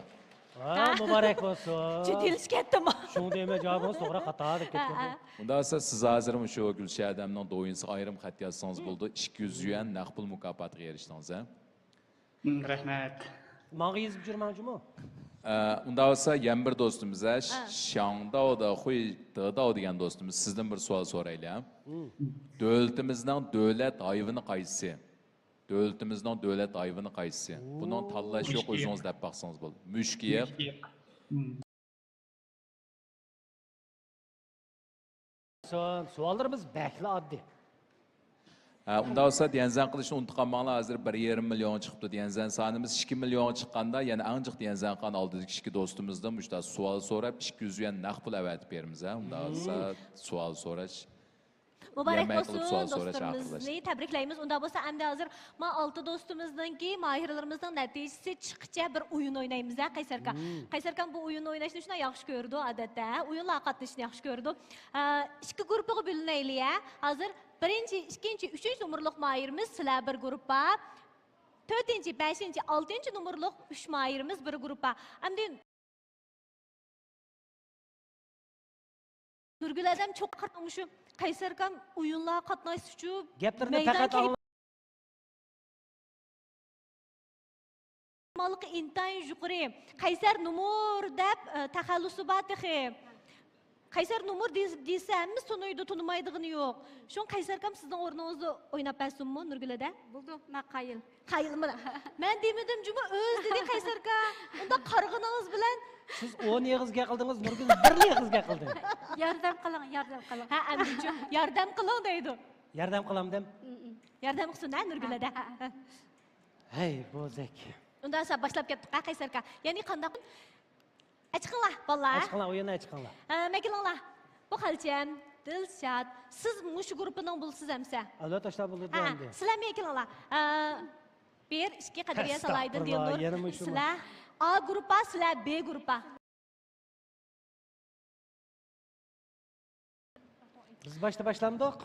Muborak bo'lsin. Jiddiylashib ketdimi? Shunday emas, javobingiz to'g'ri, xato deb ketgan. Unda esa siz hozir shu Gulsha Adamning do'yinsi ayrim xat yozsangiz bo'ldi. 200 yuan naqd pul mukofotiga erishdingiz, ha? Rahmat. Menga yozib jurmanjimi? Unda olsa yana bir do'stimiz, Shangdaoda, Xuydao degan do'stimiz sizdan bir savol so'raylik. Davlatimizning davlat hayvoni qaysi? Davlatimizning davlat hayvoni qaysi? Buning tanlash yo'q, o'zingiz deb baqsangiz bo'ldi. Mushkiy. Savollarimiz bakli oddiy. Unda olsa diyanzan qilishni unutib qolmanglar. Hozir 1.5 million chiqibdi diyanzan sonimiz. 2 million chiqqanda yana eng jiq diyanzan qilgan oldidagi ikki do'stimizdan mushta savol so'rab 200 yuan naqd pul avatib beramiz, ha. Unda olsa savol so'rash. Muborak bo'lsin do'stlarimizni tabriklaymiz. Unda bo'lsa endi hozir men 6 do'stimizdanki mahirlarimizning natijasi chiqcha bir o'yin o'ynaymiz, ha, Qaysarka. Qaysarka bu o'yinni o'ynashni shunday yaxshi ko'rdi odatda. O'yinlar qatnashishni yaxshi ko'rdi. Ikki guruhga bo'linaylik, ha. Hozir birinchi, ikkinchi, uchinchi numurliq mahirimiz sizlar bir guruhga. 4-chi, 5-chi, 6-chi numurliq 3 mahirimiz bir guruhga. Endi Nurgul adam çok qatnamış şu Qaysarkam o'yinlar qatnashish uchun gaplarni faqat malik intayin yuqori Qaysar numur deb taxallusi bor texi. Qaysar numur deysamiz tunuydi, tunmaydigini yo'q. Shun Qaysarkam sizning o'rningizni o'ynab bersinmi Nurgul ada? Bo'ldi, men qayil. Qayilmi? Men demedim cuma o'z dedi Qaysarka. Unda qarg'iningiz bilan siz 10 yig'izga qildingiz, Nurgul 1 yig'izga qildi. Yordam qiling, yordam qiling. Ha, amdichi, yordam qiling deydi. Yordam qilamdim. Yordam qilsin, ha, Nurgul ada. Hey, bo'zak. Unda esa boshlab ketdik, Qaysarka. Ya'ni qanday Açıqlar, bolalar. Açıqlar, o'yinni açıqlar. Məkilanlar, bu xalçam, Dilshad, siz mush guruhining bo'lsiz hamsa. Albatta, tashlab bo'ldi endi. Sizlar mekilanlar. Bir, ikki qadriya salaydi deyilur. Sizlar A guruhi, sizlar B guruhi. Biz boshlandik.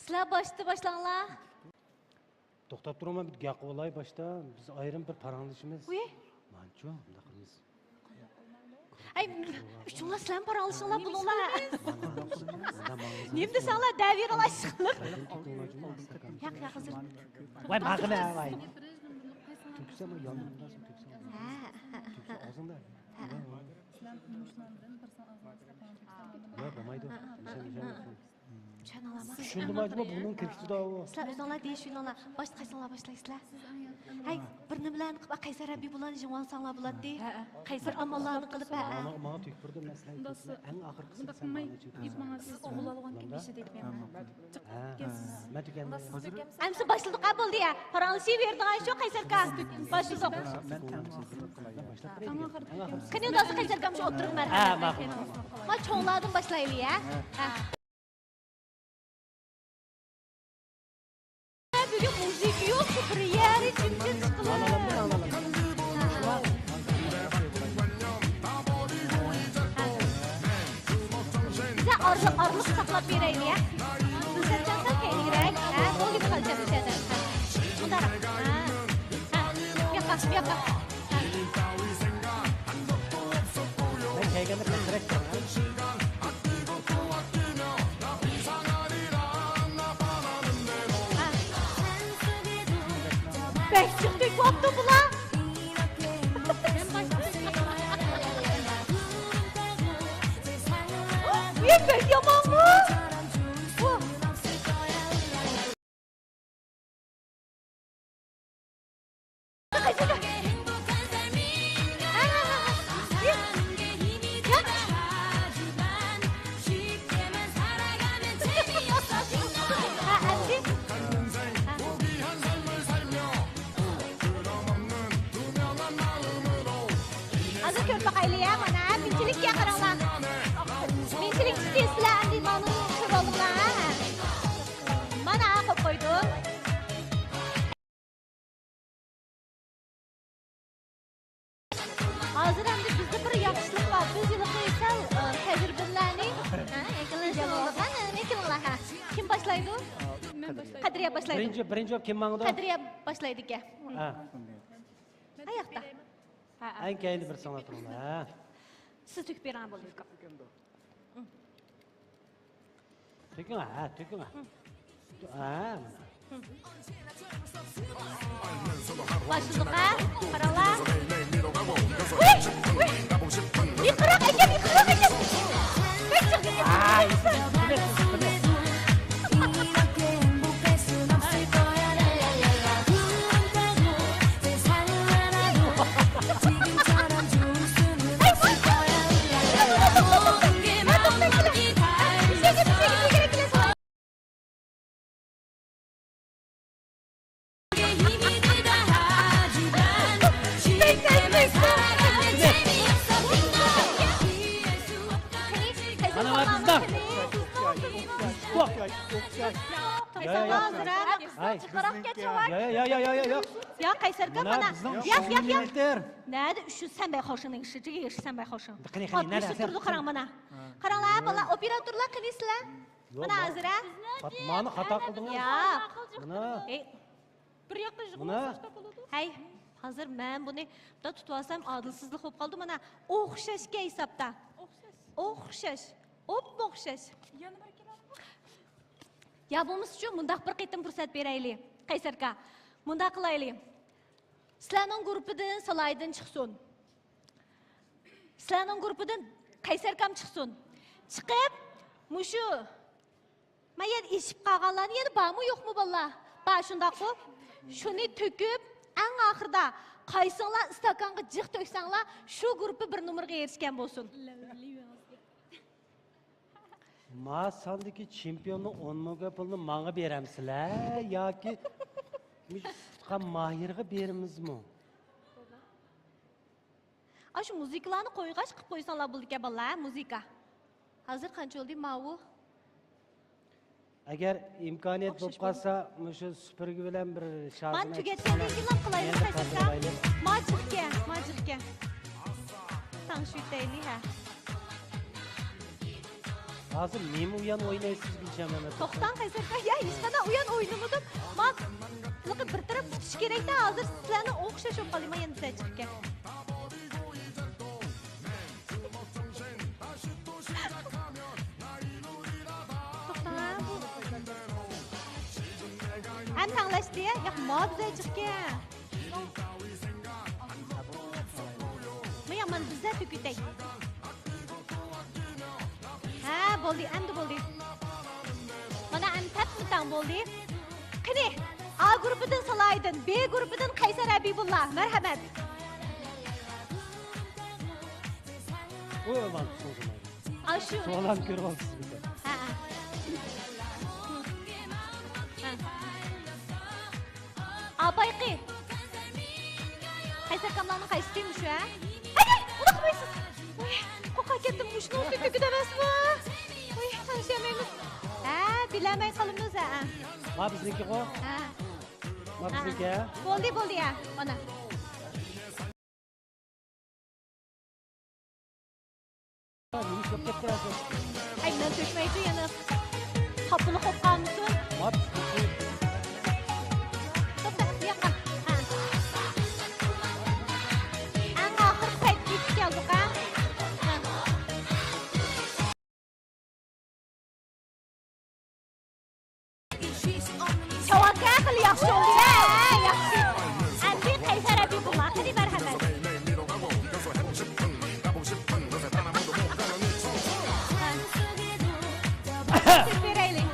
Sizlar boshlanglar. To'xtab turma, bir gap qilay boshda. Biz ayrim bir paranglashimiz. Uy. Manchu, bunda qilamiz. Ay, şunlar sizlar paranglashinglar bo'linglar. Nimda sanlar davir olashinglar. Yo'q, hozir. Voy, mag'na, voy. Tuksam yonimdasan, tuksam. Ha. Og'zingda. Yo'q, bo'lmaydi. Shunda majbur bunun kirkchida o. Sizlar o'zinglar deyishinglar. Boshqa qaysinglar boshlaysizlar. Hay, bir Qaysarni bilan Qaysar abi bilan jingwan sanglar bo'ladi. Qaysar amallarni qilib ha. Mana tükürdüm mesela. En ahırkısı sen bana çünkü. Oğul algan kim beşi deyip men. Ben tükendim. Amsi başladık bo'ldi ya. Paransi berdigan shu Qaysarga. Başladık. Qani undasi Qaysarga shu o'tirib marhamat. Ma cho'nglardan boshlaylik ya. Bugün müzik yok, bir yer için bize arlık saklap vereyim ya. Düzelteceksen kendi girek. O gibi kalacak bir şeyden. Bunlar. Yaka. Ben kayganı direkt Beş çıktık koptu bula. Bir pek yaman mı? Hazır körpe kaylıya bana minçilik ya karanlar. Minçilik istesler andi bana şuralımlar. Bana kop koydum. Hazır andi bizde bir yakışlık var. Biz yılı kıysal tecrübelerini yakınlar. Kim başlaydı? Kadriye başlaydı. Birinci kim mağdı? Kadriye başlaydı ki. Ayakta. En kendi bir sanat olma. Siz tük bir an boluyuk. Tükün ha. Başladık ha. Paralar. Yıkırak Ecem. Ya Qaysarga bana. Yak. Nerede üşü sen bey hoşunun işi sen bey hoşun. Nerede turdu qarang mana. Qaranglar bala operatorlar qilisizlar. Mana hazır ha. Fatmani xato qildingiz. Ya. Buna. Bir yoqda Buna. Hey, hazır men buni da tutib olsam adilsizlik bo'lib qoldi mana. O'xshashga hisobda. O'xshash. O'xshash. Ya bo'lmasa uchun mundaq bir qitim fursat beraylik. Qaysarga. Mundaq qilaylik. Sizlarning guruhidan Salaydin chiqsin. Sizlarning guruhidan Qaysarkam chiqsin. Chiqib, mushu men eshib qolganlarni yana bormi yo'qmi bolalar? Ba shundaq-ku. Shuni to'kib, eng oxirida qaysinglar istakonga jiq to'ksanglar, shu guruhi bir numaraga erishgan bo'lsin. Ma sandaki çempiyonu 10 mingga pulni manga beramsizlar yoki tutgan Mahirga berimizmi? Shu muzikalarni qo'yg'ach qilib qo'ysanglar bo'ldi-ku bolalar, muzika. Hozir qancha bo'ldi mavu? Agar imkoniyat bo'lib qolsa, shu supurgi bilan bir shazma. Men tugatgandan keyin qilaylik Qaysarga. Majikka. Tanışıytaylik ha. Hazır nemi uyan oynaysiz Gülşen Mehmet. To'xtan Qaysarga, ya hech qanday uyan o'ynamadim. Men bir taraf tutish kerak-da, hozir sizlarni o'xshash bo'lib qoldim endi chiqibga. Hem tanlaştı ya, ya mağaza çıkıyor. Maya man bize tükütey. Ha, boldi, em de boldi. Mana em tep mutan boldi. Kini, A grupidan Salaydin, B grupidan Qaysar Habibullah. Marhamat. Bu öman so'zim. Ashu. So'lam ko'rib olsiz bir. Ha. Abayqi. Qaysar kamlarning qaysisiymi shu, ha? Haydi, uni qilmaysiz. Voy, qo'rqa ketdim, mushuni o'tib emasmi? Voy, tanishmaymiz. Ha, bilamay qolamiz, ha. Ma bizniki qo'y. Ha. Ma bizniki. Bo'ldi ya, ona. Nima ko'p ketdi? Ay, men to'kmaydi yana. Qopini qo'qqanmisin? Ma bizniki. To'xta, yoqqa. Ha. Ang oxir payt yetib keldik, ha? Chavaka qil, yaxshi bo'ldi, ha, yaxshi. Endi Qaysar Habibullah, qani marhamat. Siz beraylik.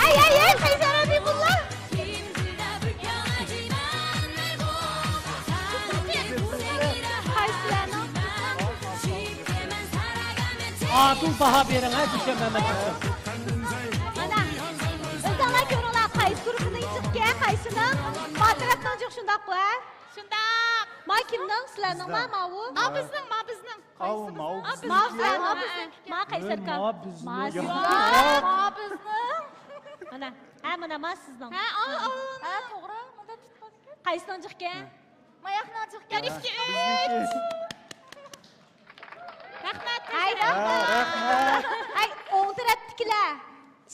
Ay, Qaysar Habibullah. Adil baha bering, ha, Gulshan Mamatov. Mana, o'zinglar ko'ringlar, qaysi guruhning chiqqan, qaysining? Xotiratdan jiq shundoq ku, ha? Shundoq. Ma kimning? Sizlarningmi, mavu? Ma bizning. Ma bizning. Ma Qaysar kam. Ma bizning. Ma bizning. Mana ma sizning. Ha, to'g'ri. Bunda tutib qaysidan chiqqan? Mayoqdan chiqqan. 2 3. Rahmat. Ay, o'ng tarafdagilar.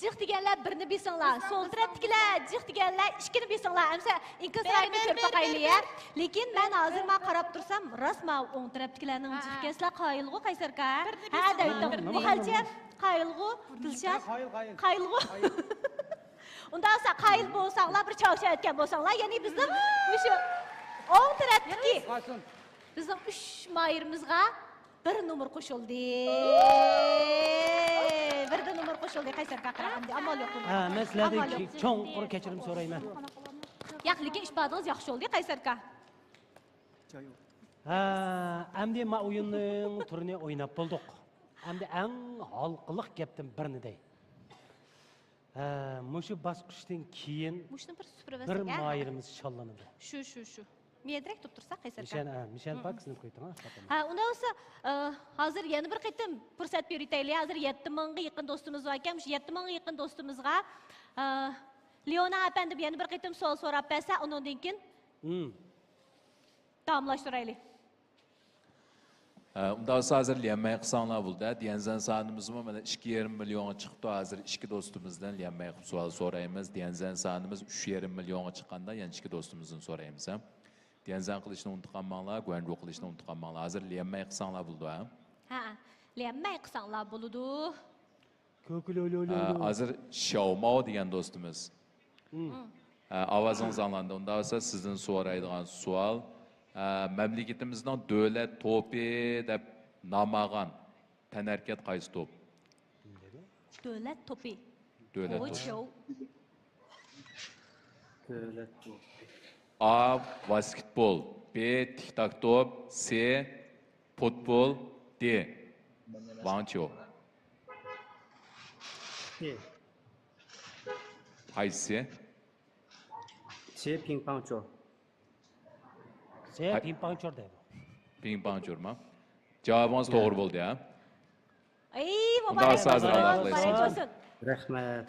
Jiq deganlar birni bilsanglar, so'l tarafdagilar jiq deganlar ikkini bilsanglar. Amsa inkaslarni ko'rib boqaylik, ya. Lekin men hozir men qarab tursam, rostma o'ng tarafdagilarning jiqkaslar qoyilg'u Qaysarka. Ha, daydim. Muxalcha qoyilg'u, Dilshod. Qoyilg'u. Unda olsa qoyil bo'lsanglar, bir cho'qcha aytgan bo'lsanglar, ya'ni bizning o'sha o'ng tarafdagi bizning 3 mayirimizga bir numar qo'shildi. Birda numar qo'shildi Qaysar qaqrag'imda. Amal yo'q. Ha, men sizlardan cho'nqur kechirim so'rayman. Yo'q, lekin ish badingiz yaxshi bo'ldi Qaysar qa. Ha, endi ma o'yinning turini o'ynab bo'ldik. Endi eng halqiliq gapdan birini dey. Mushu bosqichdan keyin Mushni bir supurib bir mayirimiz shollanadi. Shu. Men direkt tutib tursa Qaysar qa. Mishan pak sinib qo'yding, ha? Ha, unda bo'lsa hozir yana bir qaytim fursat beraylik. Hozir 7000 ga yaqin do'stimiz bor ekan. Shu 7000 ga yaqin do'stimizga Leona apandim yana bir qaytim savol so'rab bersa, undan keyin tamomlashtiraylik. Unda olsa hozir liyamay qilsanglar bo'ldi. Diyanzan sonimizmi mana 2,5 millionga chiqdi. Hozir ikki do'stimizdan liyamay qilib savol so'raymiz. Diyanzan sonimiz 3,5 millionga chiqqanda yana ikki do'stimizdan so'raymiz, ha. Diyanzan qilishni unutqanmanglar, guanju qilishni unutqanmanglar. Hozir liyamay qilsanglar bo'ldi, ha. Ha, liyamay qilsanglar bo'ladi. Hozir Xiaomao degan do'stimiz. Ovozingiz anglandi. Unda olsa sizdan so'raydigan savol mamlakatimizning davlat to'pi deb nomlagan tanarkat qaysi to'p? Davlat to'pi. Davlat to'pi. Davlat to'pi. A. Basketbol, B. Tik-tak top, C. Futbol, D. Wangqiu. Qaysi? C. Ping-pong-chor. Ping-pong-chor deydi. Ping-pong-chormi? Javobingiz to'g'ri bo'ldi, ha? Ey, muborak bo'lsin. Rahmat.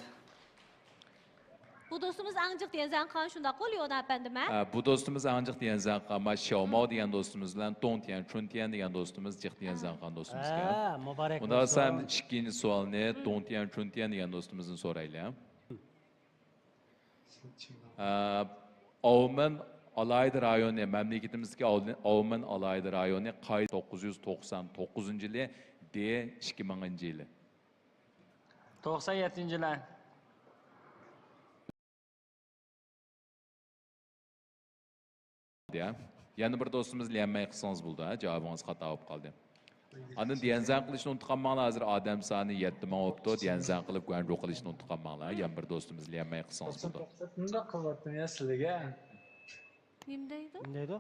Bu do'stimiz Anjiq Diyanzan Xon shunday qo'lyo'na apandim, ha? Bu do'stimiz Anjiq Diyanzan Xon, ma Xiaomao degan do'stimiz bilan Tongtian, Chuntian degan do'stimiz Jiq Diyanzan Xon do'stimizga. Ha, muborak bo'lsin. Unda esa ikkinchi savolni Tongtian, Chuntian degan do'stimizdan so'raylik, ha? Alaydı rayonu, memleketimizdeki Avman Alaydı rayonu kayıt 999 yılı D 2000 yılı. 97 yillar. Ya. Yani bir dostumuz liyanmay qilsangiz bo'ldi, ha? Javobingiz xato bo'lib qoldi. Andan diyanzan qilishni unutqanmanglar, hozir odam soni 7 ming bo'libdi. Diyanzan qilib guanru qilishni unutqanmanglar. Yana bir dostumuz liyanmay qilsangiz bo'ldi. Bunda qilyaptim ya sizlarga. Nima deydi? Nima deydi?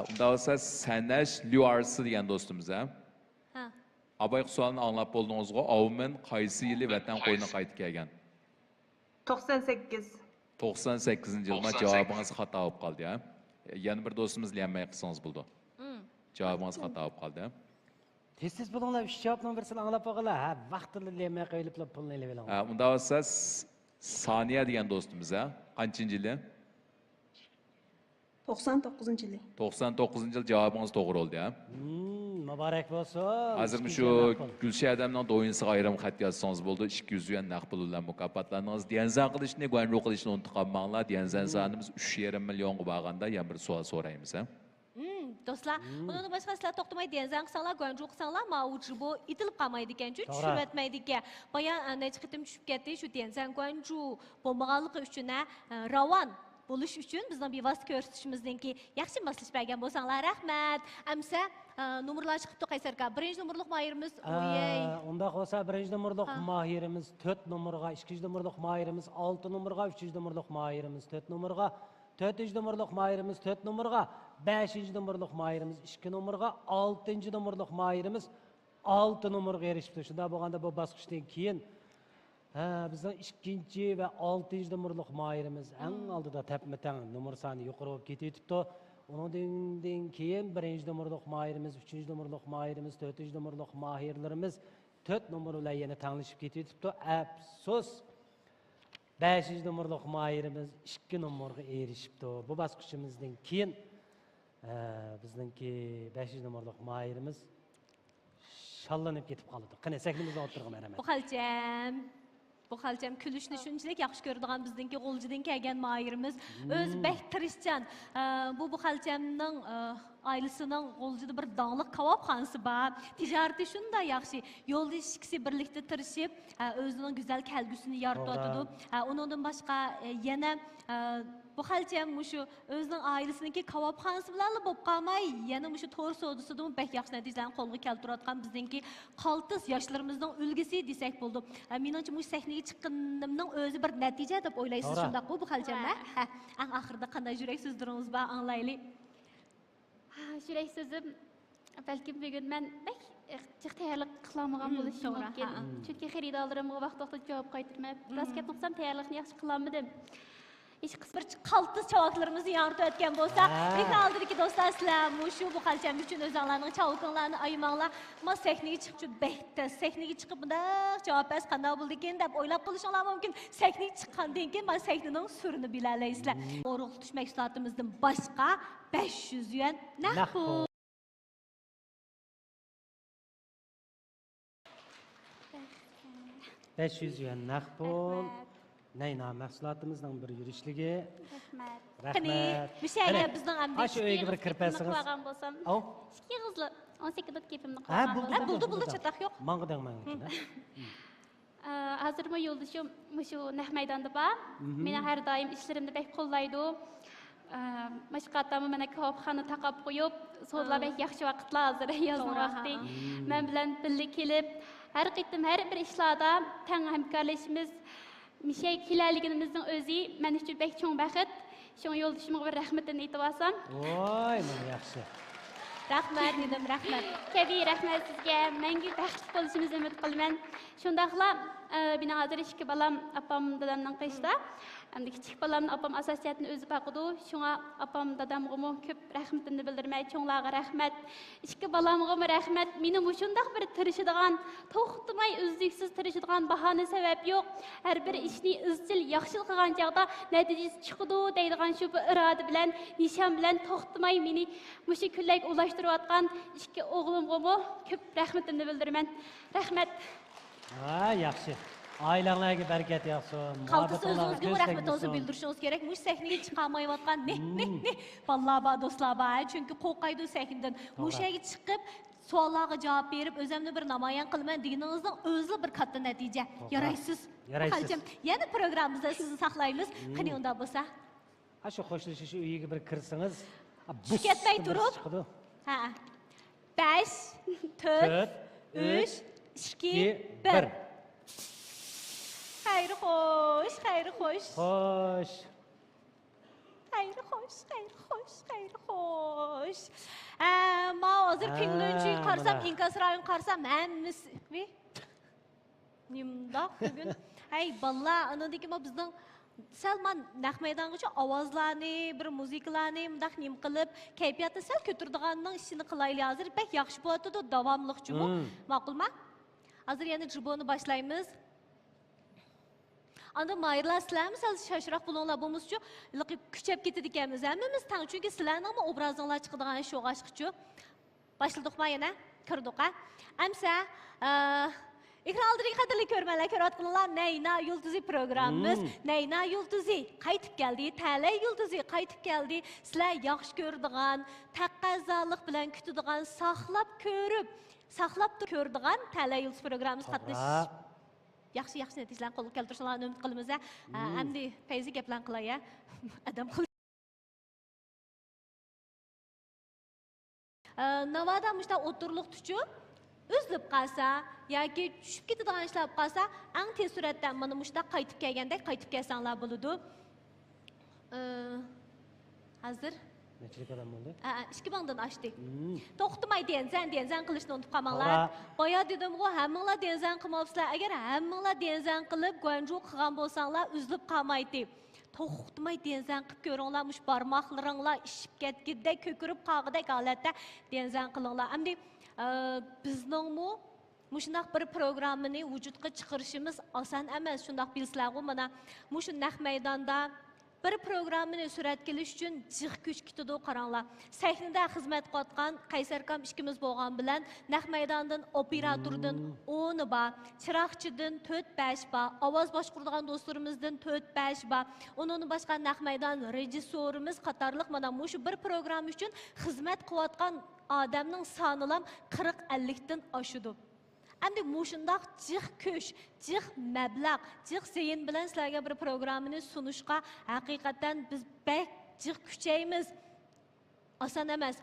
Unda olsa Sanash Luarsi degan dostumuz, ha? Ha. Abay sualini anlab bo'ldingizmi? Avmin qaysi yili vatan qo'yini qaytib kelgan? 98. 98-yilda javobingiz xato bo'lib qoldi, ha? Yana bir dostumuz liyanmay qilsangiz bo'ldi. Javobingiz xato bo'lib qoldi. Tez bo'linglar, ish javobni birsini anglab qo'yinglar. Ha, vaqtini lemay qo'yib pulni elib olinglar. Unda olsa Saniya degan dostumuz, ha? Qanchinchi yili? 99-yili. 99-yil javobingiz to'g'ri bo'ldi, ha? Muborak bo'lsin. Hozir shu Gulshadamning do'yinsiga ayrim xat yozsangiz bo'ldi. 200 yuan naqd pul bilan mukofotlandingiz. Diyanzan qilishni, guanru qilishni unutqanmanglar. Diyanzan sonimiz 3,5 millionga borganda yana bir savol so'raymiz, ha? Do'stlar, undan boshqa sizlar to'xtamay diyanzan qilsanglar, guanru qilsanglar, mavjubo itilib qolmaydi ekan, tushirvatmaydi ekan. Bayan necha qitim tushib ketdi, shu diyanzan guanru bo'lmaganligi uchun ravon bo'lish uchun bizning bevosita ko'rsatishimizdan keyin yaxshi maslashib bergan bo'lsanglar, rahmat. Amsa nomerlar chiqibdi Qaysar aka. Birinchi nomerlik mahirimiz, o'yey. Unda bo'lsa, birinchi nomerlik mahirimiz 4 nomerga, ikkinchi nomerlik mahirimiz 6 nomerga, uchinchi nomerlik mahirimiz 4 nomerga, to'rtinchi nomerlik mahirimiz 4 nomerga, beshinchi nomerlik mahirimiz 2 nomerga, oltinchi nomerlik mahirimiz 6 nomerga erishibdi. Shunda bo'lganda bu bosqichdan keyin bizning 2 va 6 nomerlik mahirimiz eng oldida tepma-teng nomer soni yuqori bo'lib ketibdi. Ondan keyin birinchi nomerlik mahirimiz, uchinchi nomerlik mahirimiz, to'rtinchi nomerlik mahirlarimiz 4 nomer bilan yana tanglashib ketibdi. Afsus. 5 nomerlik mahirimiz 2 nomerga erishibdi. Bu bosqichimizdan keyin bizningki 5 nomerlik mahirimiz shallanib ketib qoldi. Qani sahnimizni o'tirg'im rahmat. Bu xalcham kulishni shunchalik yaxshi ko'radigan bizningki qo'ljidan kelgan mahirimiz o'zi bek tirishchan. Bu xalchamning ailəsinin qo'ljida bir dağlıq kebabxonasi bor. Tijarati shunday yaxshi. Yo'ldosh ikkisi birlikda tirishib, o'zining go'zal kelgusini yaratadi. Undan boshqa yana bu xalcham shu o'zining oilasiniki kebabxonasi bilan bo'lib qolmay, yana shu to'r savdosidan bek yaxshi natijalarni qo'lga keltirayotgan bizningki qaltis yoshlarimizning ulgisi desak bo'ldi. Menimcha bu sahnaga chiqqanimning o'zi bir natija deb o'ylaysiz shundaq bu xalchamma? Eng oxirida qanday yurak so'zlaringiz bor anglaylik. Yurak so'zim balkim bugun men bek jiq tayyorlik qilolmagan bo'lishim mumkin. Chunki xaridorlarimga vaqt-vaqtida javob qaytarmay, rost gap qilsam tayyorlikni yaxshi qilolmadim. Hech qismi qaltis chavaklarimizni yoritib o'tgan bo'lsa, ekran oldidagi do'stlar sizlar shu bu xalcham uchun o'zinglarning chavaklarni aymanglar. Men sahnaga chiqib behta, sahnaga chiqib bunday javob bersa qanday bo'ldi ekan deb o'ylab qolishinglar mumkin. Sahnaga chiqqandan keyin men sahnaning surini bilalaysizlar. O'roq tutish mahsulotimizdan boshqa 500 yuan naqd pul. $500 naqd pul. Nayna mahsulotimizning bir yurishligi. Rahmat. Qani, mishayga bizning amdi. Shu uyga bir kirpasangiz. Qilgan bo'lsam. Ikki qizli 18 deb kepimni qilgan. Buldi chataq yo'q. Mang'idan mang'ida. Hozirmi yo'ldoshim shu naq maydonda bor. Meni har doim ishlarimda bek qo'llaydi. Mashqatamni mana kebabxona taqab qo'yib, so'zlar bek yaxshi vaqtlar hozir yozma vaqti. Men bilan birga kelib, har qitim har bir ishlarda teng hamkorlashimiz Mishay kelarligimizning o'zi men uchun bek cho'ng baxt. Shunga yo'ldoshimga bir rahmatini aytib olsam. Voy, mana yaxshi. Rahmat dedim, rahmat. Kabi rahmat sizga. Menga baxtli bo'lishimizni umid qilaman. Shundaqla bina hozir ikki balam opam dadamdan qishda. Endi kichik balamni opam asosiyatini o'zi baqidi. Shunga opam dadamga ko'p rahmatimni bildirmay, cho'nglarga rahmat. Ikki balamga rahmat. Meni shundaq bir tirishadigan, to'xtamay uzluksiz tirishadigan bahona sabab yo'q. Har bir ishni izchil, yaxshi qilgan chaqda natijasi chiqdi deydigan shu iroda bilan, nishon bilan to'xtamay meni mushu kunlarga ulashtirayotgan ikki o'g'limga ko'p rahmatimni bildiraman. Rahmat. Yaxshi. Ailanglarga barakat yog'sin. Qaltısı özünüzge rahmet olsun bildirişiniz gerek. Muş sahneye çıkamayvatkan ne. Vallahi ba dostlar ba. Çünkü qo'rqaydi sahnedan. Muşaga chiqib savollarga javob berib, o'zimni bir namoyon qilaman deganingizning o'zi bir katta natija. Yaraysiz. Yaraysiz. Yana programmamizda sizni saqlaymiz. Qani unda bo'lsa. Ha shu qo'shilishib uyiga bir kirsangiz, ketmay turib. Ha. 5 4 3 2 1. Xayri xo'sh, xayri xo'sh. Xo'sh. Xayri xo'sh, xayri xo'sh, xayri xo'sh. Ma hozir Pinglinchi qarsam, Inkas rayon qarsam, hammasi. Nimda bugun. Hey, balla, anadagi ma bizning Salman naq maydongacha ovozlarni, bir musiqalarni mundaq nim qilib, kayfiyatni sal ko'tirdiganning ishini qilaylik. Hozir pek yaxshi bo'ladi, davomliqchimu. Ma'qulmi? Hozir yana jiboni boshlaymiz. Anda mayırlar sizlərmi sal şaşıraq bulunlar bulmuşcu, küçəb getid ikəmiz. Həmmimiz tan, çünki sizlərin ama obrazınlar çıxıdığan şoq aşqıcı. Başladıq mı yenə? Kırdık ha? Əmsə, ekran aldırıq qadirli görmələr, körətqınlar Neyna Yulduzi programımız. Neyna Yulduzi qaytıb gəldi, Tələ Yulduzi qaytıb gəldi. Sizlər yaxşı gördüğən, təqqəzzalıq bilən kütüdüğən, saxlab kördüğən Tələ Yulduzi programımız qatnışır. Yaxşı neticelerni qo'lga keltirishlarni umid qilamiz. Endi Fayzi gaplarni qilay. Adam qil. Navada mushta o'tirliq tuchu uzilib qolsa yoki tushib ketadigan ishlar qolsa, eng tez suratda mana mushta qaytib kelganda qaytib kelsanglar bo'ladi. Hozir nechilik odam bo'ldi? 2 bangdan ochdik. To'xtamay denzan qilishni unutib qolmanglar. Boya dedim-ku, hammanglar denzan qilmabsizlar. Agar hammanglar denzan qilib, Guanju qilgan bo'lsanglar, uzilib qolmaydi. To'xtamay denzan qilib ko'ringlar, mush barmoqlaringlar ishib ketgidek, ko'kirib qolgidek holatda denzan qilinglar. Endi bizningmi mushunaq bir programmani vujudga chiqarishimiz oson emas. Shundoq bilsizlar-ku, mana mush naq maydonda bir programmani suratga olish uchun jiq kuch ketadi qaranglar. Sahnada xizmat qilayotgan Qaysarkam ikkimiz bo'lgan bilan naq maydondan operatordan 10 ba, chiroqchidan 4-5 ba, ovoz boshqaradigan do'stlarimizdan 4-5 ba, undan boshqa naq maydon rejissorimiz qatorliq mana shu bir program uchun xizmat qilayotgan odamning soni ham 40-50 dan oshadi. Endi mushundaq jiq kuch, jiq mablag', jiq zeyn bilan sizlarga bir programmani sunishga haqiqatan biz bek jiq kuchaymiz. Oson emas.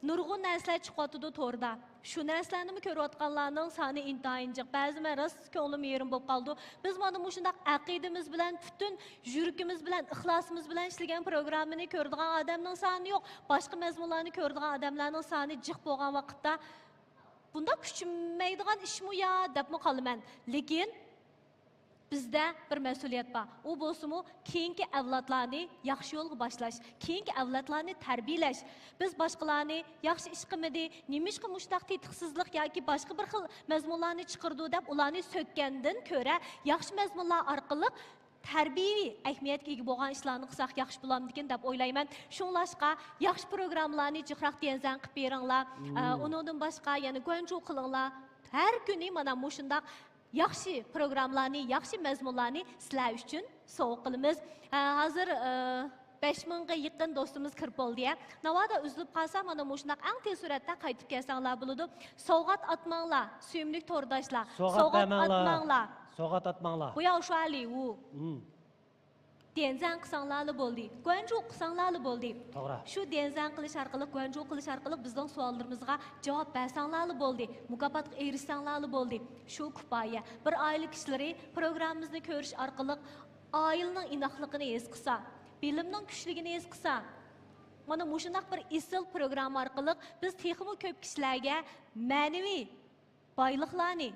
Nurg'un narsalar chiqyotdi to'rda. Shu narsalarni ko'rayotganlarning soni intayin jiq. Ba'zida rost ko'nglim yerim bo'lib qoldi. Biz mana mushundaq aqidamiz bilan, butun yuragimiz bilan, ixlosimiz bilan ishlagan programmani ko'radigan odamning soni yo'q. Boshqa mazmunlarni ko'radigan odamlarning soni jiq bo'lgan vaqtda bunda küçünmeydiğen iş mi ya depmi qalaman. Lekin bizde bir mas'uliyat bor. U bo'lsa-mu keyingi avlodlarni yaxshi yo'lga boshlash, keyingi avlodlarni tarbiyalash. Biz boshqalarni yaxshi ish qilmadi, nima ish qilmoqdaq tetiqsizlik yoki boshqa bir xil mazmunlarni chiqirdi deb ularni so'kkandan ko'ra yaxshi mazmunlar orqali tarbiyaviy ahamiyatga ega bo'lgan ishlarni qilsak yaxshi bo'larmikin deb o'ylayman. Shunlashqa yaxshi programmalarni jiqroq denzan qilib beringlar. Undan boshqa yana Guanju qilinglar. Har kuni mana shundaq yaxshi programmalarni, yaxshi mazmunlarni sizlar uchun sovg'a qilamiz. Hozir 5000 ga yaqin do'stimiz kirib bo'ldi. Navoda uzilib qolsa mana shundaq eng tez suratda qaytib kelsanglar bo'ladi. Sovg'at atmanglar, suyimli to'rdoshlar. Sovg'at atmanglar. Soğat atmanglar. Bu yaş hali u. Denzan qilsanglar bo'ldi. Guanju qilsanglar bo'ldi. To'g'ri. Shu denzan qilish orqali, Guanju qilish orqali bizning savollarimizga javob bersanglar bo'ldi. Mukofotga erishsanglar bo'ldi. Shu kifoya. Bir oila kishilari programmamizni ko'rish orqali oilaning inoqligini his qilsa, bilimning kuchligini his qilsa, mana mushunaq bir isil programma orqali biz texmo ko'p kishilarga ma'naviy boyliqlarni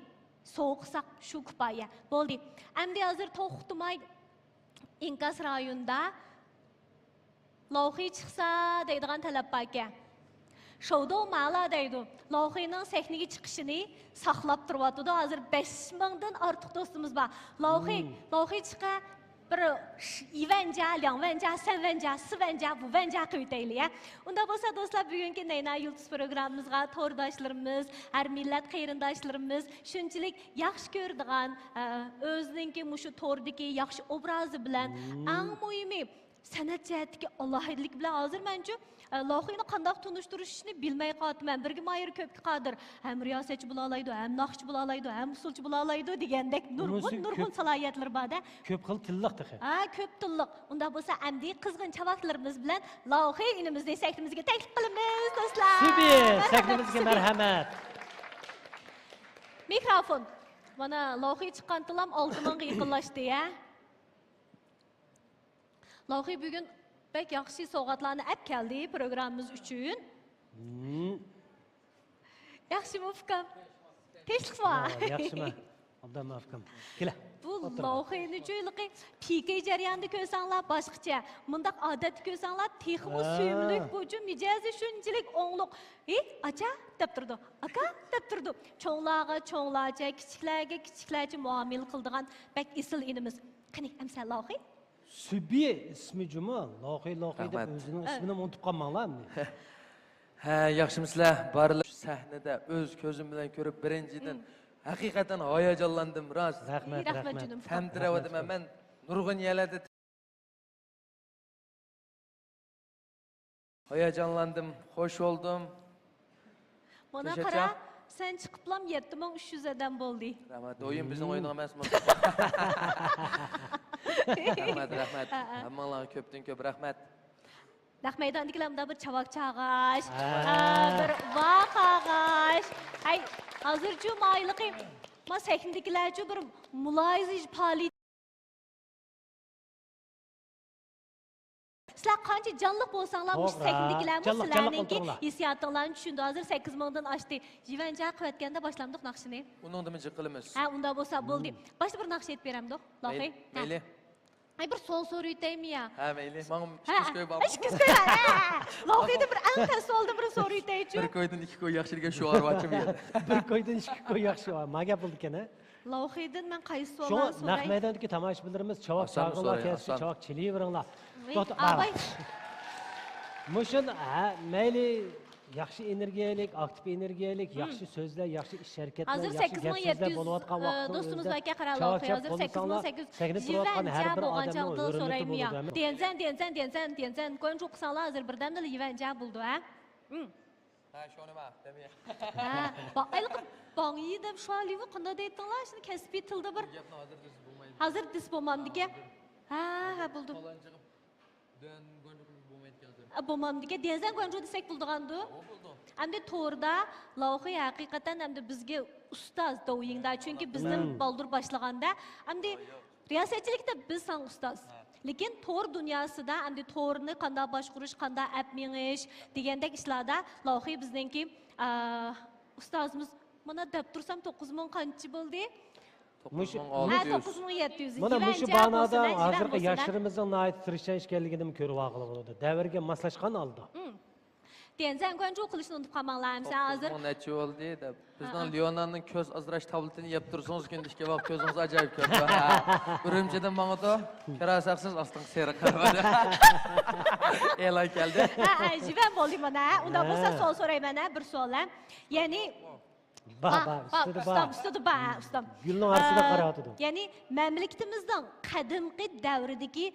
soğuqsaq şu kifoya bo'ldi. Endi hozir to'xtamay Inkas rayonida lavhi chiqsa deydigan talab bor ekan. Showda ma'la deydi. Lavhining sahnaga chiqishini saqlab turyapti. Hozir 5000 dan ortiq do'stimiz bor. Lavhi chiqa bir 2 vanja, 2 vanja, 3 vanja, 4 vanja, 5 vanja qo'yaylik, ya. Unda bo'lsa do'stlar, bugungi Nayna Yulduz programmamizga to'rdoshlarimiz, har millat qarindoshlarimiz shunchalik yaxshi ko'radigan, o'zininki mushu to'rdagi yaxshi obrazi bilan, eng muhimi san'at jihatdagi alohidalik bilan hozir menchu lohiyni qandoq tunishtirishni bilmay qolibman. Birga mayir ko'pga qodir. Ham riyosatchi bo'la oladi, ham naqshchi bo'la oladi, ham usulchi bo'la oladi degandek nurg'un salohiyatlar bor-da. Ko'p xil tilliq taxi. Ha, ko'p tilliq. Unda bo'lsa amdi qizg'in chavaqlarimiz bilan lohiy inimizning saklimizga taklif qilamiz do'stlar. Subi, saklimizga marhamat. Mikrofon. Mana lohiy chiqqan tilam 6000 ga yaqinlashdi, ya. Lohiy bugun pek yaxshi sovg'atlarni olib keldi programmamiz uchun. Yaxshimi ukam? Tinchlik bor. Yaxshimi? Obdan mafhum. Kela. Bu lohiyni jo'yliqi pika jarayonida ko'rsanglar boshqacha. Mundaq odatda ko'rsanglar texmi suyumlik bo'yicha mijozi shunchalik o'ngluq. Acha deb turdi. Aka deb turdi. Cho'nglarga cho'nglarcha, kichiklarga kichiklarcha muomala qildigan pek isil inimiz. Qani, amsal lohiy? Subi ismi juma, lohiy deb o'zining ismini unutib qolmanglarmi? Ha, yaxshimisizlar? Barlar sahnada o'z ko'zim bilan ko'rib birinchidan haqiqatan hayajonlandim, rost. Rahmat. Tamtiravadim men nurg'un yerlarda hayajonlandim, xo'sh oldum. Mana qara, sen chiqiblam 7300 adam bo'ldi. Rahmat, o'yin bizning o'yin emasmi? Rahmat. Hammalarga ko'pdan ko'p rahmat. Naq maydondagilarga bir chavoq chag'ash, bir vaqag'ash. Hay, hozirchu mayliqi, ma sahnadagilarchu bir muloyiz faoliyat. Sizlar qancha jonliq bo'lsanglar, bu sahnadagilarmi sizlarninki hissiyotinglarni tushunadi. Hozir 8000 dan oshdi. Jivanja qilayotganda boshlandik naqshini. Uningda mijib qilamiz. Ha, unda bo'lsa bo'ldi. Boshqa bir naqsh aytib beramdi, lohiy. Mayli. Ay bir so'raytaymi ya? Ha, mayli. Men ikki ko'y bor. Ikki ko'y. Lohiyda bir anta soldi bir so'raytaychi. Bir ko'ydan ikki ko'y yaxshilikka shu arvachim edi. Bir ko'ydan ikki ko'y yaxshi. Ma gap bo'ldi ekan-a? Lohiydan men qaysi Shu so'rayman? naq maydondagi tomoshabinlarimiz chavoq chaqinglar, kelsa chavoq chilaveringlar. Abay. Mushin, mayli yaxshi energiyalik, aktiv energiyalik, yaxshi so'zlar, yaxshi ish harakatlar, Hozir yaxshi gap so'zlar bo'layotgan vaqtda do'stimiz aka qarang, hozir 8800 turayotgan har bir bo'lgancha odamning so'raymi ya? o'rnida Densan, qo'yinchi qilsanglar hozir birdamda yivanja bo'ldi, ha? Ha, shuni ma, demiya. Ha, baqayliq bongyi deb sholivi qanday deytinglar? Shuni kasbiy tilda bir Gapni hozir dis bo'lmaydi. hozir dis bo'lmamdiki. Ha, bo'ldi. Bo'lmamdiki, densan qo'yinchi desak bo'ldi-g'andu. Hamda to'g'rida lohiy haqiqatan hamda bizga ustoz do'yingda, chunki bizning baldur boshlaganda hamda riyosatchilikda biz san ustoz. Lekin to'g'ri dunyosida hamda to'g'rini qanday boshqarish, qanday apmingish degandek ishlarda lohiy bizningki ustozimiz mana deb tursam 9000 qancha bo'ldi? 9700. Mana mushu banada hozirgi yoshlarimizning nihoyat tirishchan ekanligini ko'rib olib bo'ladi. Davrga moslashgan oldi. Densan qo'yinchi qilishni unutib qolmanglar. Sen hozir necha bo'ldi deb bizning Leonardoning ko'z ajrash tabletini yeb tursangiz kundishga vaqt ko'zingiz ajoyib ko'p. Urumchidan mang'oto kirasaqsiz ostin seri qaradi. E'lon keldi. Jivan bo'ldi mana. Unda bo'lsa savol so'rayman, bir savol. Ya'ni ustam. Gulning orasida qarayotdi. Ya'ni mamlakatimizning qadimgi davridagi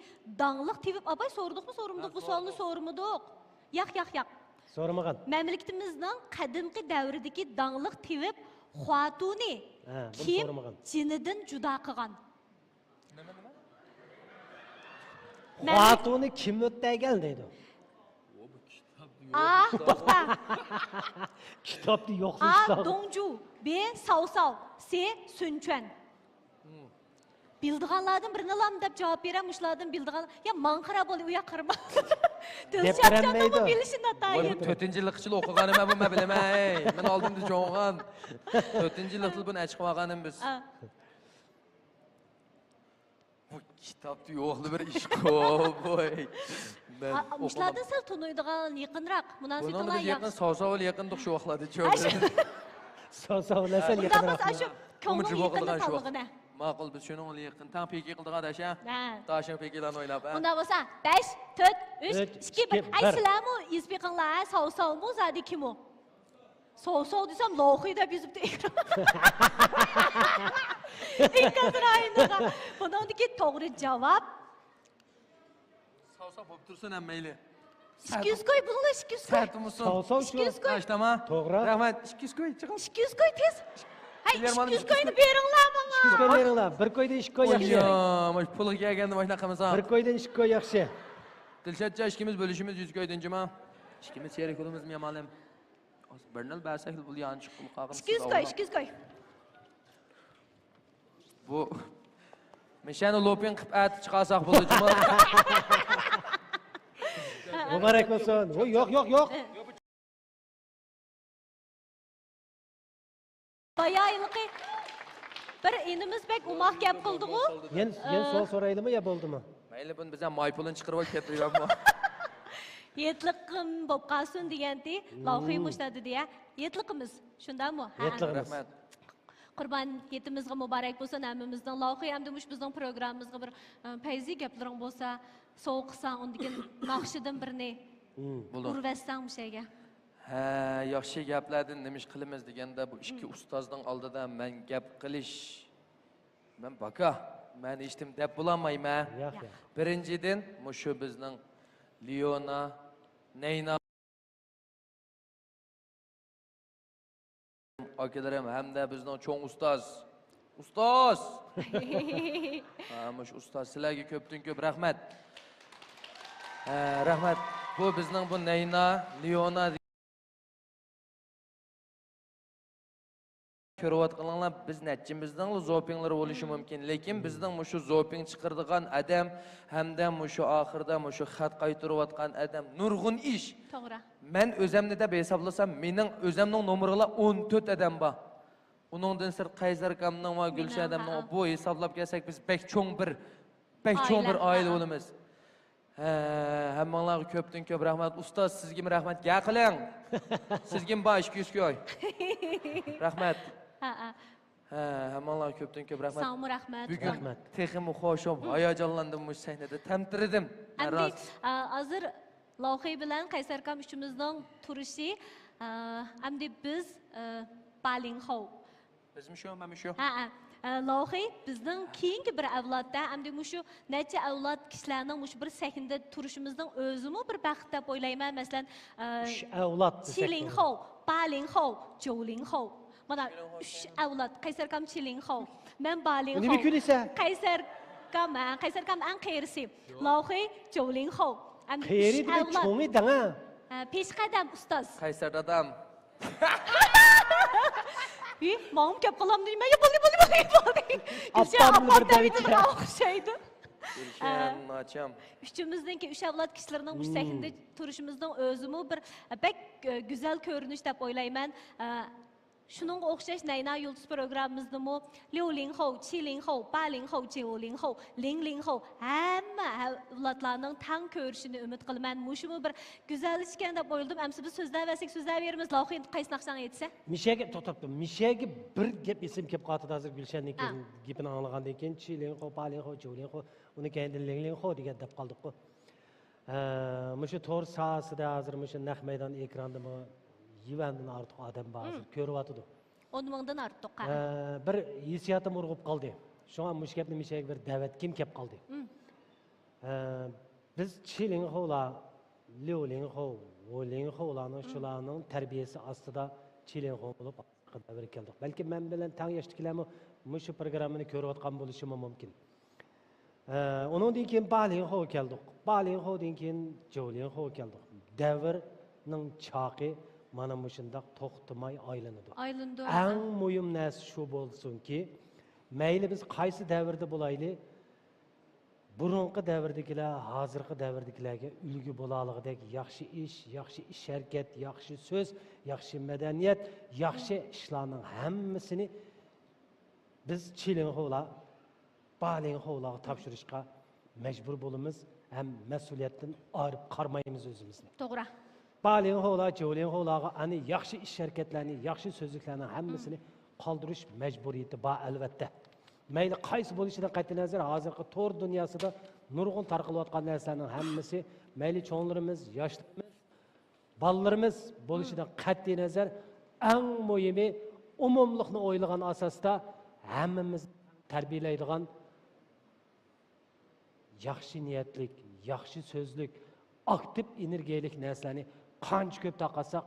dangliq tevib abay so'rdikmi, bu savolni so'rmadik. Yo'q. So'ramagan. Mamlakatimizning qadimgi davridagi dangliq tevib xotuni kim jinidan judo qilgan? Xotuni kim o'tdagan deydi. To'xta. Kitobni yo'qlashlar. Dongju, B. Sao, C. Sunchuan. Bildiganlardan birini alam deb javob beraman, shulardan bildigan. Ya men qarab bo'l, u yoq qarama. Dilshobchonni bilishini ataydi. 4-yillik ichida o'qiganim men buni bilaman. Men oldimda jo'g'an. 4-yillik til buni ochib olganim biz. Bu kitobda yo'qli bir ish ko'p, voy. Shulardan sal tunuydigan yaqinroq, munosabatlar yaxshi. Yaqin sovsovul yaqindiq shu vaqtlarda cho'g'di. Sovsovlasa yaqinroq. Shu ko'ngil yaqinliqligini. Ma'qul biz shuni o'li yaqin tang peki qildiq adasha. Ha. Tashin pekilarni o'ylab. Unda bo'lsa 5, 4, 3, 2, 1. Ay 1. sizlarmi izbiqinglar, sov-sovmi zadi kim o? Sov-sov desam lohi deb yuzibdi. Ikkasini ayniga. Buningdagi to'g'ri javob Savsa bo'lib tursin ham mayli. 200 qo'y, bunlar 200 qo'y. Sartumusun. Sov-sov shu. 200 qo'y. Ashtama. To'g'ri. Rahmat. 200 qo'y chiqib. 200 qo'y tez. Hay Bilermanim, 200 qo'yni beringlar menga. 2 qo'y beringlar. 1 qo'ydan 2 qo'y yaxshi. Yo, mana pulga kelganda mana qilmasam. 1 qo'ydan 2 qo'y yaxshi. Dilshatcha ikimiz bölüşümüz 100 qo'ydinchimi? İkimiz sherik bo'lamiz memalim. Bir nil bersak bu yan chiqib qolgan. 200 qo'y, 200 qo'y. Bu Meshani lopin qilib aytib chiqarsak bo'lajimi? Muborak bo'lsin. Yo'q. Bayaylıq bir inimiz bek umaq gap qildi-ku. Yen so'z so'raydimi yo bo'ldimi? Mayli buni bizdan maypulini chiqarib olib ketmayapmi? Yetliqim bo'lib qolsin degandi, lohi mushtadi deya. Yetliqimiz, shundami? Yetliqimiz. Rahmat. Qurban yetimizga muborak bo'lsin hammamizdan. Lohi hamda mush bizning programmamizga bir fayzi gaplaring bo'lsa, so'qsan, undan naqshidan birini urvassang mushaga. Ha, yaxshi gaplardan nima ish qilamiz deganda bu ikki ustozning oldida men gap qilish men baka men eshitdim deb bo'lmayman. Birinchidan mushu bizning Leona, Neyna akalarim hamda bizning cho'ng ustoz. Mush ustoz sizlarga ko'pdan ko'p rahmat. Rahmat. Bu bizning bu Neyna, Leona ko'rayotganlar biz netchimizdan zopinglar bo'lishi mumkin, lekin bizning mushu zoping chiqirdigan adam hamda mushu oxirda mushu xat qaytarayotgan adam nurg'un ish. To'g'ri. Men o'zimni deb hisoblasam, mening o'zimning nomeriga 14 adam bor. Uningdan sir Qaysar akamning va Gulshan adamning bu hisoblab kelsak biz bek cho'ng bir oila bo'lamiz. Hammalarga ko'pdan ko'p rahmat. Ustoz sizga rahmat. Ga qiling. Sizga bosh 200 qo'y. Rahmat. Hammalarga ko'pdan ko'p rahmat. Sağ rahmat. Bugun texim xo'shim, hayajonlandim bu sahnada. Tamtirdim. Hozir lohi bilan Qaysar akam uchimizning turishi hamda biz Balinxov. Bizmi shu, mana shu. Lohi bizning keyingi bir avlodda hamda mushu necha avlod kishilarning mushu bir sahnada turishimizning o'zimi bir baxt deb o'ylayman. Masalan, avlod Chilinxov, Balinxov, Jolinxov. Mana 3 avlod Qaysar akam Chilinxov, men Balinxov. Nima kulisa? Qaysar akam ang qeyrisi. Lohi Jolinxov. Qeyri deb cho'ngi danga. Peshqadam ustoz. Qaysar dadam. Mom kep qilam deyman. Bo'ldi. Appamni bir davitga o'xshaydi. Nacham. Üçümüzdeki 3 avlod kishilarning bu sahnada turishimizning o'zimi bir bek go'zal ko'rinish deb o'ylayman. Shuningga o'xshash Nayna Yulduz programmamizdami Liulinxov, Chilinxov, Balinxov, Jiulinxov, Linglinxov hamma avlodlarning tang ko'rishini umid qilaman. Mushumi bir go'zal ishkan deb o'yladim. Amsi biz so'zlayversak so'zlayveramiz. Lohi qaysi naqshani aytsa? Mishaga bir gap esim kelib qoldi hozir Gulshanning gapini anglagandan keyin Chilinxov, Balinxov, Jiulinxov, uni keyin Linglinxov degan deb qoldik-ku. Mushu to'g'ri sahasida hozir mushu naq maydon ekrandami Yivandan ortiq odam bor, ko'ryapti. 10 mingdan ortiq. Bir hissiyotim urg'ib qoldi. Shunga mush gapni mishaga bir da'vat kim kelib qoldi. Biz Chilinxovlar, Liulinxov, Wolinxovlarning shularning tarbiyasi ostida Chilinxov bo'lib qadar keldik. Balki men bilan tang yoshdagilarmi mushu programmani ko'rayotgan bo'lishi mumkin. Undan keyin Balinxov keldik. Balinxovdan keyin Jolinxov keldik. Davrning chaqi mana mushundaq to'xtamay aylanadi. Eng muhim narsa shu bo'lsinki, mayli biz qaysi davrda bo'layli, burunqi davrdagilar, hozirgi davrdagilarga ulgu bo'laligidek yaxshi ish harakat, yaxshi so'z, yaxshi madaniyat, yaxshi ishlarning hammasini biz Chilinxovlar, Balinxovlarga topshirishga majbur bo'lamiz, ham mas'uliyatdan ayirib qarmaymiz o'zimizni. To'g'ri. Balinxovlar, Jolinxovlarga ani yaxshi ish harakatlarni, yaxshi so'zliklarning hammasini qoldirish majburiyati bor albatta. mayli qaysi bo'lishidan qat'iy nazar hozirgi to'r dunyosida nurg'un tarqalayotgan narsalarning hammasi mayli cho'nglarimiz, yoshlarimiz, bolalarimiz bo'lishidan qat'iy nazar eng muhimi umumlikni o'ylagan asosda hammamiz tarbiyalaydigan yaxshi niyatlik, yaxshi so'zlik, aktiv energiyalik narsalarni qancha ko'p taqasak,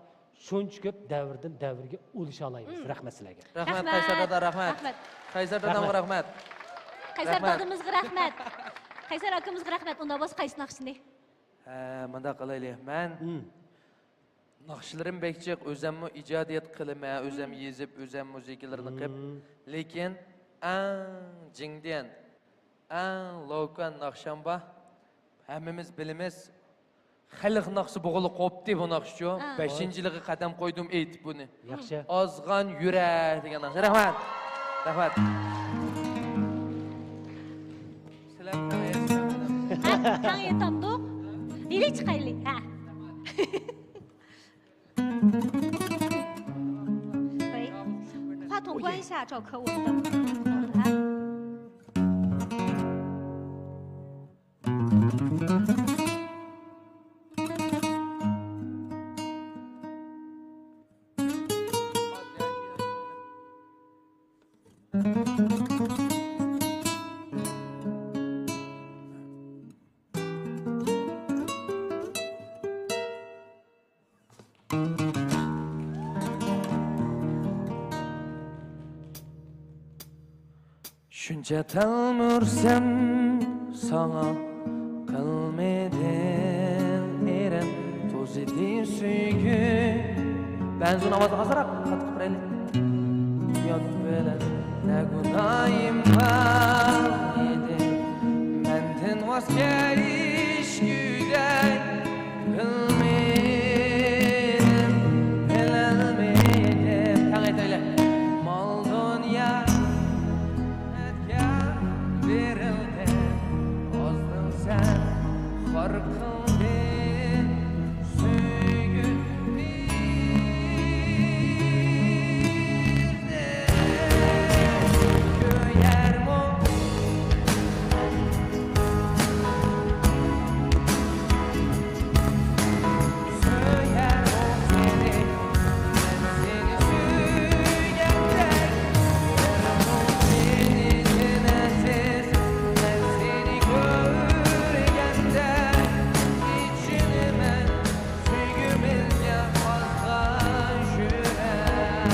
shuncha ko'p davrdan davrga ulisha olamiz. Rahmat sizlarga. Rahmat Qaysar dada, rahmat. Qaysar dadamga rahmat. Qaysar dadamizga rahmat. Qaysar akamizga rahmat. Unda bo'lsa qaysi naqshini? Manda qilaylik. Men naqshlarim bekchiq, o'zimmi ijodiyat qilaman, o'zim yezib, o'zim musiqalarni qilib, lekin eng jingdian, eng lokan naqshamba hammamiz bilamiz. Xalq naqshi bo'g'ilib qopti bu naqshcho. 5-yilga qadam qo'ydim aytib buni. Yaxshi. Ozg'an yurak degan naqsh. Rahmat. Rahmat. Sizlar Tang yetamdiq. Nega chiqaylik? Ha. Oi. 话筒关一下，赵科，我们的。Shuncha talmursam sana qilmadim erim pozitiv suygu. Ben zun ovozi hozirroq qattiq qiraylik. Yod bilan ne gunoyim bor edi. Mendan voz kechguday qilmadim, bilolmadim. Tang aytaylik. Mol dunyo verildi, ozdin sen xor qildin, suygun bizni ko'yarmo. So'yarmo seni, men seni suygandek, seni jinasiz, men seni ko'rganda, ichini men suygimizga ozg'an yurak.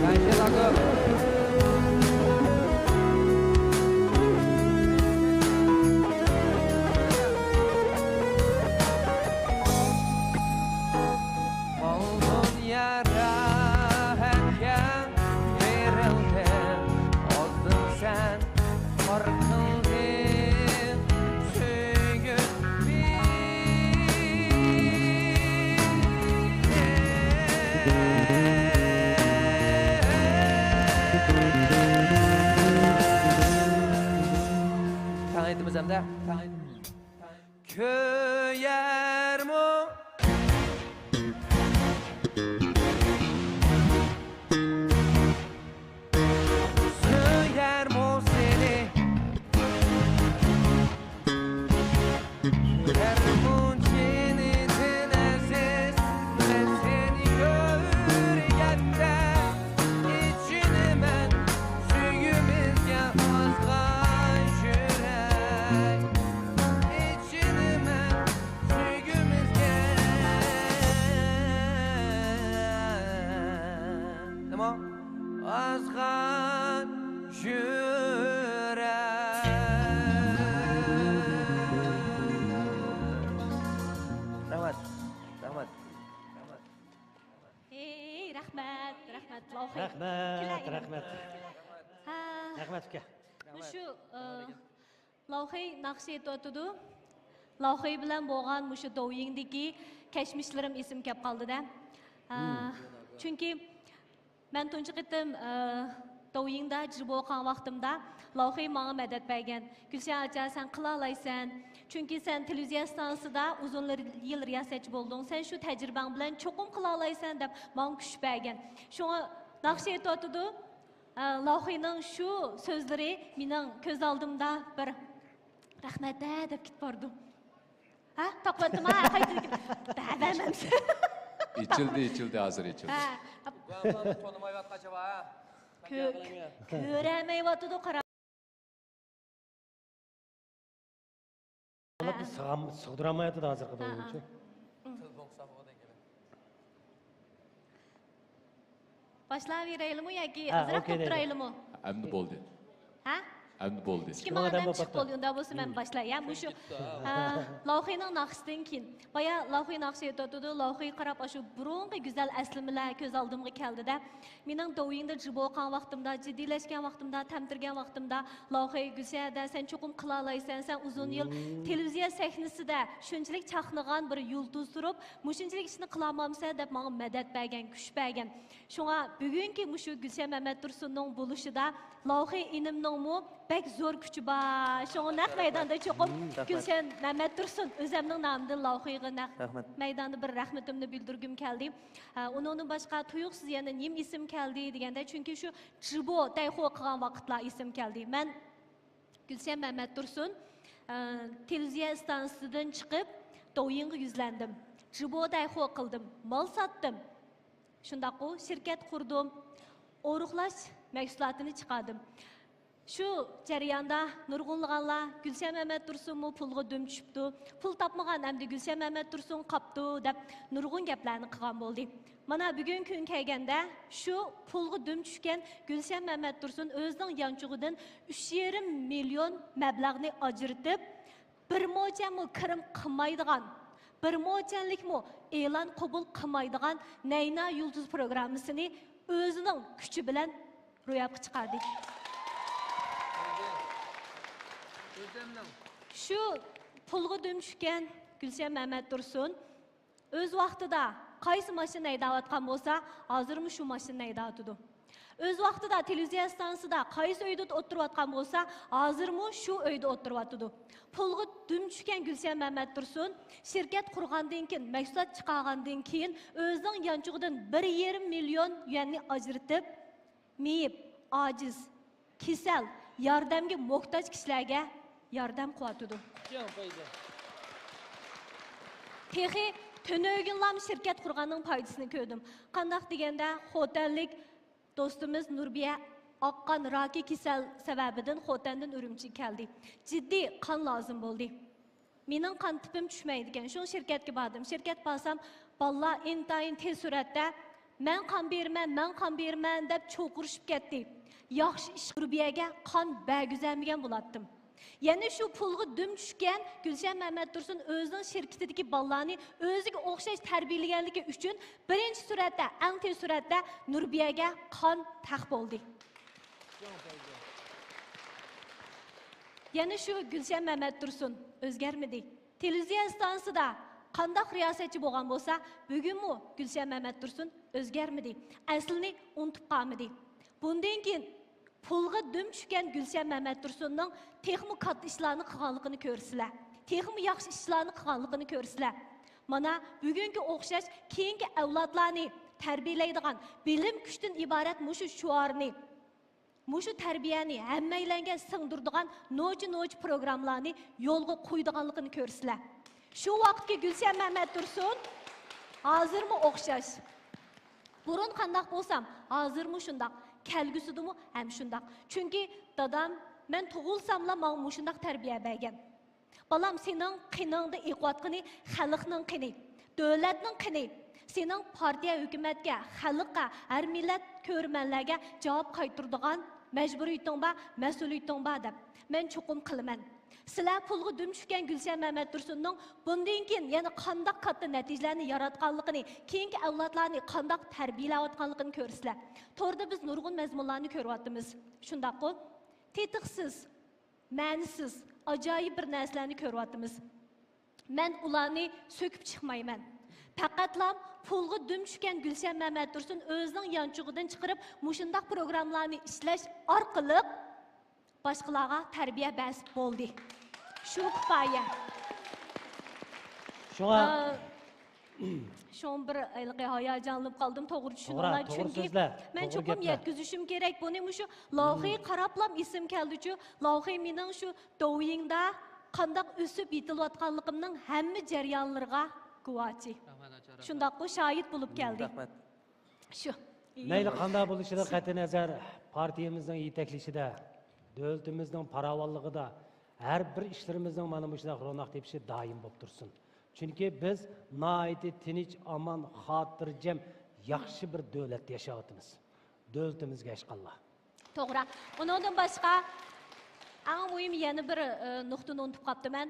Qaysi lagu? Oldun yara hemke verildi, ozdun sen xor qildin, suygun bizni. Tang aytimiz hamda. Ko'yarmo So'yarmo seni, ko'rarmo seni jinasiz, men seni ko'rganda, ichini men suygimizga ozg'an yurak, ichini men suygimizga. Nima? Ozg'an yurak. Rahmat. Rahmat. Rahmat. Ey, rahmat, rahmat. Lohey. Rahmat, rahmat. Ha. Rahmat uka. Shu lohey naqshi aytayotdi. Lohey bilan bo'lgan mushu do'yingdagi kashmishlarim esim kelib qoldi-da. Chunki men tunchi qitim Doyingda jirib o'qigan vaqtimda Lohey menga madad bergan. Gulshan acha sen qila olaysan. Chunki sen televiziya stansiyasida uzun yil riyosatchi bo'lding. Sen shu tajribang bilan cho'qim qila olaysan deb menga kuch bergan. Shunga naqsh aytdi. Loheyning shu so'zlari mening ko'z oldimda bir rahmat deb ketib bordim. Ha, taqvatma qaytib davamam. İçildi hazır içildi. Ko'ramayotdi qara. Olab sig'diramayotdi hozirgi o'yinchi. Boshlayveraylikmi yoki azroq o'tiraylikmi? Endi bo'ldi. Ha? Endi bo'ldi. Ikki ma'nodan chiqib bo'ldi. Unda bo'lsa men boshlayman. Bu shu Loheyning naqshidan keyin. Baya Lohey naqshi aytdi. Lohey qarab shu burungi go'zal aslimalar ko'z oldimga keldi-da. Mening do'yingda jirib o'qigan vaqtimda, jiddiylashgan vaqtimda, tamtirgan vaqtimda Lohey Gulshada sen cho'qim qila olaysan. Sen uzun yil televiziya sahnasida shunchalik chaqnagan bir yulduz turib, mushunchalik ishni qila olmamsa deb menga madad bergan, kuch bergan. Shunga bugungi mushu Gulshan Mamat Tursunning bo'lishida Lohey inimningmi bek zo'r kuchi bor. Shunga naq maydonda cho'qim Gulshan Mamat Tursun o'zimning nomidan Loheyga naq maydonda bir rahmatimni bildirgim keldi. Uningdan boshqa tuyuqsiz yana nim ism keldi deganda chunki shu Jibo dayxo qilgan vaqtlar ism keldi. Men Gulshan Mamat Tursun televiziya stansiyasidan chiqib Doyingga yuzlandim. Jibo dayxo qildim, mol sotdim. Shundaqo shirkat qurdim. O'ruqlash mahsulotini chiqardim. Shu jarayonda nurg'unlaganlar Gulshan Mamat Tursunmi pulga dum tushibdi. Pul topmagan hamda Gulshan Mamat Tursun qopdi deb nurg'un gaplarni qilgan bo'ldi. Mana bugun kun kelganda shu pulga dum tushgan Gulshan Mamat Tursun o'zining yanchug'idan 3,5 million mablag'ni ajratib, bir mo'jami kirim qilmaydigan, bir mo'janlikmi e'lon qabul qilmaydigan Nayna Yulduz programmasini o'zining kuchi bilan ro'yobga chiqardi. Shu pulga dum tushgan Gulshan Mamat Tursun o'z vaqtida qaysi mashina haydayotgan bo'lsa, hozirmi shu mashina haydayotdi. O'z vaqtida televiziya stansiyasida qaysi uyda o'tirayotgan bo'lsa, hozirmi shu uyda o'tirayotdi. Pulga dum tushgan Gulshan Mamat Tursun shirkat qurgandan keyin, mahsulot chiqargandan keyin o'zining yanchug'idan 1,5 million yuanni ajratib, meyib, ojiz, kasal, yordamga muhtoj kishilarga yordam qilyotdi. Texi tönögünlam şirket qurganning foydasini ko'rdim. Qandaq deganda xotanlik do'stimiz Nurbiya oqqan roki kasal sababidan xotandan Urumchiga keldi. Jiddiy qon lozim bo'ldi. Mening qon tipim tushmaydi ekan. Shu shirkatga bordim. Shirkat borsam, "Balla intayin tez suratda men qon berman deb cho'qirishib ketdi. Yaxshi ish Nurbiyaga qon bergizamagan bo'latdim. Yani şu pulga dum tushgan Gulshan Mamat Tursun o'zining shirkatidagi bolalarni o'ziga o'xshash tarbiyalaganligi uchun birinchi suratda, eng tez suratda Nurbiyaga qon taq bo'ldi. Yani şu Gulshan Mamat Tursun o'zgarmadi. Televiziya stansiyasida qandaq riyosatchi bo'lgan bo'lsa, bugunmi Gulshan Mamat Tursun o'zgarmadi. Aslini unutib qolmadi. Bundan keyin pulga dum tushgan Gulshan Mamat Tursunning texmi katta ishlarni qilganligini ko'rsizlar. Texmi yaxshi ishlarni qilganligini ko'rsizlar. Mana bugungi o'xshash keyingi avlodlarni tarbiyalaydigan bilim kuchdan iborat mushu shuarni, mushu tarbiyani hammalarga singdiradigan noji programmalarni yo'lga qo'ydiganligini ko'rsizlar. Shu vaqtga Gulshan Mamat Tursun hozirmi o'xshash. Burun qandaq bo'lsam, hozirmi shundaq. Kelgusidimi ham shundaq. Chunki dadam men tug'ilsamla menga shundaq tarbiya bergan. Balam sening qiningda iqvatqini xalqning qini, davlatning qini. Sening partiya hukumatga, xalqqa, har millat ko'rmanlarga javob qaytiradigan majburiyating bor, mas'uliyating bor deb men chuqum qilaman. Sizlar pulga dum tushgan Gulshan Mamat Tursunning bundan keyin yana qandaq katta natijalarni yaratganligini, keyingi avlodlarni qandaq tarbiyalayotganligini ko'rsizlar. To'g'rida biz nurg'un mazmunlarni ko'ryapmiz. Shundaqmi? Tetiqsiz, ma'nisiz, ajoyib bir narsalarni ko'ryapmiz. Men ularni so'kib chiqmayman. Faqatlam pulga düm tushgan Gulshan Mamat Tursun o'zining yanchug'idan chiqarib, mushundaq programmalarni ishlash orqali boshqalarga tarbiya bas bo'ldi. Shu kifoya. Şuna Şon bir hayajanlanib qoldim, to'g'ri tushundim. To'g'ri Chunki so'zlar, men to'g'ri cho'qim gaplar. yetkazishim kerak. Buni shu loyiha qarablam esim keldi-chu, loyiha mening shu Douyin-da qandaq o'sib yetilayotganligimning hamma jarayonlariga guvochi. Shundaq bu shohid bo'lib keldi. Rahmat. Shu. mayli qanday bo'lishidan qat'iy nazar partiyamizning yetaklishida, davlatimizning farovonligida har bir ishlarimizning mana bu shunday ro'naq tepishi doim bo'lib tursin. Chunki biz noiti tinch, aman, xotirjam, yaxshi bir davlatda yashayapmiz. Davlatimizga ishqalloh. To'g'ri. Undan boshqa eng muhim yana bir nuqtani unutib qolibman.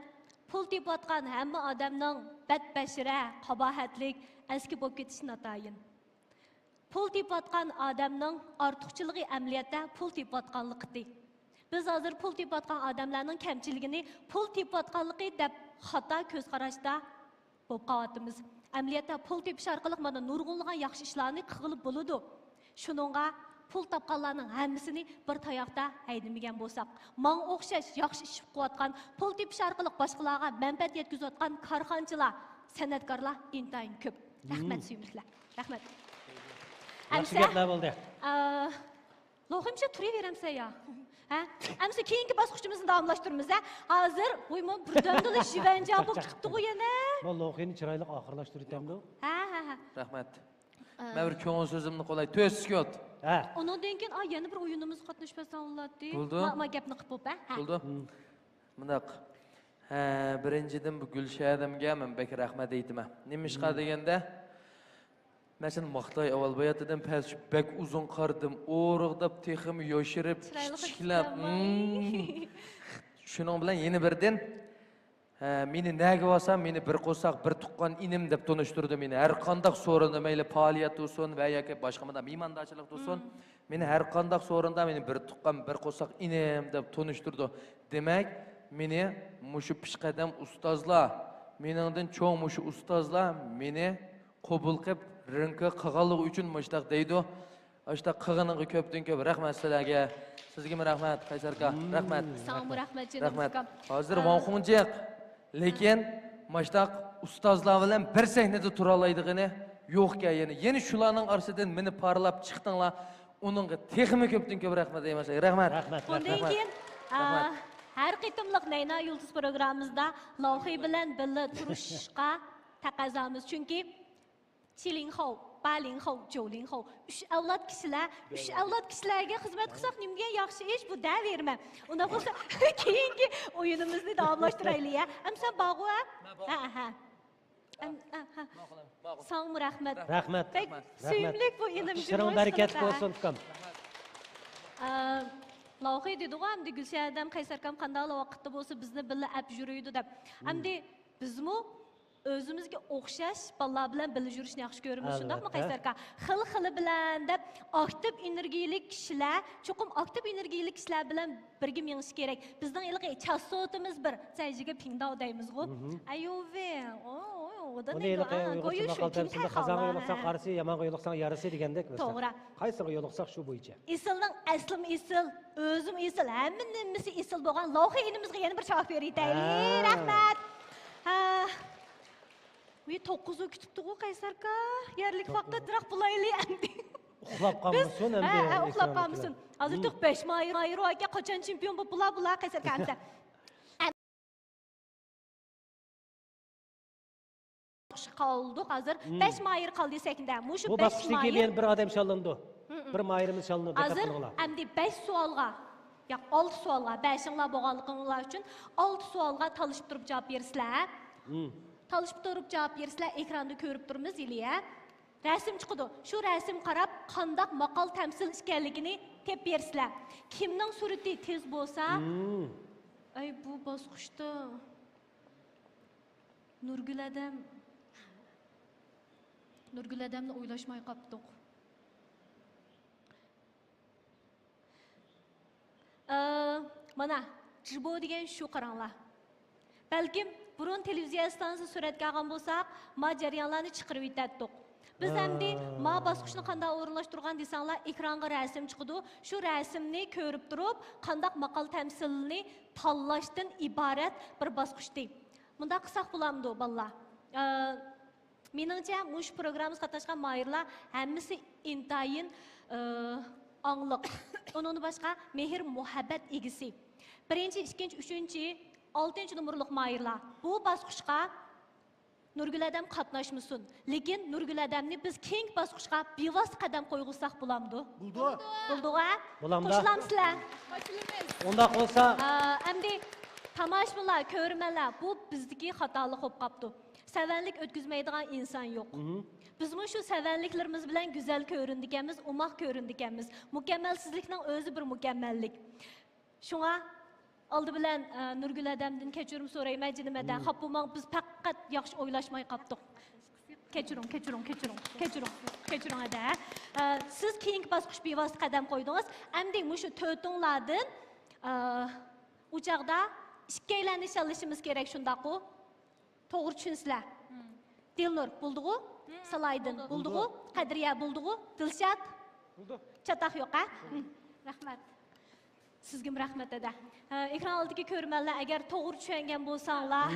Pul tepayotgan hamma odamning badbashira, qabohatlik, eski bo'lib ketishi notayin. Pul tepayotgan odamning ortiqchiligi amaliyotda pul tepayotganligi. Biz hozir pul tepayotgan odamlarning kamchiligini pul tepayotganligi deb xato ko'z qarashda bo'lib qolyapmiz. Amaliyotda pul tepish orqali mana nurg'unlagan yaxshi ishlarni qilib bo'ladi. Shuningga pul topganlarning hammasini bir tayoqda haydamagan bo'lsak, men o'xshash yaxshi ish qilayotgan, pul tepish orqali boshqalarga manfaat yetkazayotgan korxonchilar, san'atkorlar intayin ko'p. Rahmat suyumliklar. Rahmat. Yaxshi gaplar bo'ldi. Lo'qimcha turaveramsa ya. Ha? Amsa keyingi bosqichimizni davomlashtiramiz. Hozir bo'yma birdamda jivanja bo'lib chiqibdi-ku yana. Bu lo'qini chiroyli oxirlashtirtamdi. Ha. Rahmat. Men bir ko'ngil so'zimni qo'lay. To'sqot. Ha. Undan keyin yana bir o'yinimiz qatnashmasdan bo'ladi. Bo'ldi. Ma gapni qilib bo'p, ha. Bo'ldi. Bundaq. Birinchidan bu Gulshadamga men bek rahmat aytaman. Nima ish qilganda Мәсән мақтай авал баятыдан пәс бәк uzun qardım, o'rig'dab texim yoshirib, kichiklab. Shuning bilan yana birdan meni naga olsam, meni bir qo'saq, bir tuqqan inim deb tanishtirdi meni. Har qanday so'rinda mayli faoliyat bo'lsin va yoki boshqa mehmondochilik bo'lsin, meni har qanday so'rinda meni bir tuqqan, bir qo'saq inim deb tanishtirdi. Demak, meni mushu pishqadam ustozlar, meningdan cho'ng mushu ustozlar meni qabul qilib rinki qilganligi uchun mushtaq deydi. Ashta qilganiga ko'pdan ko'p rahmat sizlarga. Sizga rahmat, Qaysar aka. Rahmat. Sağ rahmat Rahmat. Hozir vonxunjiq, lekin mushtaq ustozlar bilan bir sahnada tura oladiganini yo'qka, ya'ni shularning orasidan meni parlab chiqdinglar. Uningga texmi ko'pdan ko'p rahmat deyman. Rahmat. Rahmat. Bundan keyin har qitimliq Nayna Yulduz programmamizda loyiha bilan birga turishga taqozomiz. Chunki 70 后, 80 后, 90 后, 3 avlod kishilar, 3 avlod kishilarga xizmat qilsak nimga yaxshi ish bu daverman. Unda bo'lsa keyingi o'yinimizni davomlashtiraylik ya. Amsan bog'u ha? Ha. Sağ rahmat. Rahmat. Suyimlik bu inim. Shirin barakat bo'lsin ukam. Loyiha dedi-ku, hamda Gulshadam, Qaysarkam qanday vaqtda bo'lsa bizni birga ap yuruydi deb. Hamda bizmi o'zimizga o'xshash bolalar bilan birga yurishni yaxshi ko'ramiz, shundaqmi Qaysarka? Xil-xili bilan deb aktiv energiyalik kishilar, cho'qim aktiv energiyalik kishilar bilan birga menish kerak. Bizning ilg'i chasotimiz bir, sayjiga pingdao deymiz-ku. Ayove. Buni ilg'i Uyg'urcha maqolda qazonga yo'liqsan qarisi, yomonga yo'liqsan yarisi degandek bo'lsa. To'g'ri. Qaysiga yo'liqsak shu bo'yicha. Isilning aslim isil, o'zim isil, hamma nimasi isil bo'lgan loyiha inimizga yana bir javob beraylik. Rahmat. Ve 9'u kütüptü-ku Qaysarka. Yerlik vaqtda diraq bulayli endi. Uxlab qolmisin endi. Ha, uxlab qolmisin. Hozir 5 mayir aka qachon chempion bo'lib bular Qaysarka amsa. Qoldik hozir 5 mayir qoldi sekunda. Mushu 5 mayir. Bu bosqichga men bir odam shalindi. Bir mayirimiz shalindi. Hozir endi 5 savolga, yo'q 6 savolga, 5inglar bo'lganliginglar uchun 6 savolga talishib turib javob bersizlar. Talışıp durup cevap verirler, ekranda görüp durumuz iliye. Resim çıkıdı. Şu resim qarab, qandaq maqal temsil işkenligini tep verirler. Kimning surati tez bolsa, ay bu bosqichda Nurgul adamni o'ylashmay qoldik. Mana, jibo degan shu qaranglar. Balkim burun televiziya stansiyasi suratga olgan bo'lsak, ma jarayonlarni chiqarib o'tdik. Biz endi ma bosqichni qanday o'rinlashtirgan desanglar, ekranga rasm chiqadi. Shu rasmni ko'rib turib, qanday maqol tamsilini tanlashdan iborat bir bosqichdi. Bunda qilsak bo'lamdi, bolalar. Meningcha, mush programmamizga qatnashgan mayirlar hammasi intayin angliq. Onun boshqa mehr muhabbat egisi. 1-chi, 2-chi, 3-chi, 6-chi nomerlik mayirlar. Bu bosqichga Nurgul Adam qatnaşmısın. Lekin Nurgul Adamni biz keng bosqichga bevosita qadam qo'yg'izsak bo'lamdi. Bo'ldi-a? Bo'lamda. Qo'shilamsizlar. Unda bo'lsa, Endi tomoshabinlar, ko'rmanlar, bu bizdagi xatolik bo'lib qopti. Savanlik o'tkazmaydigan inson yo'q. Biz shu savanliklarimiz bilan go'zal ko'rindik-emiz, umoq ko'rindik-emiz. Mukammelsizlikning o'zi bir mukammallik. Shunga oldi bilan Nurgul Adamdan kechirim so'rayman jinimadan. Xapomang biz faqat yaxshi o'ylashmay qopdik. Kechiring ada. Siz keyingi bosqich bevosita qadam qo'ydingiz. Endi shu to'rtinglardan u chaqda ikki aylanish olishimiz kerak shundaqu. To'g'ri tushunsizlar. Dilnur bo'ldi-ku? Salaydin bo'ldi-ku? Qadriya bo'ldi-ku? Dilshod? Bo'ldi. Chataq yo'q-a? Rahmat. Sizga rahmat ada. Ekran oldidagi ko'rmanlar, agar to'g'ri tushungan bo'lsanglar,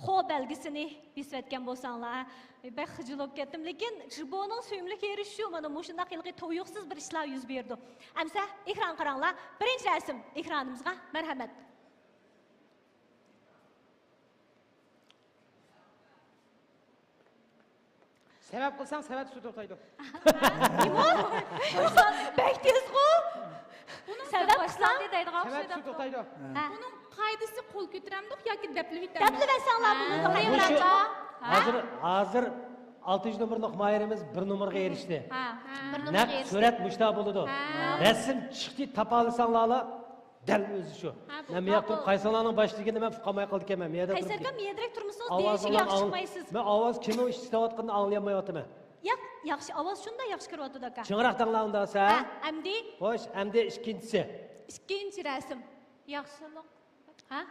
xo belgisini besvetgan bo'lsanglar, ben xijilib ketdim, lekin jiboning suyumli yeri shu, mana shunday qilqi to'yuqsiz bir ishlar yuz berdi. Amsa ekran qaranglar. Birinchi rasm ekranimizga marhamat. Sebep qilsang, sebep su to'xtaydi. Bek tez-ku. Sebep qilsang deydigan Sebep su to'xtaydi. Bunun qaydisi qo'l ko'tiramdiq yoki daplab o'tamiz? Daplab olsanglar buni hozir 6-chi nomerlik mayirimiz 1 nomerga erishdi. Bir Naq nomerga erishdi. surat mushta bo'ladi. Rasm chiqdi, topa olsanglar dal o'zi shu. Men yoqdim qaysalarning boshligini men fuqamay qoldi ekan, men yerda turib. Qaysarga men direkt turmusingiz deyishiga yaxshi chiqmaysiz. Men ovoz kimni ishlayotganini anglamayapman. Yaxshi ovoz shunday yaxshi kiryapti aka. Ching'roq tangla unda sen. Endi Xo'sh, endi ikkinchisi. Ikkinchi rasm. Yaxshilik. Ha?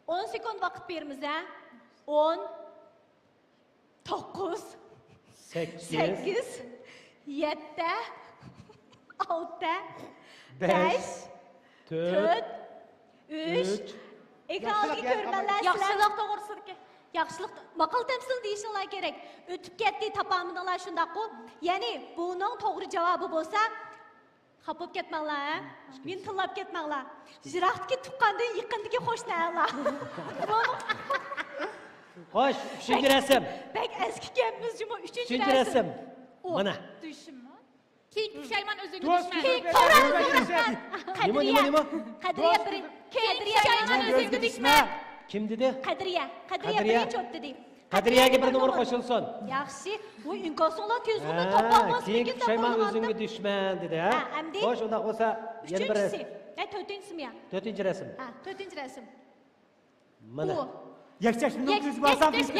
10 sekund vaqt beramiz, ha? 10 9 8 7 6 5 4 3 ekrandagi ko'rmanlar yaxshilik to'g'risida. Yaxshilik maqol tamsil deyishinglar kerak. O'tib ketdi topamidinglar shundaqku. Ya'ni buning to'g'ri javobi bo'lsa, xapib ketmanglar, ha? Men tillab ketmanglar. Jiroqdagi tuqqandan yaqindagi qo'shnilar. Xo'sh, 3-chi rasm. Bek eski gapimiz juma 3-chi rasm. Mana. Tushunmi? Keyin pushaymon o'zingga Do'st, dushman. Nima? Qadriya Pushaymon o'zingga dushman. Kim dedi? Qadriya birinchi o'tdi dedi. Qadriyaga bir nomer qo'shilsin. Yaxshi, bu imkonsonlar tezroq topolmas Keyin pushaymon o'zingga dushman dedi, ha? Xo'sh, unda bo'lsa yana bir rasm. 4-inchimi? 4-chi rasm. Ha, 4-chi rasm. Mana. Yakchashimni ko'zga olsam, 2-chi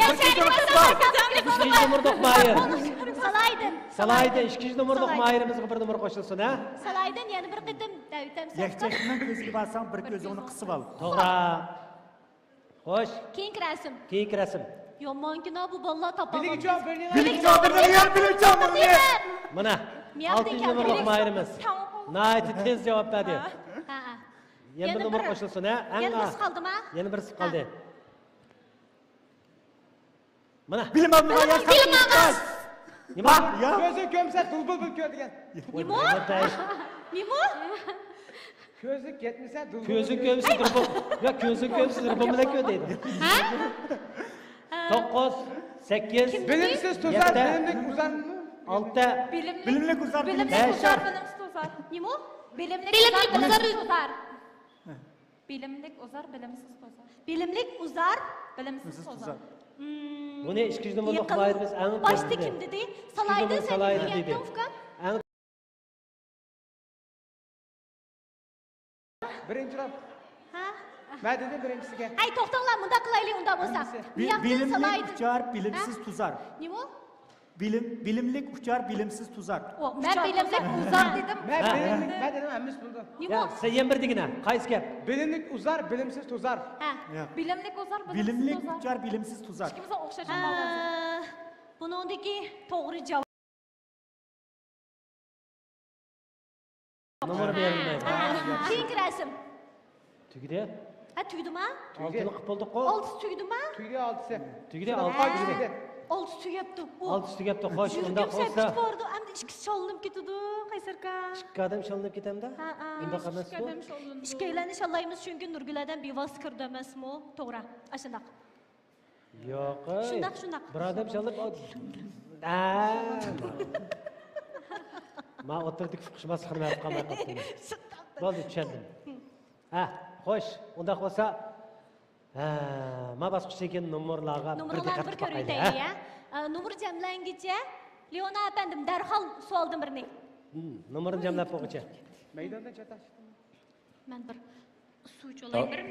nomerlik mayir. Salaydin 2-chi nomerlik mayirimizga bir nomer qo'shilsin, ha? Salaydin yana bir qitim davitamsa. yakchashimni ko'zga olsam, bir ko'zini qisib ol. To'g'ri. Xo'sh, Keyingi rasm. keyingi rasm. Yomonkina bu bolalar topolmas. Bilikjon. Mana 6-chi nomerlik mayirimiz. Nihoyat tez javob berdi. Ha. Yana bir nomer qo'shilsin, ha? Yana birisi qoldimi? Yana birisi qoldi. Mana. Bilmadim. Nima? Ko'zi ko'msa bulbul ko'rdigan. Nima? Ko'zi ketmasa bulbul. Ko'zi ko'msa bulbul. Yo, ko'zi ko'msa bulbul bilan ko'r deydi. 9 8 Bilimsiz tuzar, bilimlik uzarmi? 6 Bilimlik uzar. Bilimsiz tuzar. Nima? Bilimlik uzar, bilimsiz tuzar. Bilimlik uzar, Bilimsiz tuzar. Buni 2-chi nomerlik mayirimiz aniq boshda kim dedi? Salaydin sen dedi. Birinchi rab. Ha? Men dedim birinchisiga. Ay to'xtanglar, bunda qilaylik unda bo'lsa. Bilimlik uchar, bilimsiz tuzar. Nima? Bilimlik uçar, bilimsiz tuzar. Ben bilimlik uzak dedim. Ben dedim emmiş buldu. Ya sen yen bir digine. Qaysi gap? Bilimlik uzar, bilimsiz tuzar. Bilimlik uzar, Bilimlik uçar, bilimsiz tuzar. Kimse o'xshashib qolgan. Buningdagi to'g'ri javob. Nomor berilmaydi. Keyingi rasm. Tugdi. Ha, tugdimi? Oltini qilib bo'ldik-ku. 6 tugdimi? Tüyde altısı. Tugdi, Altı 6 tugdi. 6 tugapti. 6 tugapti. Xo'sh, unda Yuragim qolsa sepkich bordi, endi ikkisi cholinib ketdi, Qaysarka. ikki qadam sholinib ketamda. Unda qilmasku. Ikkaylanish inshaallaymiz, chunki Nurguladan bevos kirdi emasmi? To'g'ri. Ashundoq. Yo'q. Shundoq. Bir odam sholinib men o'tirdik fuqishmas xizmat qilmay qoldim. Bo'ldi, tushundim. Xo'sh, unda bo'lsa men bosqichga nomorlarga bir diqqat Bir qilib ko'rib boqaylik. o'taylik, ya. Nomor jamlangicha Leona apandim darhol savoldan birini. Nomerini jamlab qo'ychi. Meydandan çataş. Men bir suv cho'layman.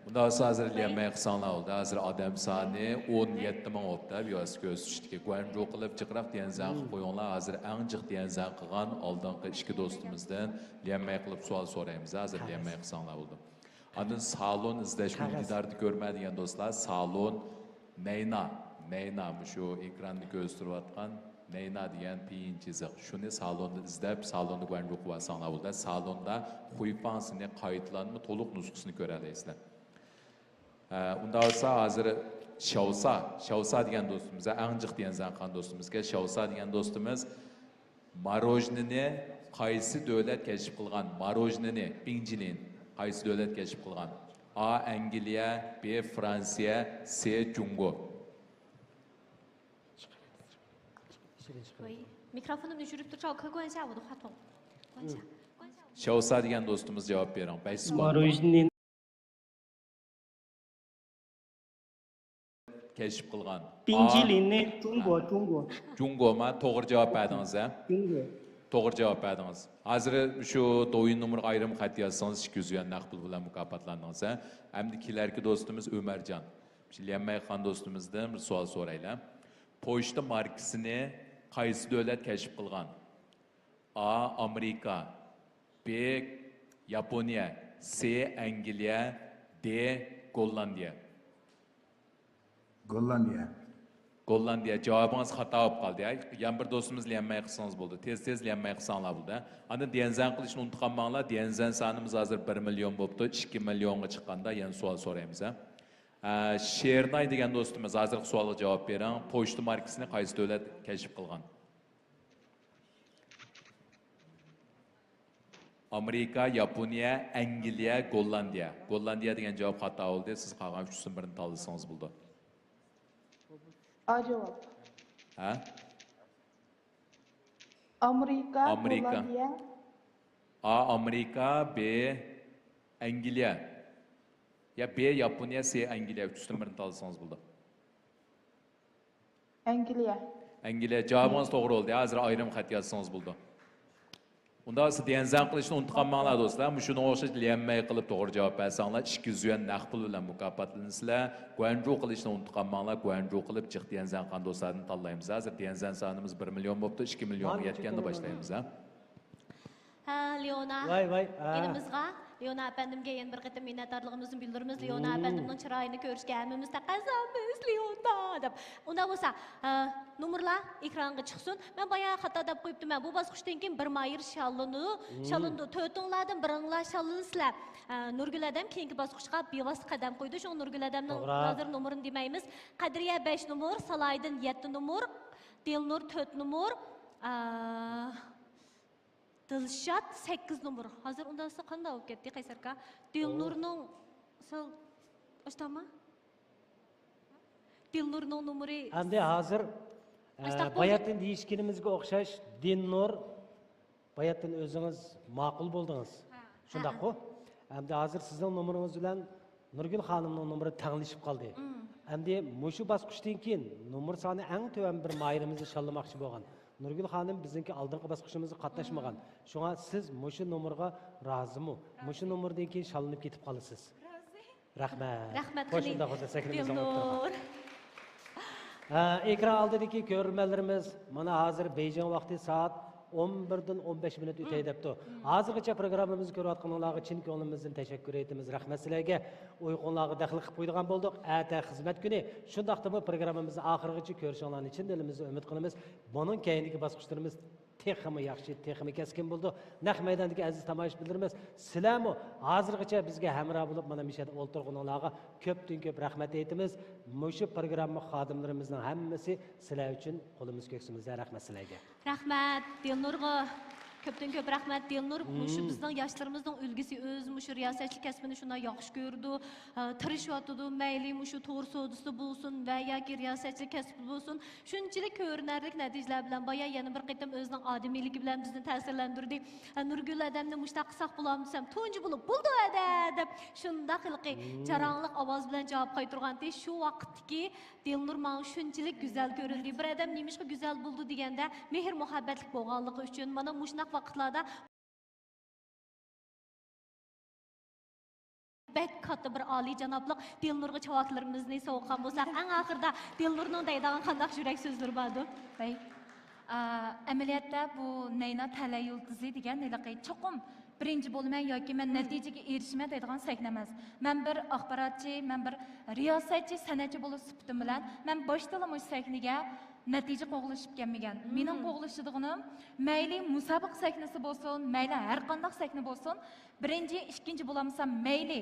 Bunda hozir lemay qilsanglar oldi. Hozir odam soni 17 ming bo'ldi. Biyos ko'z tushdiga Guanju qilib chiqraq diyanzan qilib qo'yinglar. Hozir eng jiq diyanzan qilgan oldingi ikki do'stimizdan lemay qilib savol so'raymiz. Hozir lemay qilsanglar bo'ldi. Ondan salon izlash videolarni ko'rmaydigan do'stlar, salon Neyna shu ekranda ko'rsatayotgan Neyna degan piyin chiziq. Shuni salonda izlab, salonni Guanju qilib olsanglar bo'ldi. Salonda Xuyfansini qaytlanma to'liq nusxasini ko'ra olasizlar. Unda olsa hozir Shausa degan do'stimiz, Anjiq degan zanqan do'stimizga Shausa degan do'stimiz marojnini qaysi davlat kashf qilgan? Marojnini, Pinjilin qaysi davlat kashf qilgan? A. Angliya, B. Fransiya, C. Jungo. Mikrofonimni o'chirib turcha, qo'ygancha bo'ldi, xato. Shausa degan do'stimiz javob bering. 5 sekund. Marojni kashf qilgan. Pinjilinni Jungo. Ma to'g'ri javob berdingiz, ha? To'g'ri javob berdingiz. Hozir shu do'yin nomer ayrim xat yozsangiz 200 yuan naqd pul bilan mukofotlandingiz, ha? Endi kelarki do'stimiz Umarjon. Lemay xon do'stimizdan bir savol so'raylar. Pochta markasini qaysi davlat kashf qilgan? A. Amerika, B. Yaponiya, C. Angliya, D. Gollandiya. Gollandiya javobingiz xato bo'lib qoldi. Yana bir do'stimiz lemay qilsangiz bo'ldi. Tez lemay qilsanglar bo'ldi. Ana diyanzan qilishni unutib qolmanglar. Diyanzan sonimiz hozir 1 million bo'libdi. 2 millionga chiqqanda yana savol so'raymiz, ha. Shernay degan do'stimiz hozirgi savolga javob bering. Pochta markasini qaysi davlat kashf qilgan? Amerika, Yaponiya, Angliya, Gollandiya. Gollandiya degan javob xato bo'ldi. Siz qolgan 3-sidan birini tanlasangiz bo'ldi. A cevap. Ha? Amerika. Gollandiya. A. Amerika, B. Angliya. Ya B. Yaponiya, C. Angliya. 3-sidan birini tanlasangiz bo'ldi. Angliya. Javobingiz to'g'ri bo'ldi. Hozir ayrim xat yozsangiz bo'ldi. Unda siz diyanzan qilishni unutib qolmanglar do'stlar. Shuni o'xshash lemay qilib to'g'ri javob bersanglar 200 yuan naqd pul bilan mukofotlansizlar. Guanju qilishni unutib qolmanglar. Guanju qilib chiq diyanzan qan do'stlarni tanlaymiz. Hozir diyanzan sonimiz 1 million bo'libdi. 2 millionga yetganda boshlaymiz, ha. Leona. Voy. Elimizga Leona apandimga yana bir qatam minnatdorligimizni bildiramiz. Leona apandimning chiroyini ko'rishga hammamiz taqazzamiz, Leona deb. Unda bo'lsa, nomerlar ekranga chiqsin. Men boya xato deb qo'yibdim. Bu bosqichdan keyin bir mayir shalindi. To'rtinglardan biringlar shalinsizlar. Nurguladam keyingi bosqichga bevos qadam qo'ydi. Shu Nurguladamning hozir nomerini demaymiz. Qadriya 5 nomer, Salaydin 7 nomer, Dilnur 4 nomer, Dilshot 8 nomer. Hozir undan so'ng qanday bo'lib ketdi Qaysarka? Dilnurning Dilnurning nomeri. Endi hozir bayatdan deyishganimizga o'xshash Dilnur bayatdan o'zingiz ma'qul bo'ldingiz. Shundaq-ku. Endi hozir sizning nomeringiz bilan Nurgul xonimning nomeri tanglashib qoldi. Endi mushu bosqichdan keyin nomer soni eng to'van bir mayirimizni shallamoqchi bo'lgan. Nurgul xonim bizningki oldingi bosqichimizga qatnashmagan. Shunga siz mushu nomerga rozimi? Mushu nomerdan keyin shallanib ketib qolasiz. Rahmat. Rahmat. Qo'shimda bo'lsa sakramizdan o'ttirib. Ekran aldidagi ko'rganlarimiz mana hozir Beijing vaqti soat 11'dan 15 minut o'tay debdi. Hozirgacha programmamizni ko'rayotganlarga chin ko'nglimizdan tashakkur etamiz. Rahmat sizlarga. Uyqunlarga daxl qilib qo'ydigan bo'ldik. Ata xizmat kuni. Shundaqdimi programmamizni oxirigacha ko'rishinglarni chin dilimizdan umid qilamiz. Buning keyingi bosqichlarimiz texmi yaxshi, texmi keskin bo'ldi. Naq maydondagi aziz tomoshabinlarimiz, sizlarmi hozirgacha bizga hamroh bo'lib mana mishada o'ltirganlarga ko'pdan ko'p rahmat aytamiz. Mushu programma xodimlarimizning hammasi sizlar uchun qo'limiz ko'ksimizda rahmat sizlarga. Rahmat Dilnurga köpten köp rahmat Dilnur. Şu bizden yaşlarımızdan ülgisi öz muşu riyasetçi kesmini şuna yaxşı gördü. Tırışıvatıdı, meyli muşu toğru soğudusu bulsun veya ki riyasetçi kesmi bulsun. Şunçilik körünerlik neticeler bilen bayağı yeni bir kıtım özden ademiligi bilen bizden tesirlendirdi. Nurgül Adem'le muştaq kısak bulam desem, tuncu bulup buldu edep. Şunda kılqı caranlık avaz bilen cevap kaytırgan değil. Şu vakitteki Dilnur mağın şunçilik güzel göründü. Bir adam neymiş ki güzel buldu diyende mehir muhabbetlik boğanlığı üçün bana muşnak vaqtlarda bek katta bir ali janoblıq Dilnurga cavablarımızı soğuqqan bolsaq, en ahırda Dilnurning deydigan qandaq yurak sözleri bardı? Bey, amaliyotda bu Nayna Tala yulduzi degan niliqi cho'qim birinchi bo'lman yoki men natijaga erishman deydigan sahna emas. Men bir axborotchi, men bir riyosatchi, san'atchi bo'lib sifatim bilan men boshdalam o'sha sahnaga natija qo'g'lashib kelmagan. Mening qo'g'lashadiganim mayli musobaqa sahnasi bo'lsin, mayli har qanday sahna bo'lsin, birinchi, ikkinchi bo'lamsam mayli.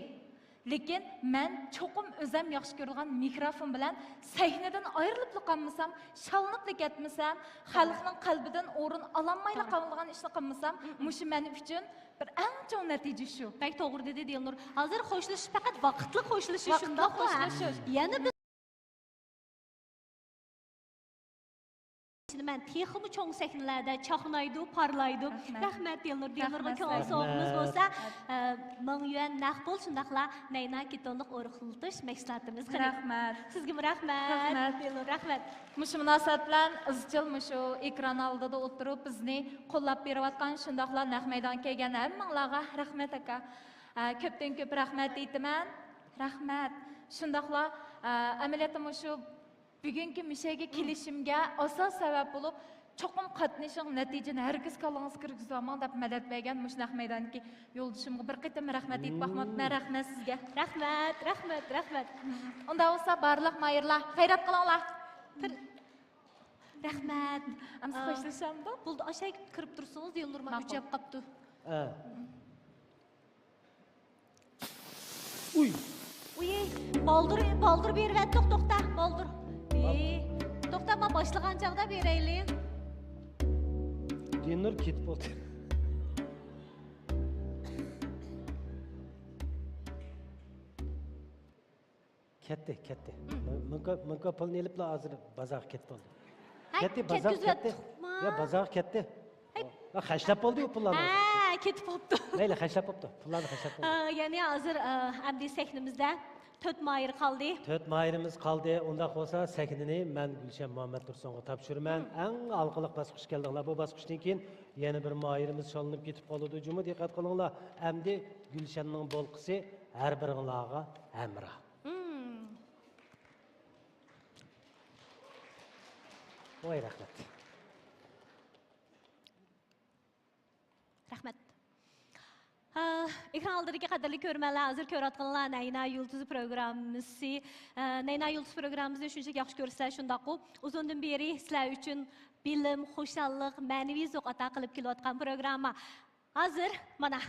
Lekin men cho'qim o'zim yaxshi ko'rgan mikrofon bilan sahnadan ayrilib qolmasam, shalniq ketmasam, xalqning qalbidan o'rin ololmayla qolgan ishni qilmasam, mushu men uchun bir eng cho'ng natija shu. Pek to'g'ri dedi Dilnur. Hozir xo'shlashish faqat vaqtli xo'shlashish shundoq xo'shlashish. Yana ben texmi çoğun sahnelarda çaxnaydı, parlaydı. Rahmet Dilnur. Dilnurga ko'ngil so'g'imiz bo'lsa, ming yuan naq pul shundaqla Nayna ketonliq o'rxiltish maqsadimiz. Rahmat. Sizga rahmat. Dilnur, rahmat. Mushu munosabat bilan izchil mushu ekran oldida o'tirib bizni qo'llab berayotgan shundaqla naq maydonga kelgan hammanglarga rahmat aka. Ko'pdan ko'p rahmat aytaman. Rahmat. Shundaqla amaliyotim mushu bugungi mishaga kelishimga asos sabab bo'lib, cho'qim qatnashing natijani hargiz qalang'iz kirgizolmang deb madad bergan mushnaq maydonga yo'ldishimga bir qitim rahmat aytmoqman. Rahmat sizga. Rahmat. Unda bo'lsa barliq mayirlar, xayrat qilinglar. Rahmat. Amsa xo'shlashamda. Buldu aşağı kirib tursangiz Dilnur men uchab qapti. Uy, baldır berib to'xta, baldır. To'xta, men boshlagan chaqda beraylik. Dilnur ketib bo'ldi. Ketdi. Menga pulni elibla hozir bozorga ketib bo'ldi. Ketdi. Ya bozor ketdi. Va xashlab bo'ldi-ku pullarni. Ketib bo'ldi. Mayli, xashlab bo'ldi. Pullarni xashlab bo'ldi. Yani hozir amdi sahnimizda 4 mayır qaldı. 4 mayırımız qaldı. Onda olsa sahnini men Gülşen Muhammed Tursunga topshiraman. Eng alqiliq bosqich keldinglar. Bu bosqichdan keyin yana bir mayırımız chalinib ketib qoladi. Juma diqqat qilinglar. Amdi Gülşenning bolqisi har biringlarga hamroh. Voy rahmat. Rahmat. Ekran aldırıki qadarlı görmələr, hazır körətqanlar Nayna Yıldızı proqramımızı. Nayna Yıldız proqramımızı şunçak yaxşı görsələr şundaqı. Uzundan beri sizlər üçün bilim, xoşallıq, mənəvi zoq ata qılıb kelayotgan proqramma. Hazır mana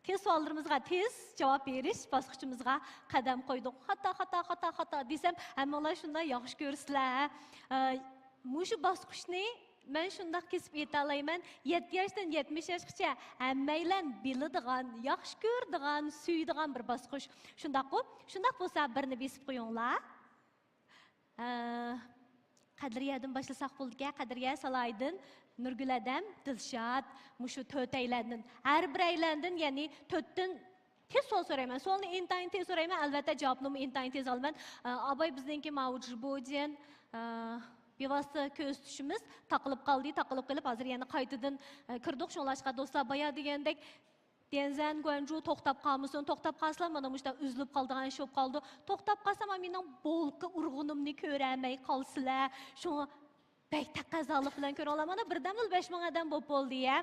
tez suallarımızga tez cavab beriş bosqichimizga qadam qo'ydik. Xata desam, hammalar shunday yaxshi ko'rsizlar. Mushu bosqichni men shundaq kesib aytalayman, 7 yoshdan 70 yoshgacha hammaylar biladigan, yaxshi ko'radigan, suydigan bir bosqich. Shundaq bo'lsa birini besib qo'yinglar. Qadriyadan boshlasak bo'ldi-ku, Qadriya Salaydin, Nurgul Adam, Dilshod, mushu 4 aylandan, har bir aylandan, ya'ni 4dan tez sual so'rayman. Sualni intayin tez so'rayman, albatta javobni intayin tez olaman. Abay bizningki mavjud bo'lgan bevosita ko'z tushimiz taqilib qolib hozir yana qaytadan kirdik. Shunlashqa do'stlar, boya degandek Denzen Guanju to'xtab qolmasin, to'xtab qolsa mana mushda uzilib qoldigan ish bo'lib qoldi. To'xtab qolsam mening bolqi urg'unimni ko'ramay qolsizlar. Shuni bek taqazoliq bilan ko'ra olaman. Birdamil 5000 odam bo'lib bo'ldi ya.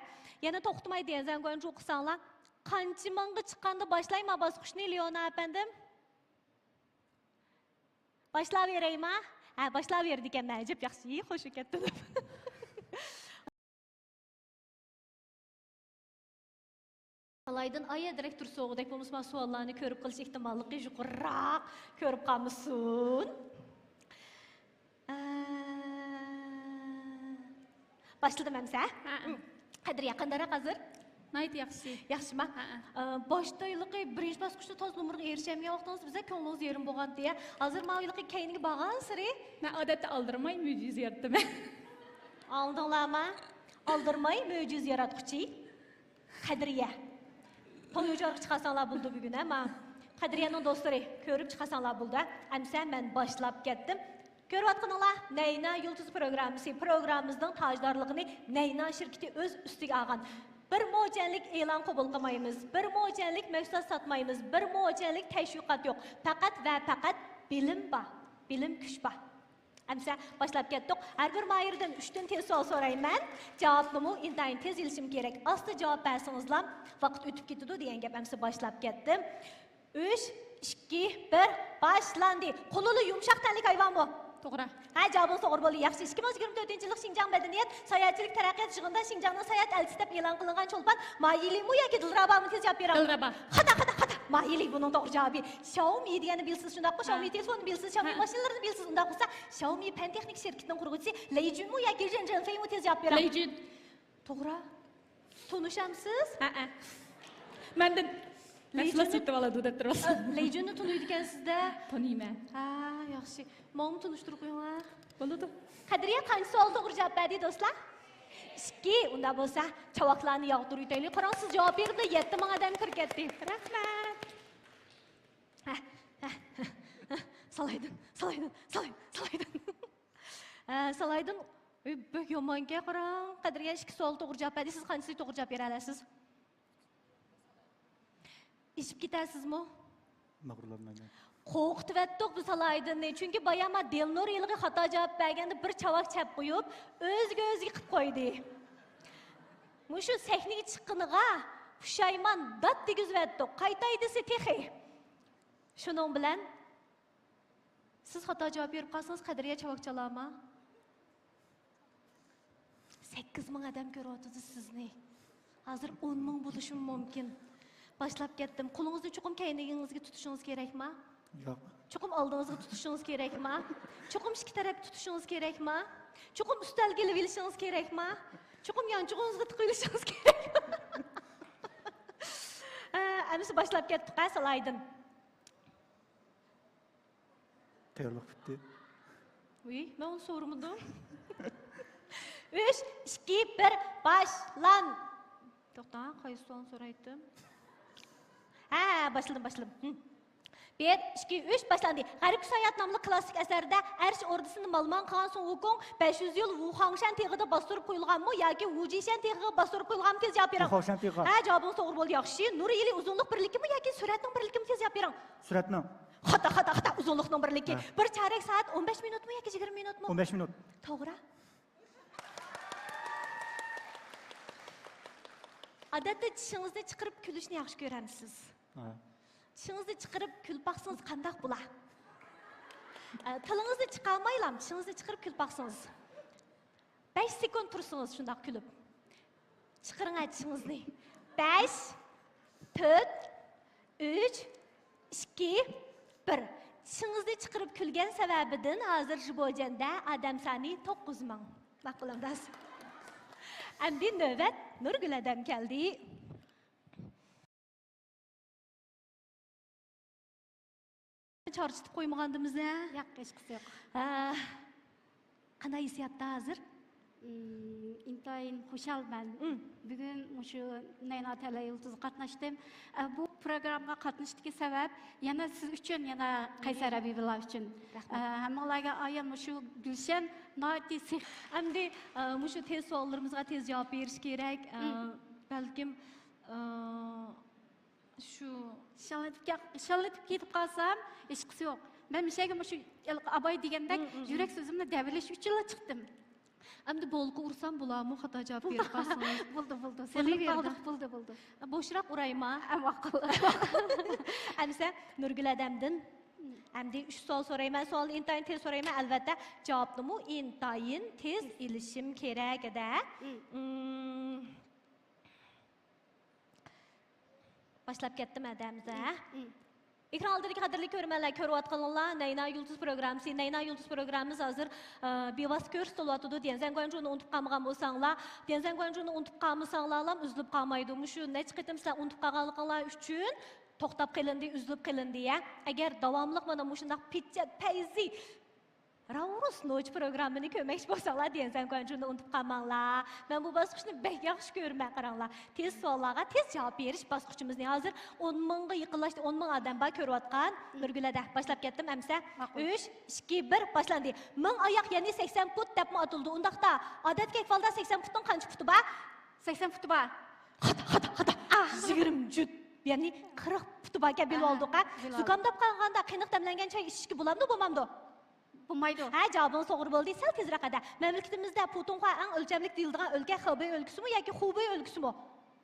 Yana to'xtamay Denzen Guanju qilsanglar, qancha mingga chiqqanda boshlayman bosqichni Leona apandim. Başla vereyim ha? Ha, başla verdik ekan, ajib yaxshi, xo'sh ketdi. Alaydın aya direktor soğudek bo'lmasam savollarni ko'rib qilish ehtimolligi yuqoriroq ko'rib qolmasin. Başladım hamsa? Qadr yaqindaroq hozir. Nayt yaxshi. Yaxshimi? Boshda yiliqi birinchi bosqichda toz nomerga erishamigan vaqtingiz biza ko'nglingiz yerim bo'lgan deya. Hozir men yiliqi keyingi borgan siri. Men odatda aldirmay mo'jiz yaratdim. Aldinglarmi? Aldirmay mo'jiz yaratquchi. Qadriya. To'yujar chiqasanlar bo'ldi bugun, men Qadriyaning do'stlari ko'rib chiqasanlar bo'ldi. Hamsa men boshlab ketdim. Ko'ryapsizlar, Nayna Yulduz programmamizning tojdorligini Nayna shirkati o'z ustiga olgan. Bir mo'janlik e'lon qabul qilmaymiz, bir mo'janlik mahsulot sotmaymiz, bir mo'janlik tashviqot yo'q. Faqat va faqat bilim bor, bilim kuch bor. Hamsa boshlab ketdik. Har bir mayirdan 3 dan tez savol so'rayman. Javobni intayin tez ilishim kerak. Asta javob bersangizlar, vaqt o'tib ketadi degan gap hamsa boshlab ketdim. 3, 2, 1 boshlandi. Qo'lini yumshoq tanlik hayvon bu. To'g'ri. Ha, javobingiz to'g'ri bo'ldi. Yaxshi. 2024-yil Xinjiang madaniyat sayohatchilik taraqqiyot yig'inida Xinjiangning sayohat elchisi deb e'lon qilingan Cho'lpon Mayilimi yoki Dilrabami tez javob beradi. Dilraba. Qada. Mayili buning to'g'ri javobi. Xiaomi deganini bilsiz, shundaqmi? Xiaomi telefonni bilsiz, Xiaomi mashinalarini bilsiz. Unda bo'lsa, Xiaomi fan texnik shirkatining quruvchisi Lei Junmi yoki Zhen Zhenfeimu tez javob beradi. Lei Jun. To'g'ri. Tunishamsiz? Ha. Mendan Nasıl setib oladi deb turasiz? Lejonni tunuydi ekansizda? Taniyman. Ha, yaxshi. Meni tunishtirib qo'yinglar. Bo'ladi. Qadriya qancha savol to'g'ri javob berdi do'stlar? 2. Unda bo'lsa, chavoqlarni yog'dirib yutaylik. Qarang, siz javob berdi, 7000 odam kirib ketdi. Rahmat. Salaydin. Salaydin. Bek yomonga qarang. Qadriya 2 savol to'g'ri javob berdi. Siz qanchasi to'g'ri javob bera olasiz? İşip gidersizmi? Mag'rurlanmayman. Qo'rqitib bu Salaydinni. Chunki bayama Delnur yilga xato javob berganda bir chavoq chap qo'yib, o'ziga qilib qo'ydi. Mushu sahnaga chiqqaniga pushaymon dat degizvatdi. Qaytay desa texi. Shuning bilan siz xato javob berib qolsangiz Qadriya chavoq chalama. 8000 odam ko'ryapti sizni. Hozir 10000 bo'lishi mumkin. Başlap ketdim. Qo'lingizni chuqum kaynagingizga tutishingiz kerakmi? Yo'q. Chuqum oldingizga tutishingiz kerakmi? Chuqum ikki tarafga tutishingiz kerakmi? Chuqum ustalga ilib olishingiz kerakmi? Chuqum yonchug'ingizga tiqilishingiz kerakmi? Amsi başlap ketdik, Salaydin. Tayyorlik bitti. Uy, men uni so'ramadim. 3, 2, 1 başlan. To'xta, qaysi savol so'raydim? Ha, başladım. 1, 2, 3 başlandı. Garip Sayat namlı klasik əsərdə Erş ordusunu Malman Khan Sun Wukong 500 yıl Wu Hangshan teğida bastırıb qoyulğanmı yoki Wu Jishan teğida bastırıb qoyulğanmı tez cavab berang. Wu Hangshan teğida. Ha, cavabınız doğru bo'ldi, yaxshi. Nur ili uzunluq birlikimi yoki suratning birlikimi tez cavab berang. Suratning. Xata, uzunluqning birligi. Bir chorak soat 15 minutmi yoki 20 minutmi? 15 minut. To'g'ri. Odatda tishingizni chiqarib kulishni yaxshi ko'ramsiz. Tishingizni chiqarib kulib baqsangiz qanday bo'lar? Tilingizni chiqarmaylam, tishingizni chiqarib kulib baqsangiz. 5 sekund tursangiz shunday kulib. Chiqaring tishingizni. 5, 4, 3, 2, 1. Tishingizni chiqarib kulgan sababidan hozir Jibojanda odam soni 9000. Ma'qulamdas. Endi navbat Nurgul odam keldi. Çarşıtıb qo'ymagandimiz-a? Yo'q, hech qisi yo'q. Qanday hissiyotda hozir? Intayin xushalman. Bugun shu Nayna Tala Yulduz qatnashdim. Bu programga qatnashdagi sabab yana siz uchun, yana Qaysar Abibullah uchun. Hammalarga ayon shu Gulshan noiti endi shu tez savollarimizga tez javob berish kerak. Balkim Şu Şallatıp ketip kalsam, eşkisi yok. Ben bir şeyge şu abay degendek yürek sözümle devrileş 3 yıla çıktım. Әмді болғы ұрсам бұламы қата жап беріп қалсыңыз. Buldu. Seni kaldık, buldu. Boşıрақ ұрайма. Әмісі Nurgül Adam'dın. Әмді 3 sual sorayım. Sualı intayın tez sorayım. Elbette cevaplı mı? İntayın tez ilişim kerek de. Başlap kettim Adam'da. Ekran aldırık qadrli körmənlər, körü atqanlar, Nayna Yıldız proqramısı. Nayna Yıldız proqramımız hazır bevas kör stolatıdı. Denzən qoyuncunu unutup qalmağan bolsanlar, denzən qoyuncunu unutup qalmısanlarlam üzülüp qalmaydı. Şu nə çıxıtım sizlər unutup qalğanlıqlar üçün toxtab qılındı, üzülüp qılındı ya. Əgər davamlıq mana muşundaq pitcət, pəyzi Raurus Noç proqramını köməkçi bolsanlar, denzən qoyuncunu unutup qalmaqlar. Mən bu basqıçını bək yaxşı görmən qaranlar. Tez suallara tez cavab veriş basqıçımız ne hazır? 10 mыңға yıqınlaşdı, 10 мың adam var körü atqan. Nurgülədə başlap ketdim əmsə. 3, 2, 1 başlandı. 1000 ayaq, yəni 80 put dəpmi atıldı. Ondaqda adət kekvalda 80 putun qançı putu ba? 80 putu ba? Xata. 20 cüt. Yəni 40 putu ba kəbil olduq. Zukamdap qalğanda qınıq dəmlənген çay içki bulamdı, bulmamdı? Bulmaydı. Cavabın soğur boldu. Sel tezraq ada. Məmləkitimizdə putunğa ən ölçəmlik deyildiğən ölkə Xubey ölküsü mü, yoki Xubey ölküsü mü?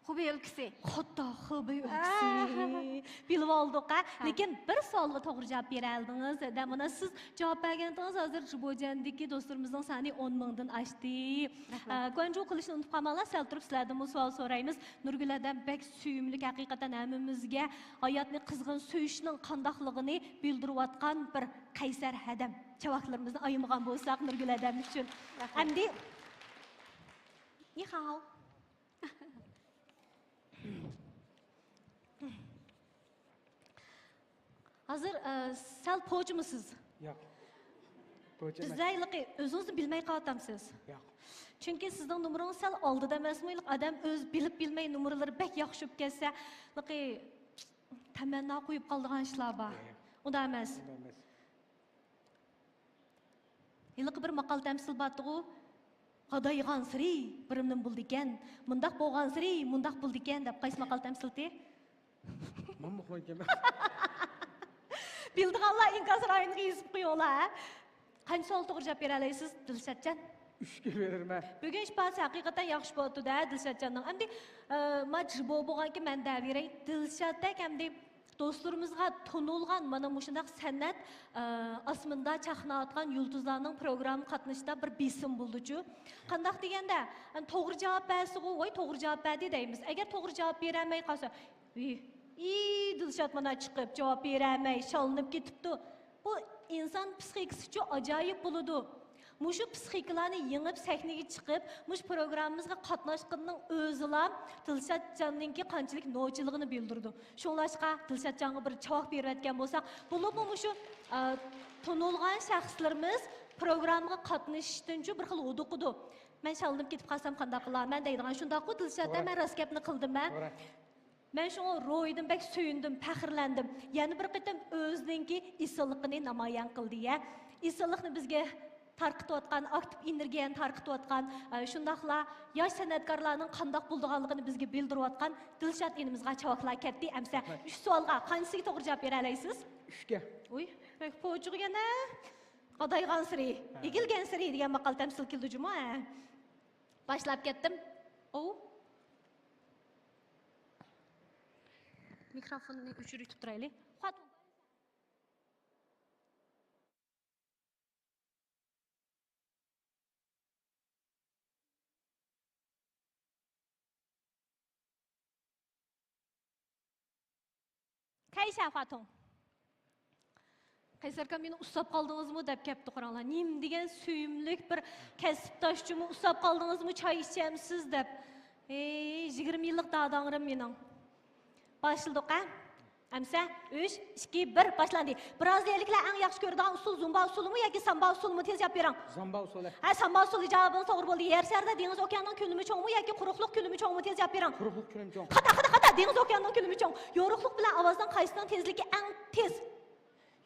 Xubey ölküsü. Hatta Xubey ölküsü. Bilib olduq. Lekin bir sualga to'g'ri javob bera oldingiz. Mana siz javob berganingiz hozir Jibojandagi do'stlarimizning soni 10 mingdan oshdi. Qo'nju qilishni unutib qolmanglar. Sal turib sizlardan bu savol so'raymiz. Nurguladan bek suyumli haqiqatan hammamizga hayotni qizg'in suyishning qandaqligini bildirayotgan bir qaysar hadam. Chavaqlarimizni ayamagan bo'lsak Nurguladan uchun. Endi Ni hao. Hazır sal poğucumısınız? Yok. Poğucu emas. Sizler özünüzü bilmey qatamsınız. Yok. Çünkü sizden numaranız sal aldı deməsmi? Adam öz bilip bilmey numaraları bək yaxşı gəlsə, təmənna qoyub qaldığan işlər var. O da emas. Yılıq bir maqal təmsil batdığı Qadayğan siri birimnin buldu eken, mundaq boğan siri mundaq buldu eken deb qaysi maqal təmsilti? Mamma qoygan. Bildiğanlar inkaz rayını qiyisib qoyuyorlar. Qancha sual to'g'ri javob bera olasiz, Dilshatjon? 3 ga verirman. Bugun ishbasi haqiqatan yaxshi bo'ldi-da Dilshatjonning. Endi majbur bo'lganki men da beray. Dilshatdek endi do'stlarimizga tonulgan mana mushundaq san'at asmında chaqnayotgan yulduzlarning programma qatnashida bir besim bo'ldi-chu. Qandaq deganda, to'g'ri javob bersa-ku, voy to'g'ri javob berdi deymiz. Agar to'g'ri javob beramay qolsa, Dilshat mana chiqib javob beramay, shalinib ketibdi. Bu inson psixikasi uchun ajoyib bo'ladi. Muşu psixikalarni yengib sahnaga chiqib, mush programmamizga qatnashganning o'zilam Dilshatjonninki qanchalik nochiligini bildirdi. Shunlashqa Dilshatjonga bir javob berayotgan bo'lsak, bo'lib mushu tonulgan shaxslarimiz programmaga qatnashishdan bir xil uduqidi. Men shalinib ketib qolsam qanday qilaman deydigan shundaqku Dilshatda men rost gapni qildim men. Men şuna ro'ydim, bek suyundim, faxrlandim. Yana bir qitim o'zininki isilligini namoyon qildi ya. Isillikni bizga tarqıtıyotgan, aktiv energiyani tarqıtıyotgan, shundaqla yosh san'atkorlarning qandoq bo'lganligini bizga bildirayotgan Dilshat enimizga javoblar ketdi. Amsa 3 savolga qansisiga to'g'ri javob bera olasiz? 3 ga. Uy, bek po'chig'ana qadaygan siri, egilgan siri degan maqol tamsil qildi juma. Boshlab ketdim. Mikrofonni o'chirib turaylik. Qaysar xotin. Qaysarkam meni ustab qoldingizmi deb kelibdi qo'ranglar. Nim degan suyumlik bir kasbdoshchimi ustab qoldingizmi, choy ichamsiz deb. 20 yillik dadangrim mening. Başladık. Amsa 3, 2, 1 başlandı. Braziliyaliklar eng yaxshi ko'radigan usul zumba usulimi yoki samba usulimi tez javob bering. Zamba usuli. Samba usuli javobing to'g'ri bo'ldi. Yer sharida dengiz okeanining ko'limi cho'ngmi yoki quruqlik ko'limi cho'ngmi tez javob bering. Quruqlik ko'limi cho'ng. Qata dengiz okeanining ko'limi cho'ng. Yo'riqlik bilan ovozning qaysining tezligi eng tez?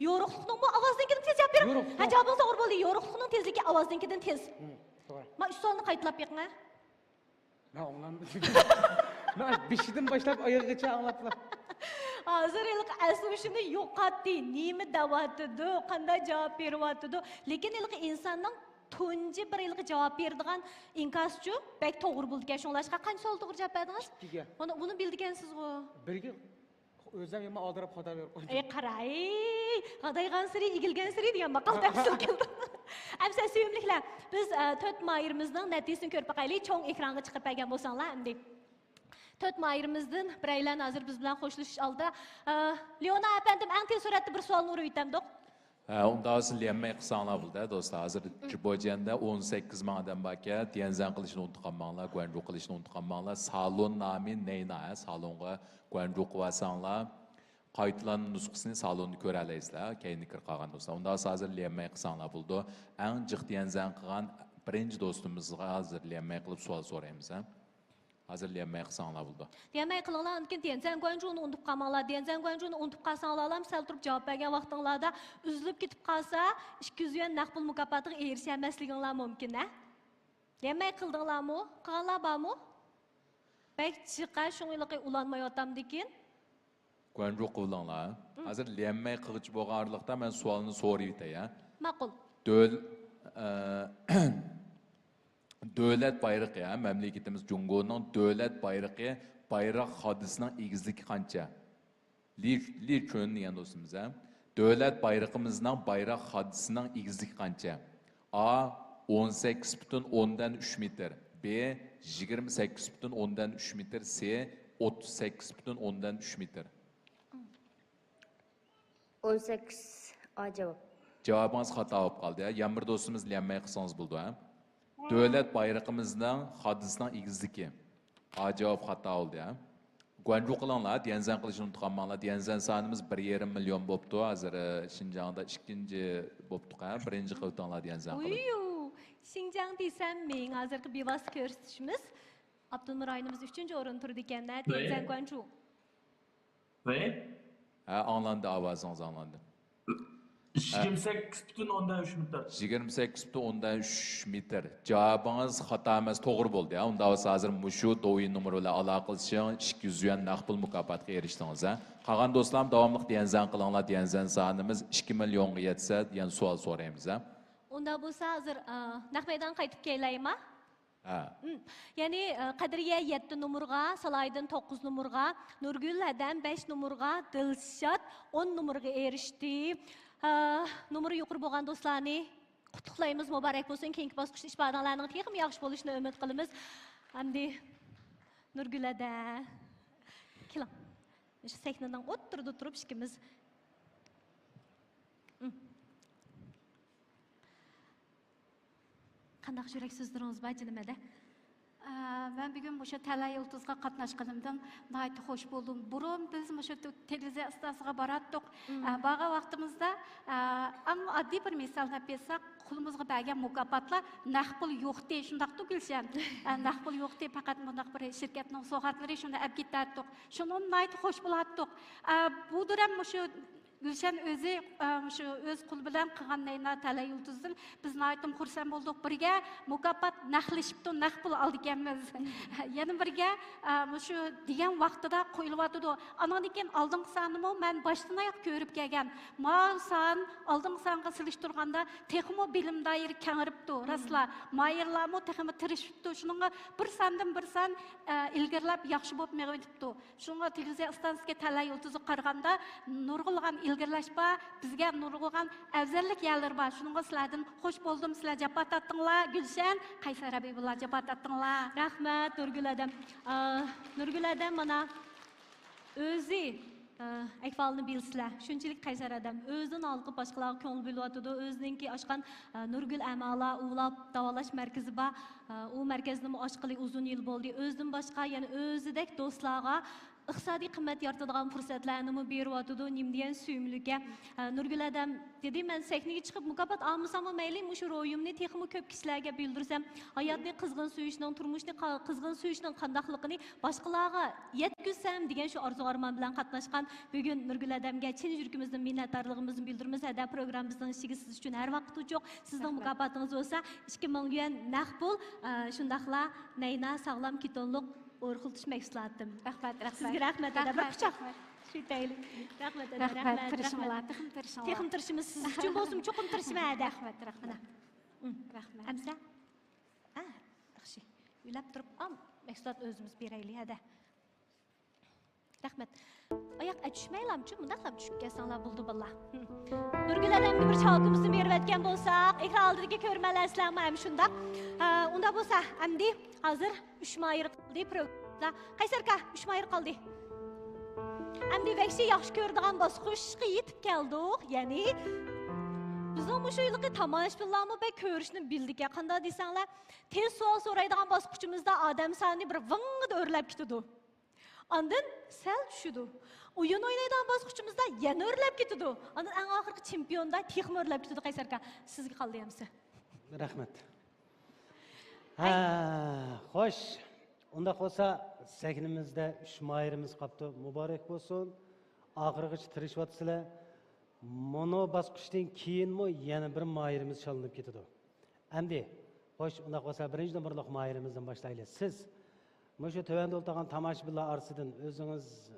Yo'riqlikning bu ovoznikidan tez javob bering. Javobing to'g'ri bo'ldi. Yo'riqlikning tezligi ovoznikidan tez. To'g'ri. Men usulni qaytlab bering. Ben anladım. Ben bişiden başlap ayağıgacha anlattılar. Hazır ilk asuşunu yo'qotdi, nima da'vatidi, qanday javob beryapti. Lekin ilk insonning tunji bir ilk javob beradigan inkaschu bek to'g'ri bo'ldi ekan. Shunlashqa qancha savol to'g'ri javob berdingiz? Buni bildigansiz-ku. Birga o'zim yema oldirib xato berib qo'ydim. Qaray, qadaygan siri, igilgan siri degan maqol tafsil keldi. Amsa suyumliklar, biz 4 mayimizning natijasini ko'rib baqaylik, cho'ng ekranga chiqib bergan bo'lsanglar, endi 4 mayimizdan biraylar hozir biz bilan xo'shlashish oldi. Leona apandim, eng tez suratda bir savolni urib o'tamdiq. Unda siz liyamay qilsanglar bo'ldi, do'stlar. Hozir Jirbojanda 18 ming odam bor ekan, Tianzan qilishni unutib qolmanglar, Guangzhou qilishni unutib qolmanglar. Salon nomi Neyna, salonga Guangzhou qilsanglar, qaytalan nusxasini salonni ko'ra olasizlar, keyin kirib qolgan do'stlar. Unda hozir liyamay qilsanglar bo'ldi. Eng jiq Tianzan qilgan birinchi do'stimizga hozir liyamay qilib savol so'raymiz. Hazırlayanmaya qilsanglar bo'ldi. Demay qilinglar, lekin Tianzan Guangzhou'ni unutib qolmanglar. Tianzan Guangzhou'ni unutib qolsanglar ham sal turib javob bergan vaqtinglarda uzilib ketib qolsa, 200 yuan naqd pul mukofotiga erishamasliginglar mumkin, a? Demay qildinglarmi? Qilganlar bormi? Bek chiqa shuningli ulanmayotam dekin. Guangzhou qilinglar. Hozir liyamay qilg'ich bo'lgan orliqda men savolni so'rayib o'tay. Ma'qul. Devlet bayrağı, memleketimiz Cumhur'un devlet bayrağı, bayrak hadisinin egizligi qancha? Li kön diyen dostumuz. Devlet bayrağımızın bayrak hadisinin egizligi qancha? A 18,3 metre, B 28,3 metre, C 38,3 metre. 18 A cevap. Cevabınız hata olib qoldi. Yana bir dostumuz liyamay qilsangiz bo'ldi. Devlet bayrağımızdan hadisinin egizligi. A cevap hata oldu ya. Guangzhou qilinglar, Tianzan qilishni unutib qolmanglar. Tianzan sonimiz 1,5 million bo'pti. Hozir Xinjiangda ikkinchi bo'pti-ku. Birinchi qiltinglar Tianzan qilib. Xinjiang desam, men hozirgi bevosita ko'rsatishimiz Abdulnur rayonimiz 3-o'rin turdi ekan-da, Tianzan Guangzhou. Ve? Ha, anlandı, ovozingiz anlandı. 28,3 metre. 28,3 metre. Cevabınız hata emas, to'g'ri bo'ldi. Unda hozir mushu do'yin nomeri bilan aloqalashing 200 yuan naqd pul mukofotiga erishdingiz. Qolgan do'stlarim davomli Tianzan qilinglar. Tianzan sonimiz 2 millionga yetsa, yana savol so'raymiz. Unda bo'lsa hozir naq maydon qaytib kelaymi? Ha. Ya'ni Qadriya 7 numurga, Salaydin 9 numurga, Nurgul Adam 5 numurga, Dilshod 10 numurga erishdi. Numeri yuqori bo'lgan do'stlarni qutlaqlaymiz, muborak bo'lsin. Keyingi bosqichda ish badalarining texnik yaxshi bo'lishini umid qilamiz. Hamda Nurgulada keling. Shu sahnadan o'tirdi turib ishimiz. Qanday yurak so'zlaringiz bor nimada? Ben bir gün bu Tala Yıldız'a katnaşkanımdan nayet hoş buldum. Burun biz televiziya istasıga barattık. Bağa vaktimizde addi bir misal yapsak, kulumuzga bergen mukopotlar naqpul yo'q dey, shundaq tugilshan. Naqpul yo'q dey, faqat bundaq bir şirketning so'g'atlari shunda olib ketdik. Shuni nayet hoş bulatdik. Bu dönem shu Gülşen özü şu öz kul bilen qilgan Neyna Tala Yulduz'dan biz naytim xursand bo'ldik. Birga mukofot naqlashibdi, naq pul oldik ekanmiz. Yana birga shu degan vaqtida qo'yilyapti. Anan ekan oldingi sanimni men boshdan oyoq ko'rib kelgan. Ma san oldingi sanga silishtirganda texmo bilim doiri kengiribdi. Rasla mayirlarmi texmo tirishibdi. Shunga bir sandan bir san ilgirlab yaxshi bo'lib meg'itibdi. Shunga televiziya stansiyasiga Tala Yulduz'u qaraganda nurg'ulgan ilgirlashpa bizga nurg'ulgan afzallik yerlari bor. Shunga sizlardan xush bo'ldim. Sizlar japat atdinglar. Gulshan, Qaysar Habibullah japat atdinglar. Rahmat Nurgul Adam. Nurgul Adam mana o'zi ahvolni bilsizlar. Shunchalik Qaysar Adam o'zidan olqib boshqalarga ko'ngil bo'lyotdi. O'zininki ochgan Nurgul Amala ulab davolash markazi bor. U markazni ochqili uzun yil bo'ldi. O'zidan boshqa, ya'ni o'zidek do'stlarga iqtisodiy qimmat yaratadigan fursatlarni beryotidi, nim degan suyumlikka. Nurgul adam dedi, men sahnaga chiqib mukofot olmasam mayli, shu ro'yimni texmi ko'p kishilarga bildirsam, hayotni qizg'in suyishning, turmushni qizg'in suyishning qandaqligini boshqalarga yetkazsam degan shu orzu-armon bilan qatnashgan bugun Nurgul adamga chin yuragimizdan minnatdorligimizni bildiramiz. Hada programmamizning ishiga siz uchun har vaqt yo'q. Sizning mukofotingiz bo'lsa 2000 yuan naqd pul, shundaqla Nayna sog'lom ketonliq o'rxiltish mahsulotim. Rahmat. Sizga rahmat. Bir quchoq shuytaylik. Rahmat. Rahmat. Texim tirishimiz siz uchun bo'lsin, cho'qim tirishmadi. Rahmat. Rahmat. Amsa? Yaxshi. Uylab turib, mahsulot o'zimiz beraylik, hada. Rahmat. Oyoq achishmaylamchi, mundaqlab tushib kelsanglar bo'ldi billah. Nurgul adamga bir chalg'imizni berib o'tgan bo'lsak, ekran oldidagi ko'rmalar sizlarga ham shundaq. Unda bo'lsa, amdi hozir 3 mayir qildi programda. Qaysarka 3 mayir qoldi. Amdi vaqti yaxshi ko'radigan bosqichga yetib keldik. Ya'ni bizning bu yilgi tomoshabinlarni bek ko'rishni bildik. Qanday desanglar, tez savol so'raydigan bosqichimizda odam soni bir vingda o'rlab ketdi. Ondan sal tushdi. O'yin o'ynaydigan bosqichimizda yana o'rlab ketdi. Ondan eng oxirgi chempionda texmi o'rlab ketdi. Qaysarka, sizga qoldi hamsi. Rahmat. Xo'sh. Unda bo'lsa, sahnimizda 3 mayirimiz qopti. Muborak bo'lsin. Oxirgacha tirishyapsizlar. Mono bosqichdan keyinmi yana bir mayirimiz chalinib ketdi. Endi, xo'sh, unda bo'lsa birinchi nomorliq mayirimizdan boshlaylik. Siz Muşu tövende oltağın tamaşbilla arsıdın, özünüz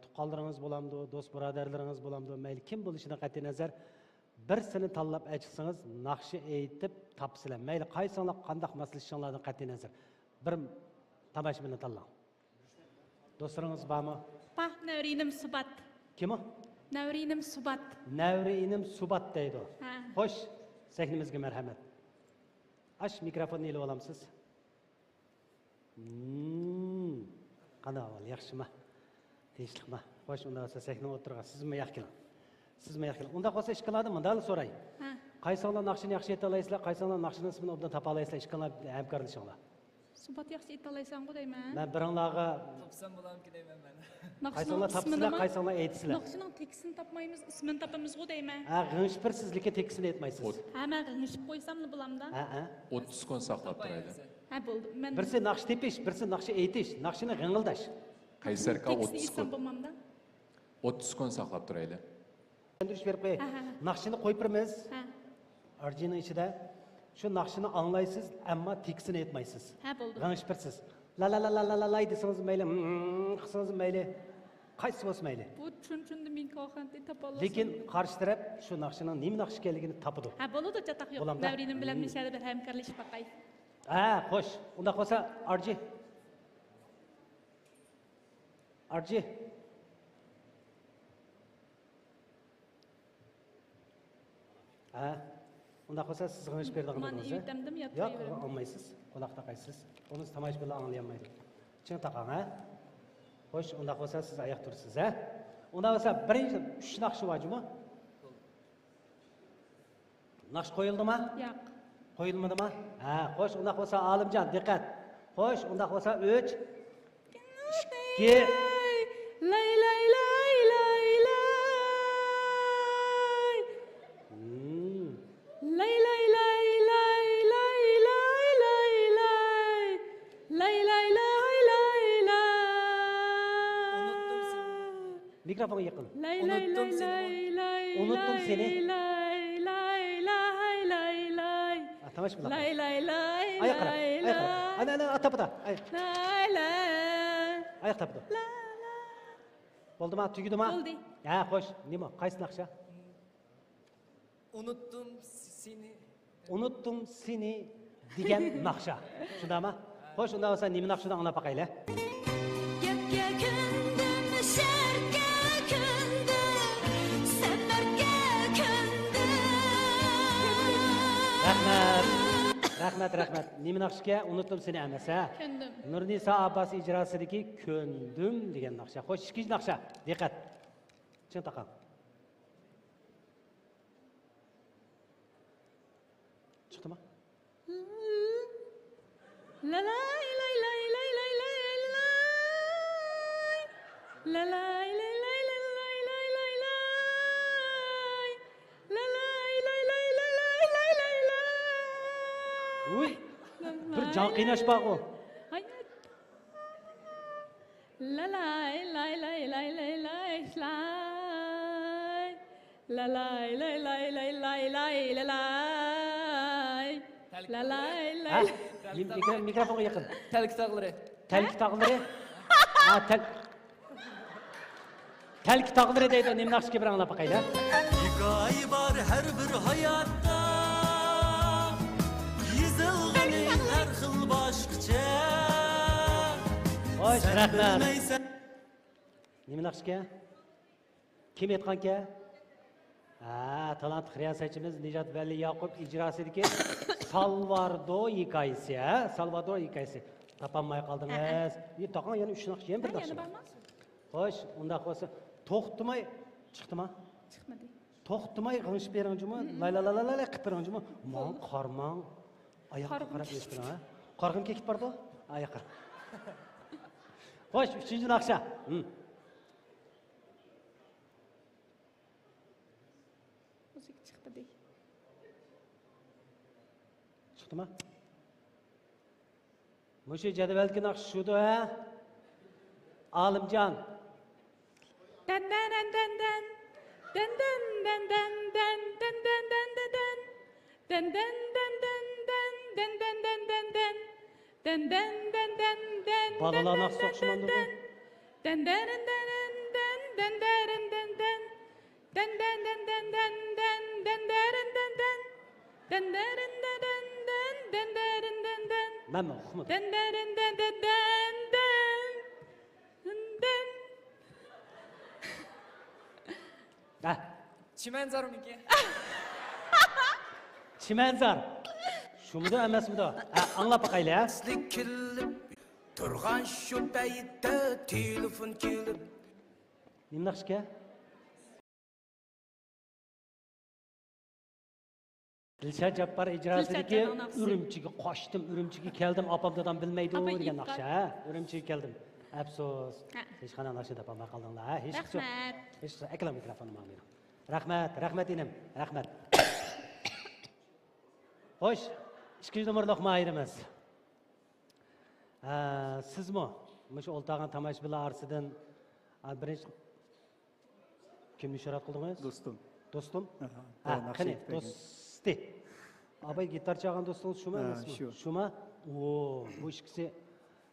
tuqqanlarınız bulamdı, dost buradarlarınız bulamdı, meyli kim buluşuna qat'i nazar bir seni tanlap açıqsanız, naqşı eğitip tapsılar. Meyli qaysanlaq qandaq maslışanlardan qat'i nazar. Bir tamaşbilla tanlang. Dostlarınız var mı? Bah, Nevrinim Subat. Kim o? Nevrinim Subat. Nevrinim Subat deydi o. Ha. Hoş, sahnimizge merhamet. Aç mikrofonu ile olamsız. Qanday ahvol, yaxshimi? Tinchlikmi? Xo'sh, unda bo'lsa sahnaga o'tirgan. Sizmi yaxkilan? Sizmi yaxkilan? Unda qolsa ishqiladi, mundal so'ray. Qaysilar naqshini yaxshi ayta olasizlar, qaysilar naqshini ismini obdan topa olasizlar, ishqilab hamkorlashinglar. Subat yaxshi ayta olaysan deyman. Men biringlarga topsam bo'lamki deyman men. Qaysilar topsizlar, qaysilar aytsizlar. Naqshining tekisini topmaymiz, ismini topamiz deyman. G'ingshpirsizlikka tekisini aytmaysiz. Ha, men g'ingshib qo'ysamni bo'lamda? 30 kun saqlab turaylik. Ha, bo'ldi. Men birisi naqsh tepish, birisi naqshi aytish, naqshini g'ingildash. Qaysarka 30 kun. 30 kun saqlab turaylik. Tushundirish berib qo'y. Naqshini qo'yib turamiz. Arjini ichida shu naqshini anglaysiz, ammo tekisini aytmaysiz. Ha, bo'ldi. G'ingshpirsiz. La la la la la la desangiz mayli, qilsangiz mayli. Qaysi bo'lsa mayli. Bu tushundim men qo'yganday topa olasan. Lekin qarshi taraf shu naqshining nima naqsh ekanligini topadi. Ha, bo'ladi, chataq yo'q. Davrinim bilan mishada bir hamkorlashib baqay. Xo'sh, unda qolsa Arji. Arji. Unda qolsa siz g'ingsh berdigan bo'lsangiz. Men uytamdim, yo'q, olmaysiz. Quloq taqaysiz. Uni tamash bilan anglayolmaydi. Chin taqang, Xo'sh, unda qolsa siz oyoq tursiz, Unda bo'lsa birinchi 3 naqsh vojimi? Naqsh qo'yildimi? Yo'q. Qo'yilmadimi? Xo'sh, unda bo'lsa Olimjon, diqqat. Xo'sh, unda bo'lsa 3 2 lay lay lay lay lay. Lay lay lay lay lay lay lay lay. Lay lay lay lay lay. Mikrofonga yaqin. Lay lay lay lay. Unuttum seni. Lay lay lay lay lay. Tamash bilan. Lay lay lay. Ayoq qara. Ana atapda. Lay lay. Ayoq tapdi. Bo'ldimi? Tugidimi? Bo'ldi. Xo'sh, nima? Qaysi naqsha? Unuttum seni. Unuttum seni degan naqsha. Shundami? Xo'sh, unda bo'lsa nima naqshini anglab baqaylar. Gökge kündüm, şerge kündüm, semerge kündüm. Rahmat. Nima naqshga unutdim seni emas, Ko'ndim. Nurnisa Abbas ijrosidagi ko'ndim degan naqsha. Xo'sh, ikkinchi naqsha. Diqqat. Chin taqam. Chiqdimi? La la la la la la la la. La lay lay lay lay lay lay lay lay. La lay lay lay lay lay lay lay lay. Uy, bir can qiynaşpaq o. La lay lay lay lay lay lay lay. La lay lay lay lay lay lay lay. La lay lay. Mikrofonga yaqin. Talik tağları. Talik tağları. Ha, talik tağları deydi. Nima naqshga bir anglab baqaylar. Hikoyi bor har bir hayotda, yizilg'ini har xil boshqacha. Hoş, rahmat. Nima naqshga? Kim aytganka? Ha, talant riyosatchimiz Nijat Vali Yoqub ijrosidagi Salvador hikoyasi, ha? Salvador hikoyasi. Topolmay qoldingiz. Yeb taqan yana 3 naqsh, yana 1 naqsh. Xo'sh, unda qo'ysa to'xtamay chiqdimi? Chiqmadi. To'xtamay g'ingshib beringizmi? La la la la la qilib beringizmi? Mon qarmang. Oyoqqa qarab eshitdim, ha? Qarg'im ketib bordi. Oyoqqa. Xo'sh, 3-chi naqsha. O'zik chiqmadi. Chiqdimi? Mushu jadvalga naqsh shuda, ha? Olimjon. Dan dan dan dan dan. Dan dan dan dan dan dan dan dan dan. Dan dan dan dan dan dan dan dan dan dan. Dan dan dan dan dan. Balalar naqsh so'qishmandi bu. Dan dan dan dan dan dan dan dan dan. Dan dan dan dan dan dan dan dan dan dan. Dan dan dan dan dan dan dan dan dan. Mana uqmadim. Dan dan dan dan dan dan. Dan. Ha, Çimenzer uniki. Chimanzar. Shumida emasmidi? Ha, anglab baqaylar, ha? Kilib turgan shu paytda telefon kelib. Nima naqshga? Dilshod Jabbor ijrosidagi Urumchiga qochdim, Urumchiga keldim, opamdan bilmaydi degan naqsha, ha? Urumchiga keldim. Afsus. Hech qanday naqsha topolmay qoldinglar, ha? Hech qanday. Hech qanday. Akala mikrofonni menga. Rahmat inim, rahmat. Xo'sh, 2 nomerlik mayirimiz. Sizmi? Mushu o'ltag'an tomoshabinlar orasidan birinchi kimni ishorat qildingiz? Do'stim. Ha, qani, do'sti. Abay gitar chalgan do'stingiz shumi emasmi? Shumi? Oo, bu ikkisi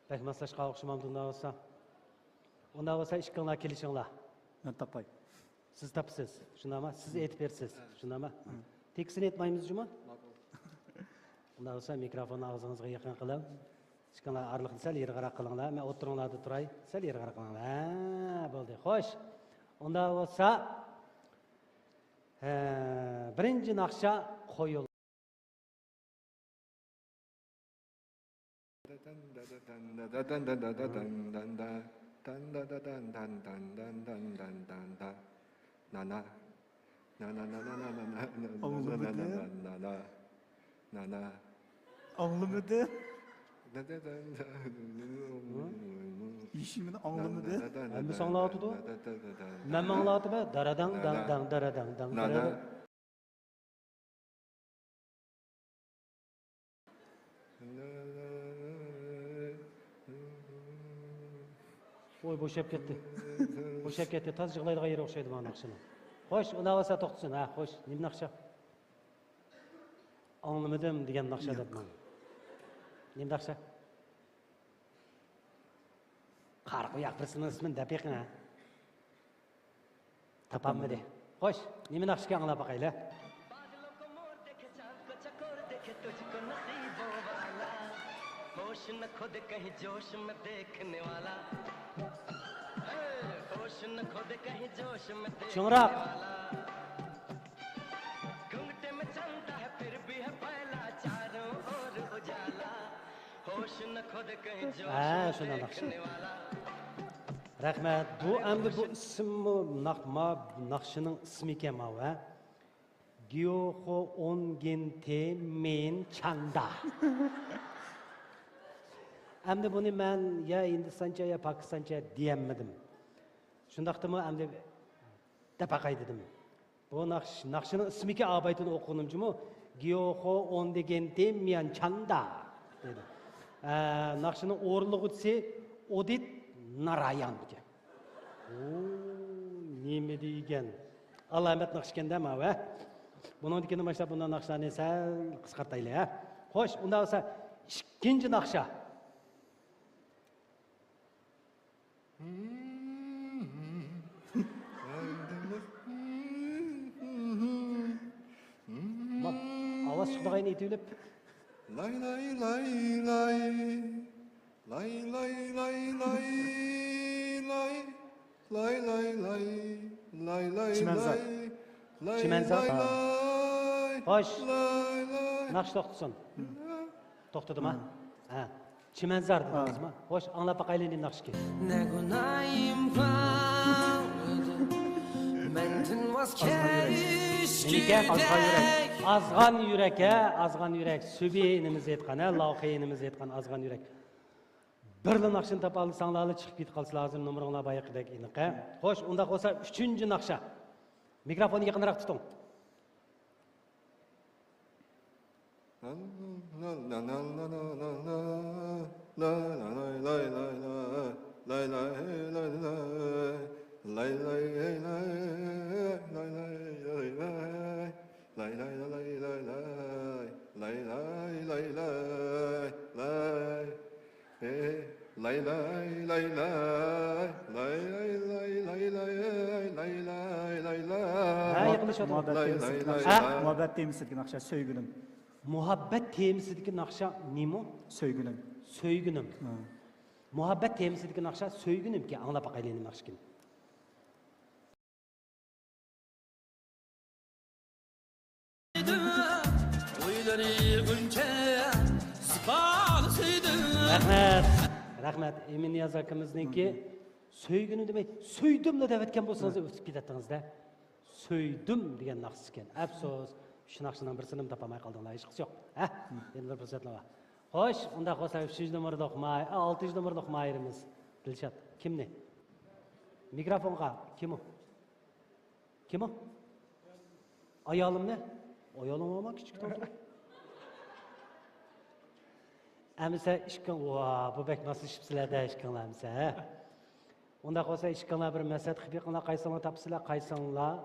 pek maslashqa o'xshamamdi unda bo'lsa. Unda bo'lsa ishqinglar kelishinglar. Men topay. Siz topsiz, shundaymi? Siz aytib bersiz, shundaymi? Tekisini aytmaymiz juma? Unda bo'lsa mikrofonni og'zingizga yaqin qilib, ishqinglar arliqni sal yerg'aroq qilinglar. Men o'tiringlarda turay, sal yerg'aroq qilinglar. Ha, bo'ldi. Xo'sh. Unda bo'lsa birinchi naqsha qo'yildi. Anlamadı. İşimin anlamadı. Biz anlatıdı. Ben anlatıdı. Daradan dan daradan dan daradan. Oy boşap ketdi. Boşap ketdi. Taz yig'laydigan yeri o'xshaydi mana naqshini. Xo'sh, unda bo'lsa to'xtasin. Ha, xo'sh. Nima naqsha? Anlamadim degan naqsha debman. Nima naqsha? Qari qo'yaq birisini ismini deb yiqin ha. Topolmadi. Xo'sh, nima naqshga anglab baqaylar. होश न खुद कहीं जोश में देखने वाला होश न खुद कहीं जोश में देखने वाला घुंघटे में चलता है फिर भी है पहला चारों ओर उजाला होश न खुद कहीं जोश में देखने वाला Rahmat. Bu endi bu ismi naqshining ismi ekan ma va. Gyoho Ongente Men Chanda. Endi buni men ya Hindistoncha ya Pokistoncha diyemmedim. Şundaqdımı əmdə dəpəqay dedim. Bu naqşının ismiki abaytını oxunumcumu Giyoxo ondegente miyançanda dedi. Naqşının o'rinlig'uchisi Odit Narayan ekan. Nima degan? Alamat naqsh ekanda va bundan keyin boshlab bundan naqshlarni sal qisqartaylik, ha. Xo'sh, unda bo'lsa ikkinchi naqsha. Ovoz chiqmag'ayni aytib. Lay lay lay lay lay lay lay lay lay lay lay lay lay lay Çimenzar. Çimenzar. Hoş. Naqsh to'xtasin. To'xtadimi? Ha. Çimenzar dedingizmi? Xo'sh, anglab baqaylik naqshga. Ne günahim vardı, mendin Azgan yürek, azgan yürek. Sübiyinimiz etkan, lavhiyinimiz etkan azgan yürek. Birli naqshini topalı sanlarla chiqib ketib qolsa lazım, nomerlar bayaqidek iniq. Xo'sh, unda bo'lsa 3-naqsha. Mikrofonni yaqinroq tuting. Muhabbet temizlik naqsha söygünüm. Muhabbet temizlik naqsha nima? Söygünüm. Söygünüm. Muhabbet temizlik naqsha söygünüm ki anglab baqaylik naqshkin. Rahmat. Rahmat. Emin Niyaz akamizniki söygünüm demek, söydümle devetken bo'lsangiz o'tib ketdingizda. Söydüm degan naqsh ekan. Afsus, shu naqshdan birisini ham topolmay qoldinglar. Hech qisi yo'q. Ha? Endi bir fursatlar bor. Xo'sh, unda qolsa 3-nomerda o'qimay, 6-nomerda o'qimaymiz. Dilshod, kimni? Mikrofonga kim u? Kim u? Ayolimni? Ayolim olma kichik to'g'ri. Amisa ishqin, bu bek nasıl ishibsizlarda ishqinlarmisa, ha? Unda qolsa ishqinlar bir maslahat qilib qilinglar, qaysinglar topsizlar, qaysinglar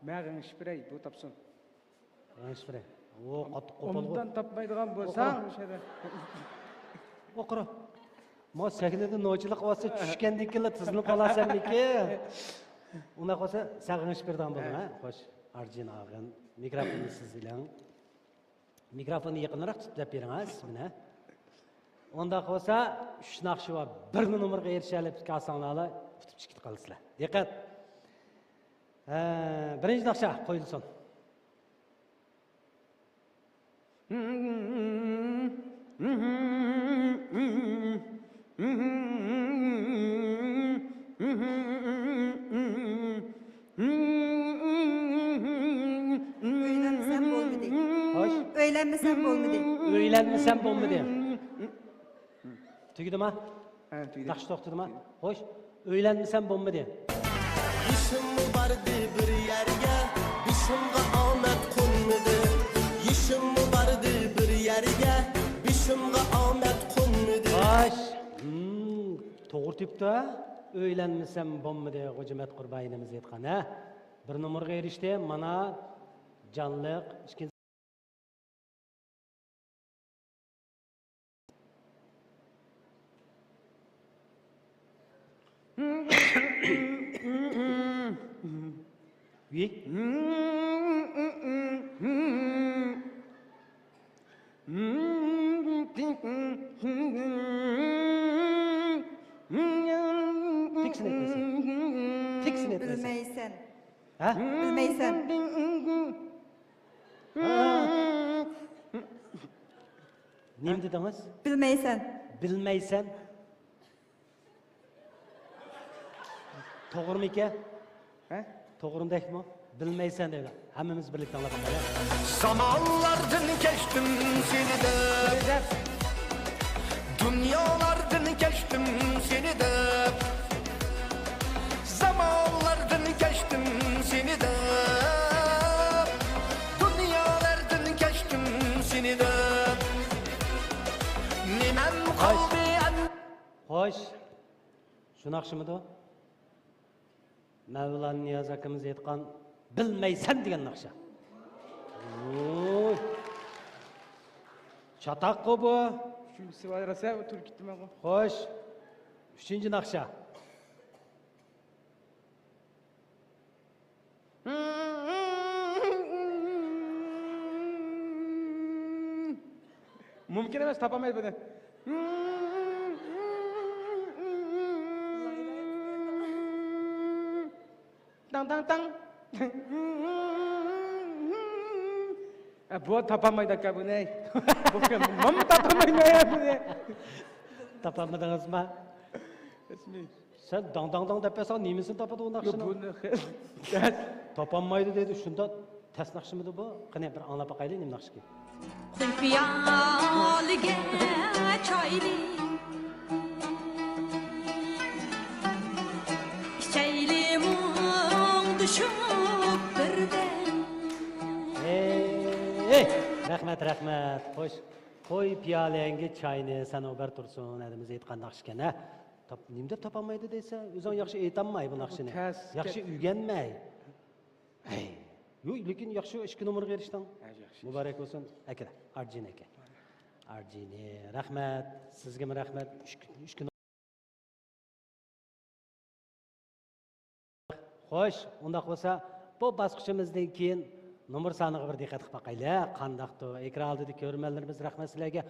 Mağın işpiray, bu tapsın. Işpiray. O qattiq qo'pol. Ondan tapmaydigan bo'lsang, o'shada. O'qira. Mo sahnada nochilik qilsa tushgandeklar tizilib qolasanmiki. Unda qolsa sag'in ishpirdan bo'ling, ha? Xo'sh, Arjin og'in, mikrofonni siz bilan. Mikrofonni yaqinroq tutib bering, ha, siz bilan. Onda qolsa 3 naqshi va 1 nomerga erishib qolsanglar, tutib chiqib qolasizlar. Diqqat. Birinchi naqsha qo'yilsin. Öğlenmesem bolmadı. Hoş. Öğlenmesem bolmadı. Öğlenmesem bolmadı. Tügüdü mü? Evet, tügüdü. Naqsh to'xtadi mı? Hoş. Öğlenmesem bolmadı. İşim vardı bir yerge, işimga omed qo'nmadi. İşim vardı bir yerge, işimga omed qo'nmadi. Hoş. To'g'ri tepdi. Öğlenmesem bolmadı. Hojimat Qurbayinimiz aytgan, ha? Bir nomerga erishdi. Mana jonliq ikkinchi Oui. Tiksin etmesin. Tiksin etmesin. Bilmeysen. Ha? Bilmeysen. Neyim dediniz? Bilmeysen. Bilmeysen. To'g'rimi ekan? Ha? To'g'rimdekmi? Bilmeysen deydi. Hammamiz birlikte anlab bakalım. Zamanlardan geçtim seni de, dünyalardan geçtim seni de. Zaman Xo'sh. Shunaqshimidi? Mavlon Niyoz akamiz aytgan bilmaysan degan naqsha. Oy. Chataqqa bu. Shunisi var rasa o'tirib ketdim men. Xo'sh. 3-naqsha. Mumkin emas, topamaydi buni. Tang. Bu topamaydi aka buni. Bu kim? Mum topamaydi buni. Topamadingizmi? Sen dang deb bersan, nemisini topadi u naqshini? Yo'q, buni topolmaydi dedi. Shunda tas naqshimidi bu? Qani bir anglab boqaylik nim naqshki. Qo'y piyoliga choyli ichayli mung dushib birdan. Rahmat. Xo'sh. Qo'y piyolangi choyni san obar tursin, adimiz aytgan naqshkan, ha? Nimda topolmaydi desa, o'zing yaxshi aytolmay bu naqshini. Yaxshi o'rganmay. Yo'q, lekin yaxshi 2 nomerga erishdim. Muborak bo'lsin aka, Arjin aka. Arjin, rahmat. Sizga ham rahmat. 3 Xo'sh, unda bo'lsa, bu bosqichimizdan keyin nomer soniga bir diqqat qilib boqaylik. Qandaqdi? Ekran oldida ko'rmanlarimiz rahmat sizlarga.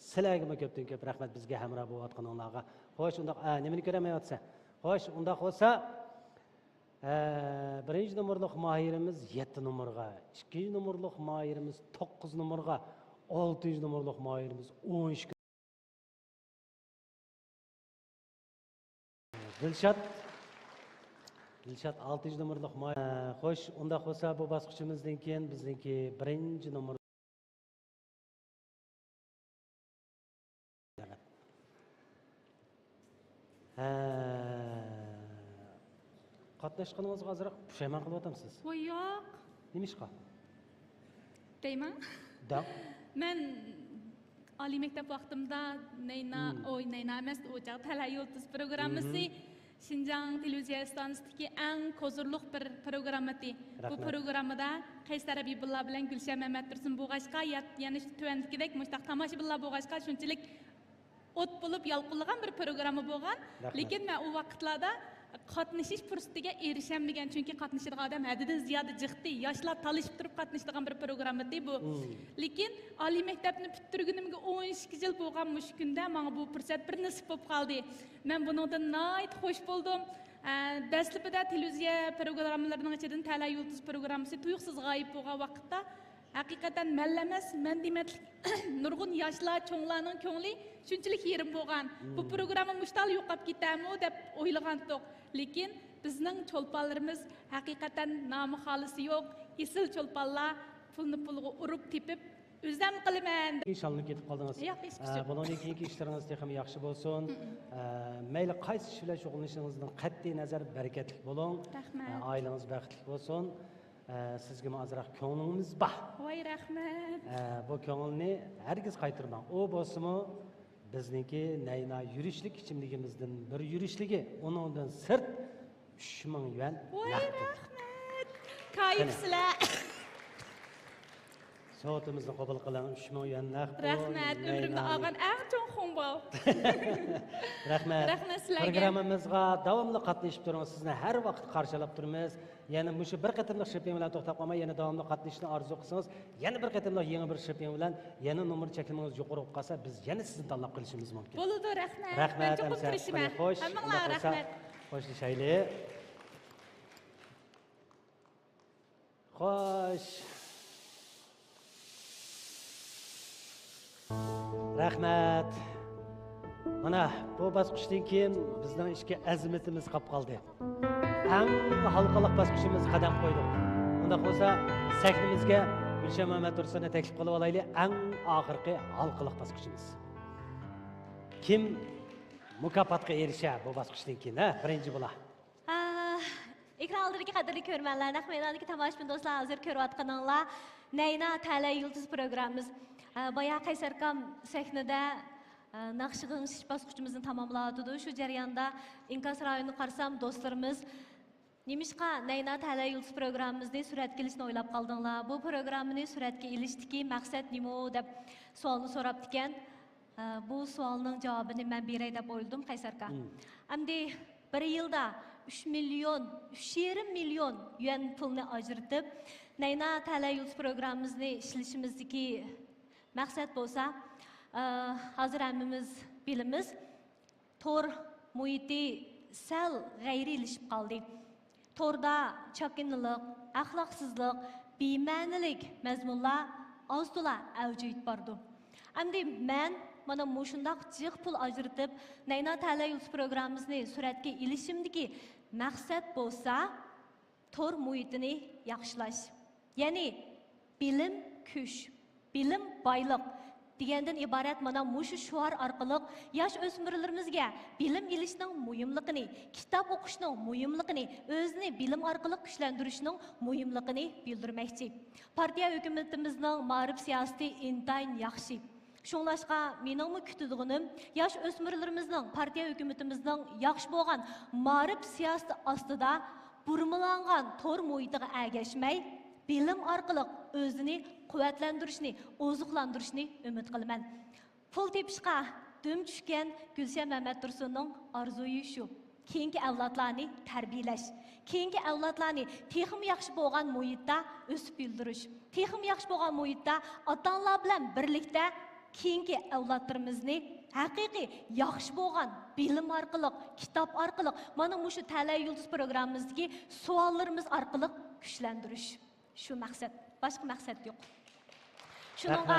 Sizlarga ko'pdan ko'p rahmat bizga hamroh bo'layotganlarga. Xo'sh, unda nimani ko'ramayotsa? Xo'sh, unda bo'lsa, birinchi nomerlik mohirimiz 7 nomerga, ikkinchi nomerlik mohirimiz 9 nomerga, 6-chi nomerlik mohirimiz 12. Dilshod 6-chi nomerlik mohir. Xo'sh, unda bo'lsa bu bosqichimizdan keyin bizniki birinchi nomer qatnashganingizga hozirroq pushaymon qilyapsiz. Voy yo'q. Nima ishqa? Deyman. Da. Men oliy maktab vaqtimda Nayna emas, O'chaq Talay Yulduz programmasi Şinjan televiziya stansiyasidagi eng kozurluq bir programmati. Bu programmada Qaysar Habibullah bilan Gulshan Mamat Tursun bo'g'ashqa, yana tuvandikidek mushtaq tomoshabinlar bo'g'ashqa shunchalik o't bo'lib yalqinlagan bir programma bo'lgan. Lekin men u vaqtlarda qatnashish fursatiga erishamagan, chunki qatnashadigan odam haddidan ziyoda jiqdi, yoshlar talishib turib qatnashadigan bir programma bu. Lekin oliy maktabni bitirgunimga 12 yil bo'lgan mush kunda menga bu fursat bir nasib bo'lib qoldi. Men bundan nihoyat xush bo'ldim. Dastlabida televiziya programmalarining ichidan Talay Yulduz programmasi tuyuqsiz g'oyib bo'lgan vaqtda haqiqatan mallamas, men demaklik nurg'un yoshlar, cho'nglarning ko'ngli shunchalik yerim bo'lgan. Bu programma mushtal yo'qolib ketami deb o'ylagandik. Lekin bizning cho'lponlarimiz haqiqatan nomi xolisi yo'q, isil cho'lponlar pulni pulga urib tepib o'zim qilaman. İnşallah ketib qoldingiz. Bundan keyingi ishlaringiz ham yaxshi bo'lsin. Mayli qaysi ish bilan shug'ullanishingizdan qat'iy nazar barakatli bo'ling. Oilangiz baxtli bo'lsin. Sizga azroq ko'nglimiz bor. Voy rahmat. Bu ko'ngilni hargiz qaytarmang. U bo'lsa-mu bizniki Nayna yurishlik ichimligimizdan bir yurishligi, uningdan sirt 3000 yuan. Voy rahmat. Kayfsizlar. Soatimizni qabul qiling 3000 yuan naqd. Rahmat. Umrimda olgan eng chong xonbol. Rahmat. Rahmat sizlarga. Programmamizga davomli qatnashib turamiz. Sizni har vaqt qarshilab turamiz. Yana mushu bir qatimliq shipping bilan to'xtab qolmay, yana davomli qatnashishni orzu qilsangiz, yana bir qatimliq yangi bir shipping bilan yana nomer cheklamangiz yuqori bo'lib qolsa, biz yana sizni tanlab qilishimiz mumkin. Bo'ladi, rahmat. Rahmat. Cho'qim tirishiman. Hammanglar rahmat. Xo'shlashaylik. Xo'sh. Rahmat. Mana bu bosqichdan keyin bizning ishga azimatimiz qolib qoldi. Eng halqalıq bosqichimiz qadam qo'ydik. Unda bo'lsa, sahnimizga Gulshan Mamat Tursunni taklif qilib olaylik. Eng oxirgi halqalıq bosqichimiz. Kim mukofotga erishadi bu bosqichdan keyin, ha? Birinchi bo'lar. Ekran oldidagi qadrli ko'rmanlar, naq maydondagi tomoshabin do'stlar, hozir ko'rayotganinglar Nayna Talay Yulduz programmamiz. Bayağı Kaysarkam sahnede naqşıgın şiş basqıçımızın tamamladıdı. Şu jarayonda İnkas rayonu qarsam dostlarımız Немишқа Nayna Tala Yulduz programımızda suratga ilishni o'ylab qoldinglar. Bu programmani suratga ilishdiki maqsad nima deb savolni so'rabdi ekan. Bu savolning javobini men beray deb o'yladim Qaysarka. Endi bir yilda 3 million, 3,5 million yuan pulni ajratib Nayna Tala Yulduz programmamizni ishlashimizdagi maqsad bo'lsa, hozir hammamiz bilamiz, to'r muhiti sal g'ayrilashib qoldi. Torda çakinlilik, ahlaqsızlıq, bema'nilik mazmunlar ozdula avjid bordi. Endi men mana mushundaq jiq pul ajratib Nayna Tala Yulduz programmamizni suratga ilishimdagi maqsad bo'lsa, tor muhitini yaxshilash. Ya'ni bilim kuch, bilim boyliq degandan iborat mana mushu shuar orqali yosh o'smirlarimizga bilim ilishning muhimligini, kitob o'qishning muhimligini, o'zini bilim orqali kuchlantirishning muhimligini bildirmoqchi. Partiya hukumatimizning ma'rif siyosati intayin yaxshi. Shunlashqa meningmi kutadiganim yosh o'smirlarimizning partiya hukumatimizning yaxshi bo'lgan ma'rif siyosati ostida burmalangan to'r muhitiga agashmay, bilim orqali o'zini quvvatlantirishni, oziqlantirishni umid qilaman. Pul tepishqa dum tushgan Gulshan Mamat Tursunning orzuyi shu. Keyingi avlodlarni tarbiyalash, keyingi avlodlarni texnik yaxshi bo'lgan muhitda o'sib bildirish, texnik yaxshi bo'lgan muhitda ota-onalar bilan birlikda keyingi avlodlarimizni haqiqiy yaxshi bo'lgan bilim orqali, kitob orqali, mana shu Tala Yulduz programmamizdagi savollarimiz orqali kuchlantirish. Shu maqsad, boshqa maqsad yo'q. Shuningga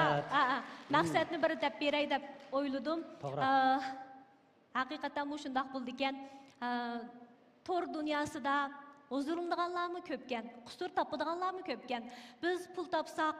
maqsadni bir deb beray deb o'yladim. Haqiqatan bu shundoq bo'ldi ekan. To'r dunyosida o'zirilganlarmi ko'pkan, qusur topadiganlarmi ko'pkan. Biz pul topsak,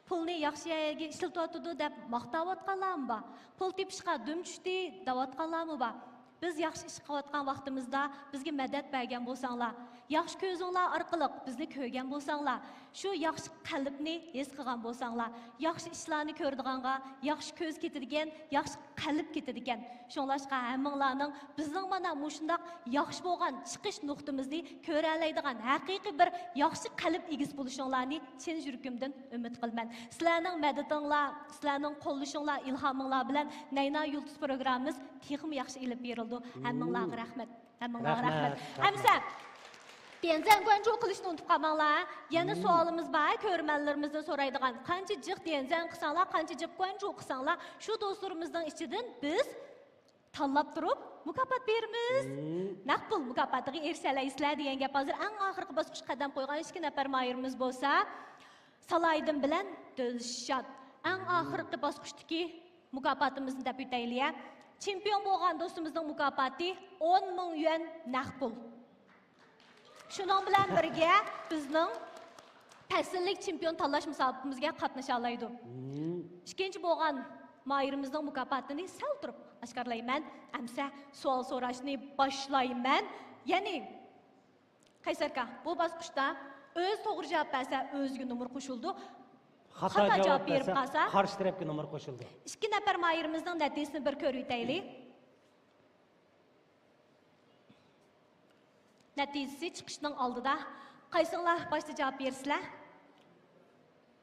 pulni yaxshi yerga ishlatayotdi deb maqtayotganlarmi bor? Pul tepishga dum tushdi deyotganlarmi bor? Biz yaxshi ish qilayotgan vaqtimizda bizga madad bergan bo'lsanglar, yaxshi ko'zinglar orqali bizni ko'rgan bo'lsanglar, shu yaxshi qalbni his qilgan bo'lsanglar, yaxshi ishlarni ko'rdiganga yaxshi ko'z ketadigan, yaxshi qalb ketadigan. Shunlashqa hammanglarning bizning mana shundoq yaxshi bo'lgan chiqish nuqtamizni ko'ra oladigan haqiqiy bir yaxshi qalb egiz bo'lishinglarni chin yuragimdan umid qilaman. Sizlarning madatinglar, sizlarning qo'llashinglar, ilhominglar bilan Nayna Yulduz programmamiz texnik yaxshi ilib berildi. Hammanglarga rahmat. Hammanglarga rahmat. Hamsa Denzan qancha qilishni unutib qolmanglar. Yana savolimiz bor, ko'rmanlarimizdan so'raydigan. Qancha jiq denzan qilsanglar, qancha jiq qancha o'qisanlar, shu do'stlarimizning ichidan biz tanlab turib mukofot beramiz. Naq pul mukofotiga erishalaysizlar degan gap hozir eng oxirgi bosqich qadam qo'ygan 2 nafar moyirimiz bo'lsa, Salaydin bilan Dilshod eng oxirgi bosqichdagi mukofotimizni deb o'taylik. Chempion bo'lgan do'stimizning mukofoti 10 ming yuan naq pul. Shuning bilan birga bizning fasllik chempion tanlash musobaqamizga qatnasha oladi. Ikkinchi bo'lgan moyirimizning mukofotini sal turib oshkorlayman. Amsa savol so'rashni boshlayman. Ya'ni Qaysarka bu bosqichda o'z to'g'ri javob bersa o'ziga nomer qo'shildi. Xato javob berib qolsa qarshi tarafga nomer qo'shildi. 2 nafar moyirimizning natijasini bir ko'rib o'taylik. Natijasi chiqishning oldida qaysinglar boshda javob bersizlar?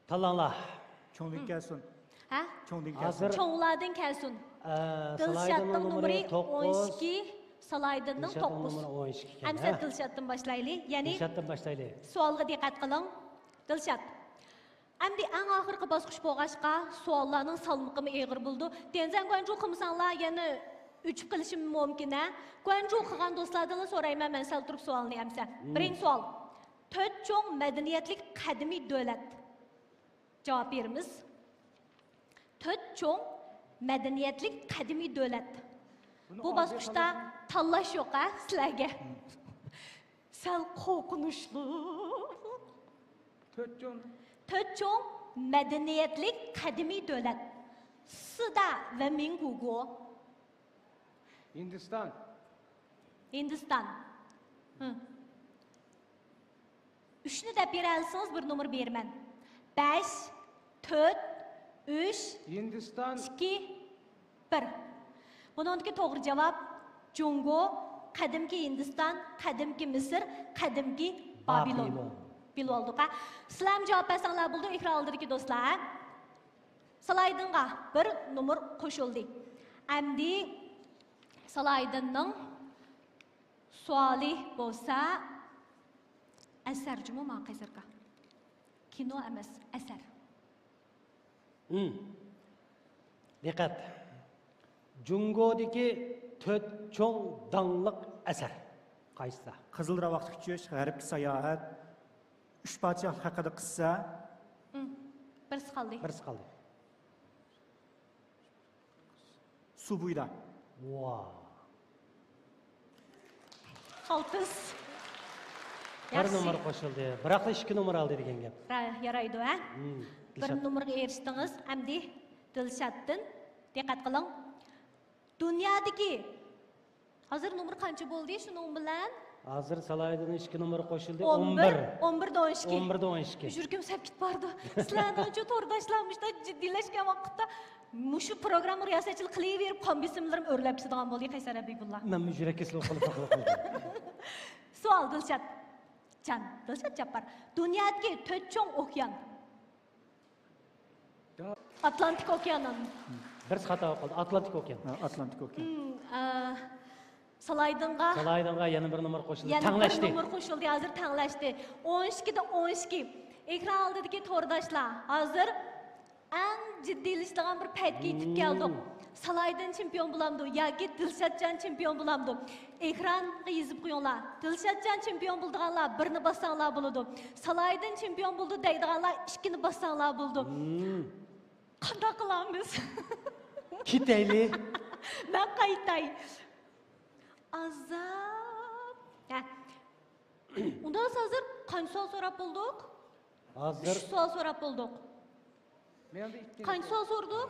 Tanlanglar. Cho'nglik kelsin. Ha? Cho'nglik kelsin. Cho'nglardan kelsin. Dilshodning nomeri 12, Salaydinning 9. Hamsa Dilshoddan boshlaylik. Ya'ni Dilshoddan boshlaylik. Savolga diqqat qiling. Dilshod. Endi eng oxirgi bosqich bo'lg'achqa savollarning salmoqi og'ir bo'ldi. Denzan qancha qilsanglar yana 3 qilishim mumkin. Qancha o'qigan do'stlardan so'rayman men sal turib savolni hamsa. Birinchi savol. 4 cho'ng madaniyatlik qadimiy davlat. Javob beramiz. 4 cho'ng madaniyatlik qadimiy davlat. Bu bosqichda tanlash yo'q sizlarga. Sal qo'rqinchli. 4 cho'ng madaniyatlik qadimiy davlat. Sida va Mingugo. Hindiston. Hindiston. 3ni deb bera olsangiz bir nomer beraman. 5, 4, 3, Hindiston, 2, 1. Buningki to'g'ri javob Jungo, qadimki Hindiston, qadimki Misr, qadimki Babilon. Bilib oldik. Sizlar ham javob bersanglar bo'ldi, ekran oldidagi do'stlar. Slaydinga bir nomer qo'shildi. Endi slaydinning savoli bo'lsa, asar jumma maqaysirga. Kino emas, asar. Diqqat. Jungodagi 4 cho'ng dangliq asar. Qaysi? Qizil ravaqtga kuchish, g'arbga sayohat, 3 podshoh haqida qissa. Birisi qoldi. Suv bo'yida. Wow. Xalqis. Bir nomer qo'shildi. Biroq 2 nomer oldi degan gap. Yaraydi, ha? Bir nomerga erishdingiz. Endi Dilshatdan diqqat qiling. Dunyodagi hozir nomer qancha bo'ldi shuning bilan? Hozir Salaydin 2 nomer qo'shildi. 11. 11-12. 11-12. Yurgim sap ketib bordi. Sizlardan uncha to'rdashlanmışda jiddiylashgan vaqtda mushu programma riyosatchilik qilaverib, qonbisimlarim o'rlab ketadigan bo'ldi Qaysar Abibullah. Men yurakka silov qilib qildim. Savol Dilshat. Dilshat Jabbor. Dunyodagi 4 cho'ng okean. Atlantik okeani. Bir xato qildi. Atlantik okean. Atlantik okean. Slaydinga yana bir nomer qo'shildi. Tanglashdi. Yana bir nomer qo'shildi, hozir tanglashdi. 12da 12. Ekran oldidagi to'rdashlar. Hozir eng jiddiylashadigan bir paytga yetib keldik. Salaydin chempion bo'lamdi yoki Dilshatjon chempion bo'lamdi. Ekranga yozib qo'yinglar. Dilshatjon chempion bo'lganlar birni bossanglar bo'ladi. Salaydin chempion bo'ldi deydiganlar ikkini bossanglar bo'ldi. Qanday qilamiz? Ketayli. Men qaytay. Azab. Undan hozir qancha savol so'rab bo'ldik? Hozir 3 savol so'rab bo'ldik. Qancha savol so'rdik?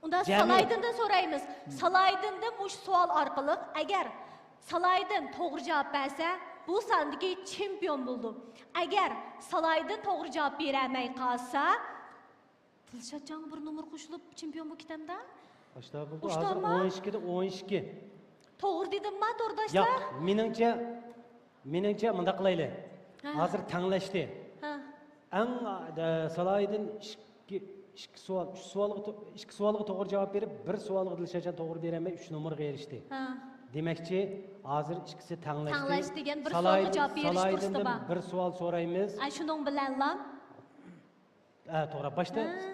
Unda Salaydindan so'raymiz. Salaydindan mush savol orqali agar Salaydin to'g'ri javob bersa, bu sondagi chempion bo'ldi. Agar Salaydin to'g'ri javob bera olmay qolsa, Dilshatjon bir nomer qo'shilib chempion bo'lib ketamda? Boshda bo'ldi. Hozir 12da 12. To'g'ri dedimmi, to'rdoshlar? Yo'q, meningcha bunda qilaylik. Hozir tanglashdi. Eng Salaydin 2 savol, 3 savolga to'g'ri javob berib, bir savolga Dilshatjon to'g'ri bermay 3 nomerga erishdi. Demakchi, hozir ikkisi tanglashdi. Tanlash degan bir savolga javob berish turibdi. Bir savol so'raymiz. Shuning bilan to'g'ri.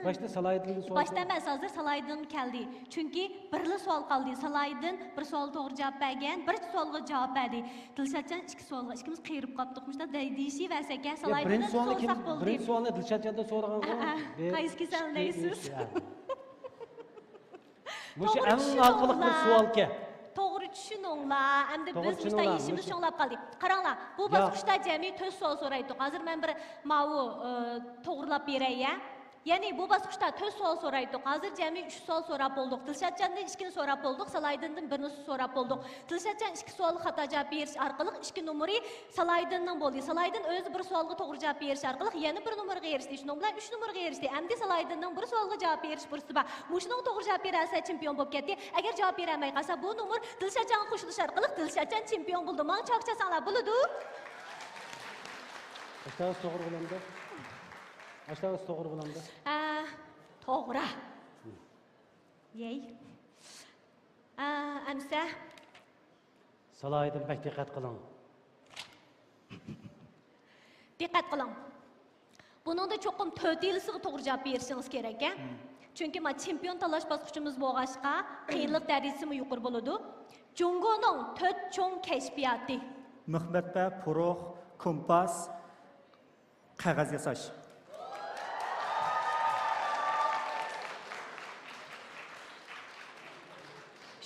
Boshda Salaydin savol. Boshda emas, hozir Salaydin keldi. Chunki birli savol qoldi. Salaydin bir savol to'g'ri javob bergan, bir savolga javob berdi. Dilshatjon 2 savolga ikimiz qiyirib qoldik. Deydishi versak, Salaydindan so'rsak bo'ldi. Birinchi savolni Dilshatjondan so'ragan-ku. Qaysi sanlaysiz? Mush eng aqlli bir savolga. To'g'ri tushuninglar. Endi biz mishda ishimiz sho'nglab qoldik. Qaranglar, bu bosqichda jami 4 savol so'raydik. Hozir men bir ma'vu to'g'rilab beray. Ya'ni bu bosqichda 4 savol so'raydik. Hozir jami 3 savol so'rab bo'ldik. Dilshatjondan 2 ni so'rab bo'ldik, Salaydindan 1 ni so'rab bo'ldik. Dilshatjon 2 savolga xato javob berish orqali 2 nomeri Salaydindan bo'ldi. Salaydin o'zi bir savolga to'g'ri javob berish orqali yana bir nomerga erishdi. Shuning bilan 3 nomerga erishdi. Endi Salaydindan bir savolga javob berish fursati bor. Mushning to'g'ri javob bersa chempion bo'lib ketdi. Agar javob bera olmay qolsa, bu nomer Dilshatjonga qo'shilish orqali Dilshatjon chempion bo'ldi. Men chaqchasanglar bo'ladi. Ashtaga to'g'ri bo'ladi. Ashtaga to'g'ri bo'ladi. To'g'ri. Yey. Amsa. Salaydin bak diqqat qiling. Diqqat qiling. Buningda cho'qim 4 yilisiga to'g'ri javob berishingiz kerak, a? Chunki men chempion tanlash bosqichimiz bo'lg'achqa, qiyinlik darajasi yuqori bo'ladi. Jungoning 4 cho'ng kashfiyoti. Muhmatba, puruq, kompas, qog'oz yasash.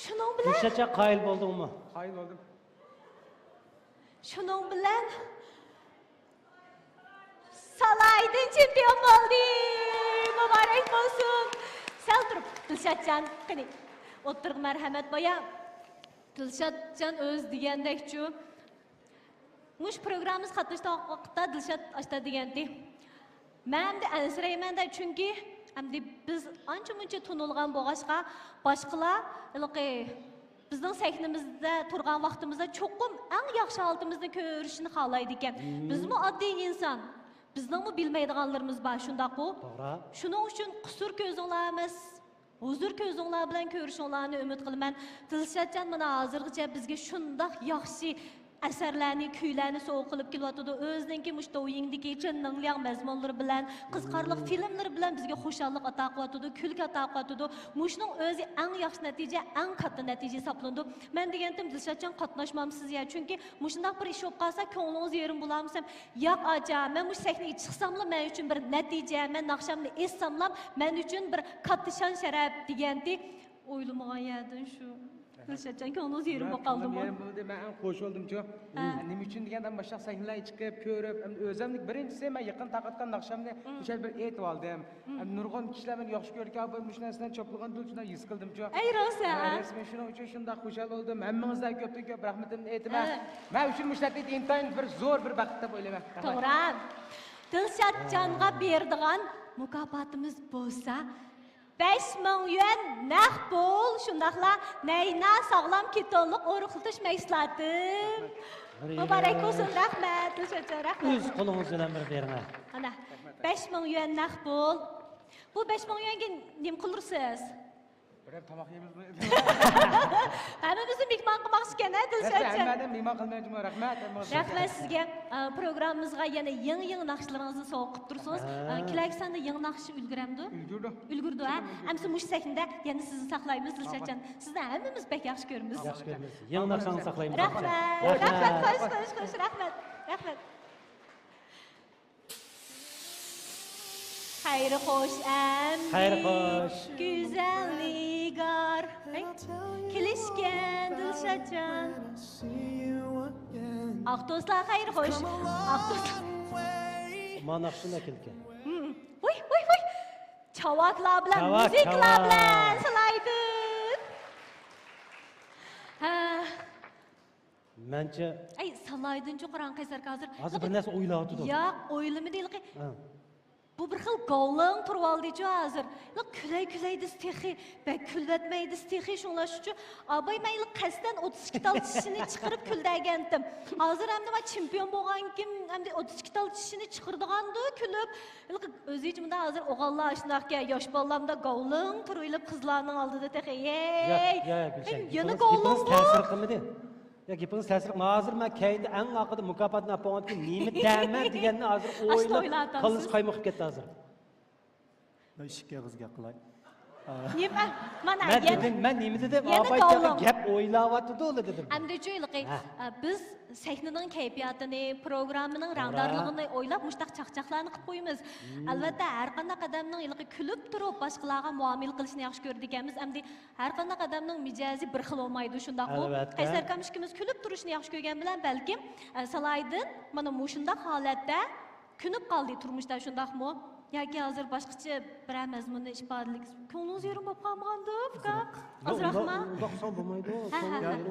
Shuning bilan Dilshatjon qoyil bo'ldingmi? Qoyil bo'ldim. Shuning bilan Salaydin chempion bo'ldi. Muborak bo'lsin. Sal turib, Dilshatjon, qani. O'tirib marhamat boya. Dilshatjon o'z degandek-chu. Mush programmamiz qatnashgan vaqtda Dilshat ashta degandek. Men de ansiraymanda chunki hamda biz ancha-muncha tunilgan bo'lg'ashqa boshqalar bizning sahnamizda turgan vaqtimizda cho'qim eng yaxshi holimizni ko'rishni xohlaydi ekan. Bizmi oddiy inson, bizningmi bilmaydiganlarimiz bor, shundaq-ku. To'g'ri. Shuning uchun qusur ko'zinglar emas, huzur ko'zinglar bilan ko'rishinglarni umid qilaman. Dilshatjon mana hozirgacha bizga shundaq yaxshi asarlarni, kuylarni so'q qilib kelyotdi. O'zininki mushtoyingdagi chinningliq mazmunlari bilan, qiziqarli filmlar bilan bizga xushallik ato qilyotdi, kulki ato qilyotdi. Mushning o'zi eng yaxshi natija, eng katta natija hisoblandi. Men degandim Dilshatjon qatnashmamsiz ya, chunki mushundaq bir ish bo'lib qolsa ko'nglingiz yerim bo'lamsam, yo'q aja, men mush sahnaga chiqsamla men uchun bir natija, men naqshamni essamlam, men uchun bir katta shon sharaf degandek o'ylamagan edim shu. Dilshatjon ko'nglingiz yerim bo'lib qoldimi? Yerim bo'ldi, men ham qo'shildim-ku. Nima uchun degandan boshqa sahnalarga chiqib, ko'rib, o'zimlik birinchisi men yaqin taqatgan naqshamni o'sha bir aytib oldim. Nurg'un kishilar meni yaxshi ko'rgan, bu mushnasidan cho'pligan dulchidan his qildim-ku. Ey rosa. Men shuning uchun shunday xushal bo'ldim. Hammangizga ko'pdan ko'p rahmatimni aytaman. Men uchun mushlatni intayin bir zo'r bir baxt deb o'ylayman. To'g'ri. Dilshatjonga beradigan mukofotimiz bo'lsa 5,000 yuan naq pul, shundaqla Nayna sog'lom ketonliq o'riqlatish mahsuloti. Muborak bo'lsin, rahmat, Dilshatjon, rahmat. O'z qo'lingiz bilan bir bering. Ana, 5,000 yuan naq pul. Bu 5,000 yuanga nima qilursiz? Birer tomoq yemizmi? Hammamizni mehmon qilmoqchi ekan-a, Dilshatjon. Hammadan mehmon qilmayman, rahmat. Rahmat sizga. Programmamizga yana yangi naqshlaringizni sovg'a qilib tursangiz, Kilaksanda yangi naqsh ulguramdi? Ulgurdi, ha? Hamsi mush sahnada yana sizni saqlaymiz, Dilshatjon. Sizni hammamiz pek yaxshi ko'ramiz. Yaxshi ko'ramiz. Yangi naqshani saqlaymiz. Rahmat. Rahmat, qo'sh, rahmat. Rahmat. Xayri xo'sh am. Xayri xo'sh. Go'zal nigar. Kelishgan Dilshatjon. Aqdo'stlar xayri xo'sh. Aqdo'stlar. Mana shunda kelgan. Voy. Chavaklar bilan, muziklar bilan silaydi. Ha. Mencha Ay, salaydin cho'qiran qaysar hozir. Hozir bir narsa o'ylayotdi. Yo'q, o'ylamadi. Bu bir xil govlang turib oldi-ku hozir. Kulay stixi, bak kulbatmaydi stixi shunlash uchun. Abay men qasdan 32 tal tishini chiqarib kuldagandim. Hozir hamda men chempion bo'lgankim, hamda 32 tal tishini chiqirdigandi, kulib. O'zingiz bunda hozir o'g'allar shunaqqa yosh bolalarımda govlang turib qizlarning oldida texi. Yana govlang ta'sir qilmadi. Ya gapingiz ta'sir qilmadi. Hozir men kayda eng oxirida mukofotni olib qo'ygandan nima da'man deganni hozir o'ylab qilib qaymoq qilib ketdi hozir. Ben ishga qizga qilay. Nima? Mana men nima dedim? Abay gap o'ylayotdi o'li dedim. Hamda jo'yliqi biz sahnaning kayfiyatini, programmaning rangdorligini o'ylab mushtaq chaqchaqlarni qilib qo'yamiz. Albatta har qanday qadamning ilqi kulib turib boshqalarga muomala qilishni yaxshi ko'rdik ekanmiz. Hamda har qanday qadamning mijozi bir xil bo'lmaydi, shundaq-ku. Qaysar kamishkimiz kulib turishni yaxshi ko'rgan bilan balkim Salaydin mana mushundaq holatda kunib qoldi turmushda, shundaqmi? Yoki hozir boshqacha bir mazmunni ifodalik ko'nglingiz yerim bo'lib qolmagandi, uka. Azroqma. Uzoqsan bo'lmaydi.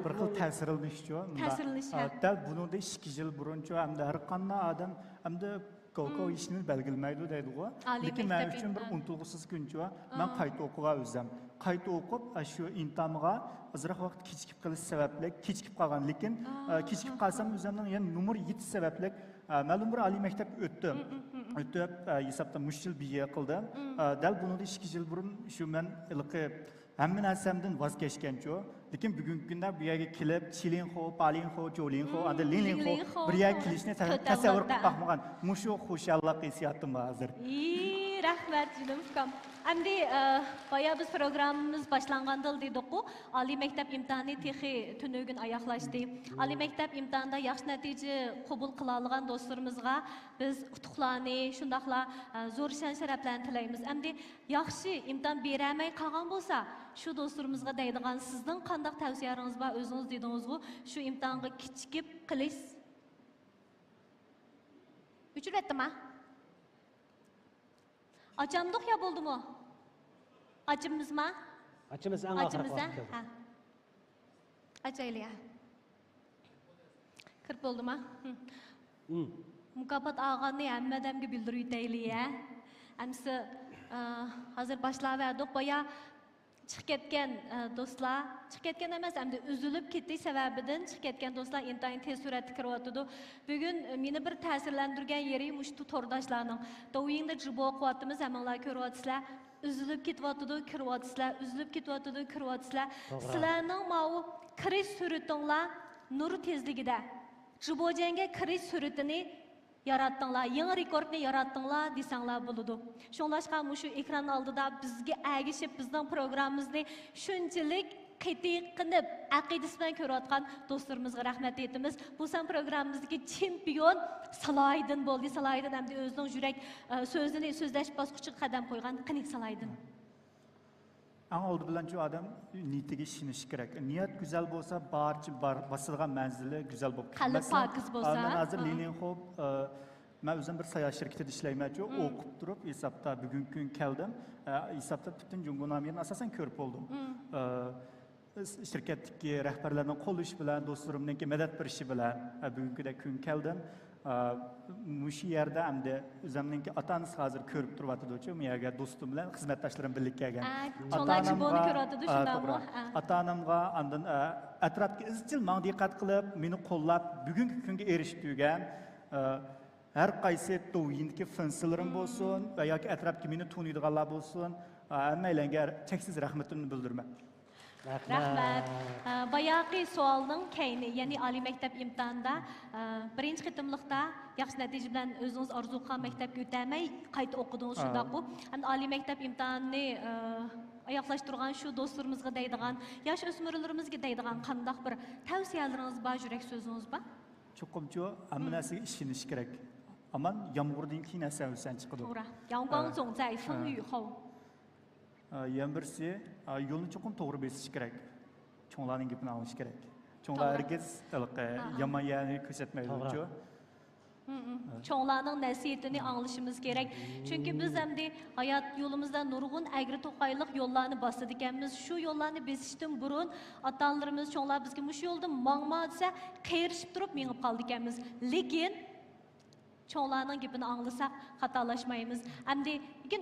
Bir xil ta'sirlanish-ku. Ta'sirlanish. Dal buningda 2 yil buruncha hamda har qanday odam hamda Qo'qo ishni belgilamaydi deydi-ku. Lekin men uchun bir unutilg'isiz kun-ku. Men qayta o'qigan o'zim. Qayta o'qib, shu imtihonga ozroq vaqt kechikib qolish sababli kechikib qolgan, lekin kechikib qolsam o'zimning yana numar 7 sababli ma'lum bir oliy maktab o'tdim. O'tib, hisobda mushkil biya qildim. Dal buningda 2 yil burun shu men ilqi hamma narsamdan voz kechganchu. Lekin bugungi kunda bu yerga kelib, Chilinxo, Palinxo, Jolinxo, anda Lilinxo bir yerga kelishni tasavvur qilib baxmagan. Mushu xushallik hissiyotim hozir. Rahmat jinim ukam. Endi boya biz programmamiz boshlangandan dedik-ku, oliy maktab imtihoni texi tunugin oyoqlashdi. Oliy maktab imtihonida yaxshi natija qabul qila olgan do'stlarimizga biz utuqlarni, shundaqla zo'r shon sharaflarni tilaymiz. Endi yaxshi imtihon beramay qolgan bo'lsa, shu do'stlarimizga deydigan sizning qanday tavsiyalaringiz bor? O'zingiz dedingiz-ku, shu imtihonga kichikib qilish. Uchratdimi? Açamdık ya buldu mu? Açımız mı? Açımız en Açımız ha. Açaylı ya. 40 oldu mu? mukofot olganni hamma odamga bildirib deylik ya. Hamsi hozir boshlaverdik, boya chiqib ketgan do'stlar, chiqib ketgan emas, hamda uzilib ketdi sababidan chiqib ketgan do'stlar intayin tez suratga kiryapti. Bugun meni bir ta'sirlantirgan yeri mushtu to'rdoshlarning. Do'yingda jibo quvvatimiz hammalar ko'ryapsizlar. Üzülüp kityapti, kiryapsizlar, üzülüp kityapti, kiryapsizlar. Sizlarning mau kirish sur'atinglar nur tezligida jibojanga kirish sur'atini yaratdinglar, yangi rekordni yaratdinglar desanglar bo'ladi. Shunlashqa shu ekran oldida bizga agishib bizning programmamizni shunchalik qatiy qilib aqidasi bilan ko'rayotgan do'stlarimizga rahmat aytamiz. Bu san programmamizdagi chempion Salaydin bo'ldi. Salaydin hamda o'zining yurak so'zini so'zlash bosqichiga qadam qo'ygan Qinik Salaydin. Eng oldi bilan şu adam niyetiga ishonish kerak. Niyat güzel bo'lsa, barcha bosilgan manzili güzel bo'lib ketadi. Qalb pokiz bo'lsa. Men hozir Leninxob men o'zim bir sayohat shirkatida ishlayman-ku, o'qib turib, hisobda bugungi kun keldim. Hisobda butun Jungo namerini asosan ko'rib bo'ldim. Shirkatdagi rahbarlarning qo'lish bilan, do'stlarimning madad berishi bilan bugungi kun keldim. Mush yerda hamda o'zimning ota-onasi hozir ko'rib turyapti-ku, men yerga do'stim bilan xizmatdoshlarim birlikda kelgan. Ota-onamni ko'ryapti shundaqmi? Ota-onamga andan atrofga izchil men diqqat qilib, meni qo'llab bugungi kunga erishib turgan har qaysi to'yindagi fansilarim bo'lsin va yoki atrofga meni taniydiganlar bo'lsin, hammalarga cheksiz rahmatimni bildiraman. Rahmat. Bayaqi savolning kayni, ya'ni oliy maktab imtihonida birinchi qitimliqda yaxshi natija bilan o'zingiz orzu qilgan maktabga o'tamay qayta o'qidingiz shundaqmi? Hamda oliy maktab imtihonini oyoqlashtirgan shu do'stlarimizga deydigan, yosh o'smirlarimizga deydigan qanday bir tavsiyalaringiz bor, yurak so'zingiz bor? Chuqumchi hamma narsaga ishonish kerak. Aman yomg'irdan keyin narsa o'san chiqadi. To'g'ri. Yong'ong zongzay, feng yu hou. Yana birisi yo'lni chuqur to'g'ri besish kerak. Cho'nglarning gapini olish kerak. Cho'nglar hargiz yomon yo'lni ko'rsatmaydi-ku. Cho'nglarning nasihatini anglashimiz kerak. Chunki biz hamda hayot yo'limizda nurg'un agri to'qayliq yo'llarni bosdik ekanmiz. Shu yo'llarni besishdan burun ota-onalarimiz, cho'nglar bizga mush yo'lda mangma desa, qeyrishib turib mengib qoldik ekanmiz. Lekin cho'nglarning gapini anglasak xatolashmaymiz. Hamda lekin